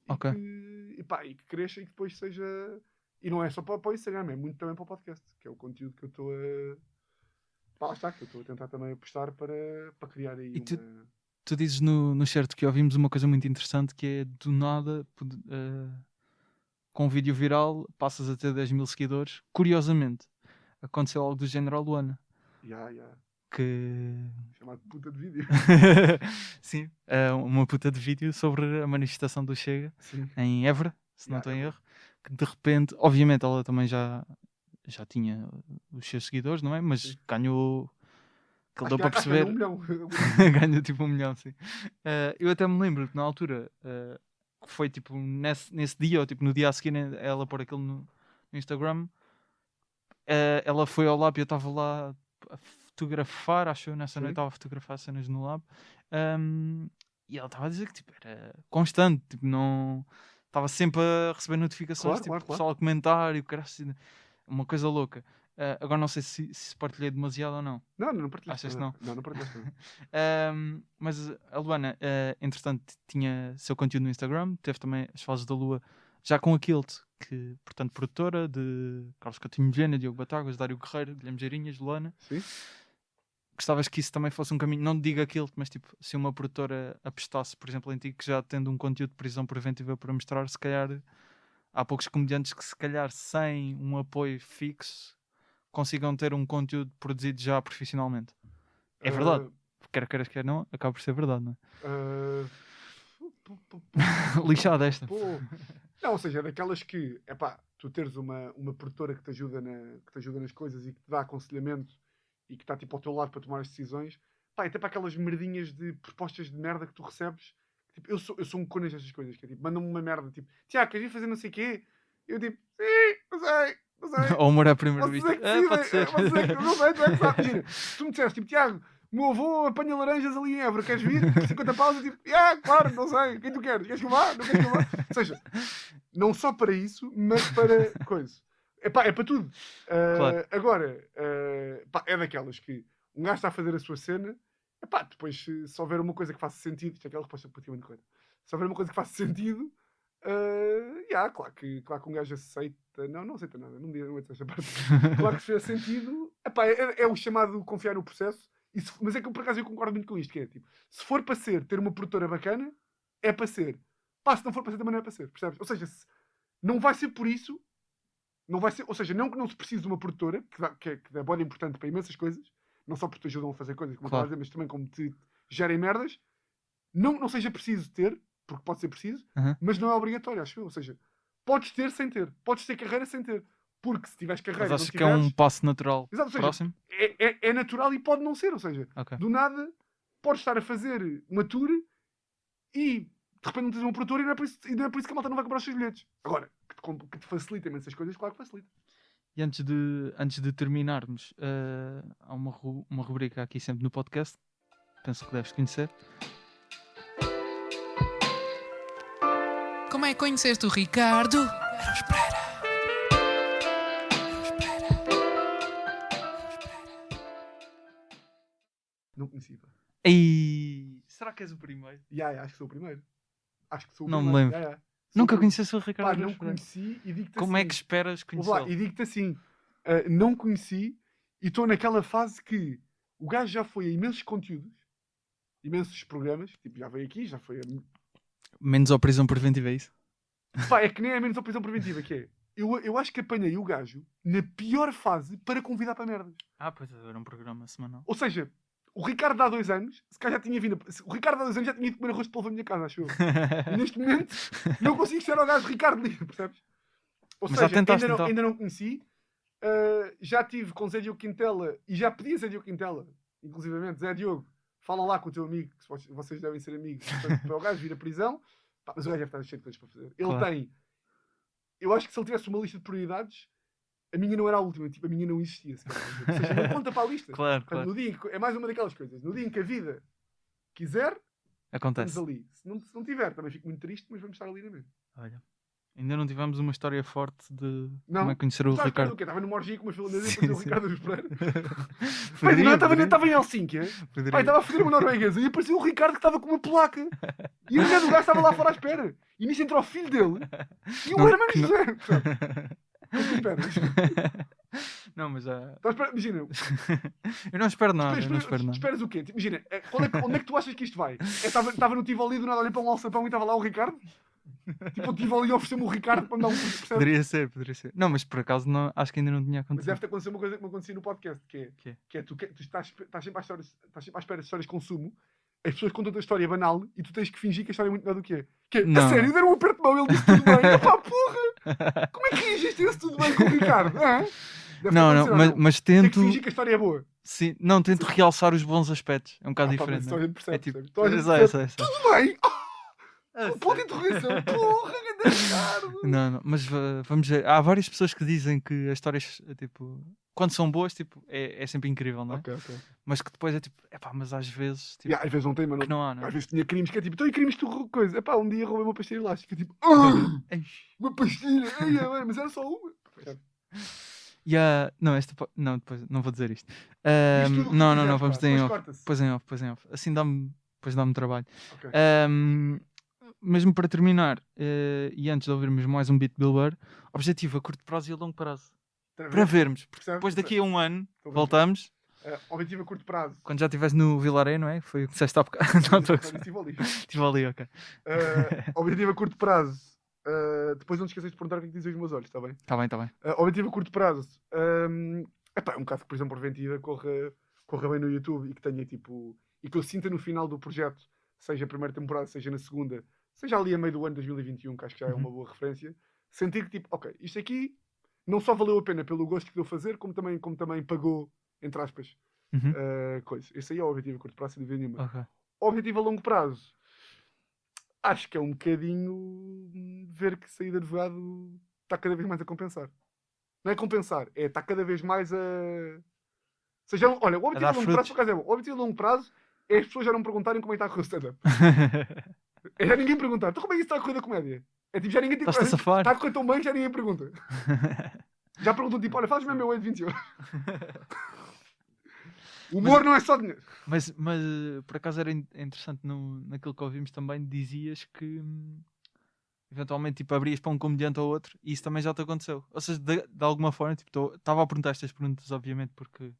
Ok. E que cresça e que depois seja E não é só para o Instagram, é muito também para o podcast, que é o conteúdo que eu estou a... Pá, lá está, que eu estou a tentar também apostar para criar aí E uma... Tu dizes no certo que ouvimos uma coisa muito interessante, que é do nada, com um vídeo viral, passas a ter 10 mil seguidores. Curiosamente, aconteceu algo do género à Luana. Que... Chamado puta de vídeo. Sim, uma puta de vídeo sobre a manifestação do Chega. Sim. Em Évora, se não Yeah, estou em Évora. erro. Que de repente, obviamente ela também já tinha os seus seguidores, não é? Mas Sim. ganhou... Que Acho deu para que ganhou perceber... 1 milhão. Ganhou tipo 1 milhão, sim. Eu até me lembro que na altura que foi tipo nesse dia, ou tipo no dia a seguir, ela pôr aquilo no Instagram, ela foi ao lab e eu estava lá a fotografar, acho eu nessa Sim. noite estava a fotografar cenas no lab, e ela estava a dizer que tipo, era constante, tipo, não estava sempre a receber notificações, Claro, tipo, claro. pessoal a comentar e o cara assim, uma coisa louca. Agora não sei se partilhei demasiado ou não. Não partilhaste. Achas que não? Não partilhaste. Mas a Luana, entretanto, tinha seu conteúdo no Instagram, teve também as Fases da Lua, já com a Kilt, que, portanto, produtora de Carlos Coutinho Vilhena, Diogo Batáguas, Dário Guerreiro, Guilherme Geirinhas, Luana. Sim. Gostavas que isso também fosse um caminho, não diga Kilt, mas tipo, se uma produtora apostasse, por exemplo, em ti, que já tendo um conteúdo de prisão preventiva para mostrar, se calhar há poucos comediantes que se calhar sem um apoio fixo consigam ter um conteúdo produzido já profissionalmente. É verdade. Quer não, acaba por ser verdade, não é? Lixada esta. Não, ou seja, é daquelas que, tu teres uma produtora que te ajuda nas coisas e que te dá aconselhamento e que está tipo ao teu lado para tomar as decisões, e até para aquelas merdinhas de propostas de merda que tu recebes. Tipo, eu sou um conas destas coisas, que é tipo, mandam-me uma merda, tipo, Tiago, queres vir fazer não sei o quê? Eu tipo, sim, não sei. Ou humor à primeira Vocês vista. é que decidem, Pode ser. vocês é que, não sei, tu é que sabes. Imagina, se tu me disseste, tipo, Tiago, o meu avô apanha laranjas ali em Évora, queres vir? Por 50 paus, eu tipo, claro, não sei, quem tu queres? Queres que eu vá? Não queres que eu vá? Ou seja, não só para isso, mas para coisa. É para tudo. Claro. Agora, é daquelas que um gajo está a fazer a sua cena, depois se houver uma coisa que faça sentido, isto é aquela resposta praticamente correta, se houver uma coisa que faça sentido, claro que um gajo aceita. Não aceita nada, não digo esta parte. Claro que se fizer sentido, é o chamado confiar no processo. Mas é que por acaso eu concordo muito com isto, que é tipo, se for para ser, ter uma produtora bacana, é para ser. Se não for para ser, também não é para ser, percebes? Ou seja, não vai ser por isso, não vai ser, ou seja, não que não se precise de uma produtora, que é boa importante para imensas coisas, não só porque te ajudam a fazer coisas, como claro. eu estava a dizer, mas também como te gerem merdas, não seja preciso ter, porque pode ser preciso, mas não é obrigatório, acho eu. Ou seja, podes ter sem ter. Podes ter carreira sem ter. Porque se tiveres carreira, mas acho que é um passo natural. Exato, ou seja, próximo? É natural e pode não ser. Ou seja, do nada, podes estar a fazer uma tour e de repente não tens uma produtora e não é por isso que a malta não vai comprar os seus bilhetes. Agora, que te facilita essas coisas, claro que facilita. E antes de terminarmos, há uma rubrica aqui sempre no podcast, penso que deves conhecer. Como é que conheceste o Ricardo? Não conhecia. E será que és o primeiro? Acho que sou o primeiro. Acho que sou o não primeiro. me lembro. Nunca conheceste o Ricardo? Não conheci e digo-te Como assim. é que esperas conhecê-lo? E digo-te assim, não conheci e estou naquela fase que o gajo já foi a imensos conteúdos, imensos programas, tipo, já veio aqui, já foi a... Menos a prisão preventiva, é isso? É que nem é menos a prisão preventiva, que é. Eu acho que apanhei o gajo na pior fase para convidar para merdas. Pois era um programa semanal. Ou seja, o Ricardo há 2 anos, se calhar já tinha vindo. O Ricardo há 2 anos já tinha ido comer arroz de polvo na minha casa, acho eu. E neste momento não consigo chegar ao gajo Ricardo Lima, percebes? Ou mas seja, já tentaste, ainda não conheci. Já tive com Zé Diogo Quintela e já pedi a Zé Diogo Quintela, inclusivamente, Zé Diogo, fala lá com o teu amigo, que vocês devem ser amigos, para o gajo vir à prisão. Mas o gajo deve estar cheio de coisas para fazer. Ele tem. Eu acho que se ele tivesse uma lista de prioridades, a minha não era a última, tipo, a minha não existia. Ou seja, não conta para a lista. Claro. No dia em que, é mais uma daquelas coisas. No dia em que a vida quiser, acontece. Estamos ali. Se não tiver, também fico muito triste, mas vamos estar ali na mesma. Olha, ainda não tivemos uma história forte de não. como é conhecer o Ricardo. Estava numa orgia com umas finlandesas e depois o Ricardo dos Pereira. Estava em Helsínquia. Estava a fazer uma norueguesa e apareceu o Ricardo que estava com uma placa. E a mulher do gajo estava lá fora à espera. E nisso entrou o filho dele e o irmão José. O que tu esperas? Não, mas Então, imagina, eu não espero nada, eu não espero nada. esperas o quê? Tipo, imagina, onde é que tu achas que isto vai? Estava no Tivoli, do nada olhei para um alçapão e estava lá o Ricardo? Tipo, o Tivoli ofereceu-me o Ricardo para me dar um percebe? Poderia ser. Não, mas por acaso não, acho que ainda não tinha Mas acontecido. deve ter acontecido uma coisa que me acontecia no podcast, que é tu estás sempre à espera de histórias de consumo, as pessoas contam a história banal e tu tens que fingir que a história é muito melhor do que é. Que é, Não. a sério, deram um aperto de mão e ele disse tudo bem. Epá, porra! Como é que reagiste esse tudo bem com o Ricardo? Deve ter Não, acontecido, mas Tem que tento. fingir que a história é boa. Sim, não, tento realçar os bons aspectos. É um bocado Pá, mas diferente. toda a Né? gente percebe, É tipo. percebe? Toda a gente Sei. Tudo bem! Ah, Ponto de interrogação. Porra, grande Ricardo! Não, mas vamos ver. Há várias pessoas que dizem que as histórias, tipo, quando são boas, tipo, é sempre incrível, não é? Ok. Mas que depois é tipo, epá, mas às vezes, tipo, Yeah, às vezes não tem, mas que não há, não é? Às vezes tinha crimes que é tipo, então e crimes que tu coisa? Epá, um dia roubei uma pastilha elástica, tipo, Ei. uma pastilha, ei, mas era só uma. Não, não, depois não vou dizer isto. Diz tudo o que Não, quiseres, vamos pá, ter em depois off. corta-se. Pois em off. Assim dá-me trabalho. Ok. Mesmo para terminar, e antes de ouvirmos mais um beat de Bill Burr, objetivo a curto prazo e a longo prazo. Para vermos, porque Percebe? depois daqui a um ano Estou a ver. voltamos, Objetivo a curto prazo. quando já estiveres no Vilaré, não é? Foi o que disseste há bocado. Não, estou a gozar. Estive ali. Estive ali, ok. Objetivo a curto prazo. Depois não te esqueças de perguntar o que é que dizem os meus olhos, está bem? Está bem. Objetivo a curto prazo. Epá, é um bocado que, por exemplo, preventiva corra bem no YouTube e que tenha tipo. E que eu sinta no final do projeto, seja a primeira temporada, seja na segunda, seja ali a meio do ano de 2021, que acho que já é uma boa referência, sentir que tipo, ok, isto aqui não só valeu a pena pelo gosto que deu fazer, como também pagou, entre aspas, coisa. Esse aí é o objetivo a curto prazo, sem dúvida nenhuma. Ok. Objetivo a longo prazo, acho que é um bocadinho ver que sair de advogado está cada vez mais a compensar. Não é compensar, está cada vez mais a... Seja, olha, o objetivo a dar longo prazo, frutos. por acaso é bom. O objetivo a longo prazo é as pessoas já não perguntarem como é que está a correr o stand-up. É já ninguém perguntar, então como é que isso está a correr da comédia? É tipo, já ninguém tem Estás-te a safar. Está a correr tão bem que já ninguém pergunta. Já perguntam tipo, olha, fazes-me meu 8 de 20 euros. O humor não é só dinheiro. Mas por acaso era interessante naquilo que ouvimos também, dizias que eventualmente tipo, abrias para um comediante ou outro e isso também já te aconteceu. Ou seja, de alguma forma, tipo, estava a perguntar estas perguntas, obviamente, porque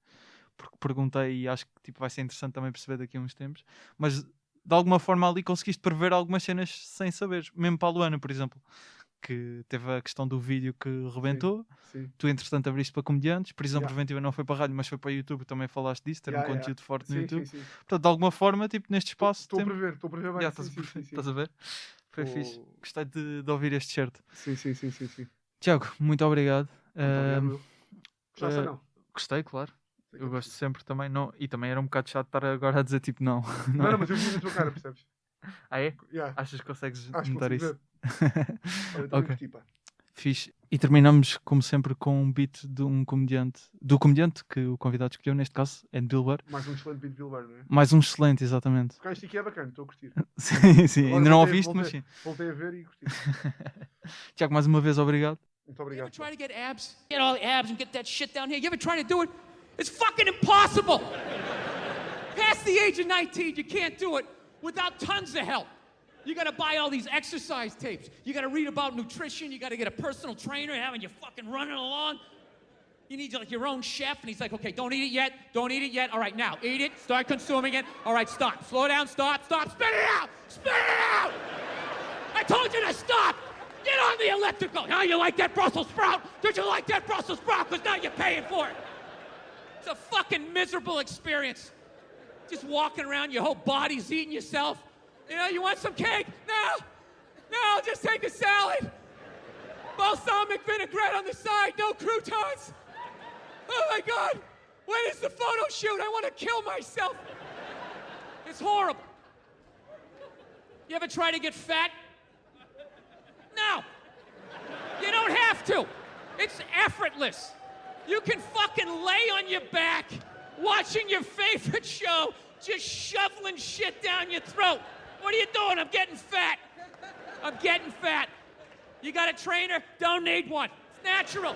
perguntei e acho que tipo, vai ser interessante também perceber daqui a uns tempos, mas de alguma forma ali conseguiste prever algumas cenas sem saberes, mesmo para a Luana, por exemplo, que teve a questão do vídeo que rebentou. Sim. Tu, entretanto, abriste para comediantes. Prisão Yeah. Preventiva não foi para a rádio, mas foi para o YouTube. Também falaste disso, ter um conteúdo forte no Sim, YouTube. sim. Portanto, de alguma forma, tipo, neste espaço... Estou a prever bem. Já, Sim. estás a ver? Foi fixe. Gostei de ouvir este certo. Sim. Tiago, muito obrigado. Gostaste ou não? Gostei, claro. Eu gosto sempre também. Não, e também era um bocado chato estar agora a dizer tipo não. Não, mas eu vi na tua cara, percebes? Ah, é? Yeah. Achas que consegues Acho que notar consigo isso? ver. Olha, também Ok. curti, pá. Fixe. E terminamos, como sempre, com um beat de um comediante. Do comediante que o convidado escolheu, neste caso, é de Bill Burr. Mais um excelente beat de Bill Burr, não é? Mais um excelente, exatamente. Porque isto aqui é bacana, estou a curtir. Sim, Agora ainda não voltei- ouviste, mas voltei- sim. Voltei a ver e curti. Tiago, mais uma vez, obrigado. Muito You obrigado. ever try to get abs? Get all the abs and get that shit down here. You ever try to do it? It's fucking impossible. Past the age of 19, you can't do it without tons of help. You gotta buy all these exercise tapes. You gotta read about nutrition. You gotta get a personal trainer having you fucking running along. You need like your own chef, and he's like, okay, don't eat it yet. Don't eat it yet. All right, now eat it. Start consuming it. All right, stop. Slow down. Stop. Spit it out. Spit it out. I told you to stop. Get on the elliptical. Now you like that Brussels sprout? Did you like that Brussels sprout? Because now you're paying for it. It's a fucking miserable experience. Just walking around, your whole body's eating yourself. You know, you want some cake? No, just take a salad. Balsamic vinaigrette on the side, no croutons. Oh my God, when is the photo shoot? I want to kill myself. It's horrible. You ever try to get fat? No. You don't have to. It's effortless. You can fucking lay on your back, watching your favorite show, just shoveling shit down your throat. What are you doing? I'm getting fat. I'm getting fat. You got a trainer? Don't need one. It's natural.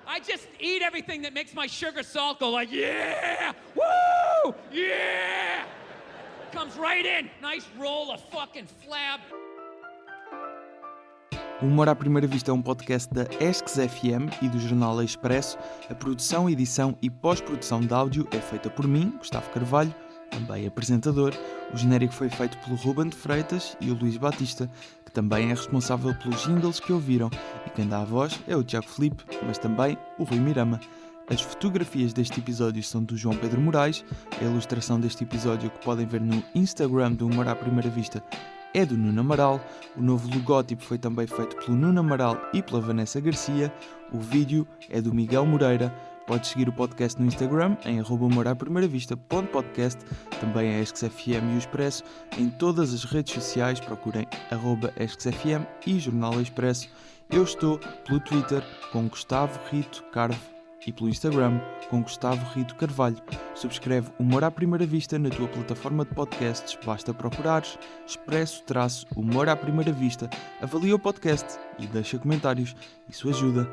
I just eat everything that makes my sugar salt go like, yeah, woo, yeah. Comes right in. Nice roll of fucking flab. O Humor à Primeira Vista é um podcast da ESCS FM e do jornal Expresso. A produção, edição e pós-produção de áudio é feita por mim, Gustavo Carvalho, também apresentador. O genérico foi feito pelo Ruben de Freitas e o Luís Batista, que também é responsável pelos jingles que ouviram. E quem dá a voz é o Tiago Filipe, mas também o Rui Mirama. As fotografias deste episódio são do João Pedro Moraes. A ilustração deste episódio, que podem ver no Instagram do Humor à Primeira Vista, é do Nuno Amaral. O novo logótipo foi também feito pelo Nuno Amaral e pela Vanessa Garcia. O vídeo é do Miguel Moreira. Podes seguir o podcast no Instagram em @humoraprimeiravista.podcast. Também a ESCS-FM e o Expresso. Em todas as redes sociais procurem @ESCS-FM e Jornal Expresso. Eu estou pelo Twitter com Gustavo Rito Carvo e pelo Instagram com Gustavo Rito Carvalho. Subscreve Humor à Primeira Vista na tua plataforma de podcasts. Basta procurares Expresso-Humor à Primeira Vista. Avalia o podcast e deixa comentários. Isso ajuda.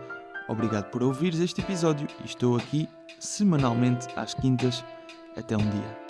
Obrigado por ouvires este episódio e estou aqui semanalmente às quintas. Até um dia.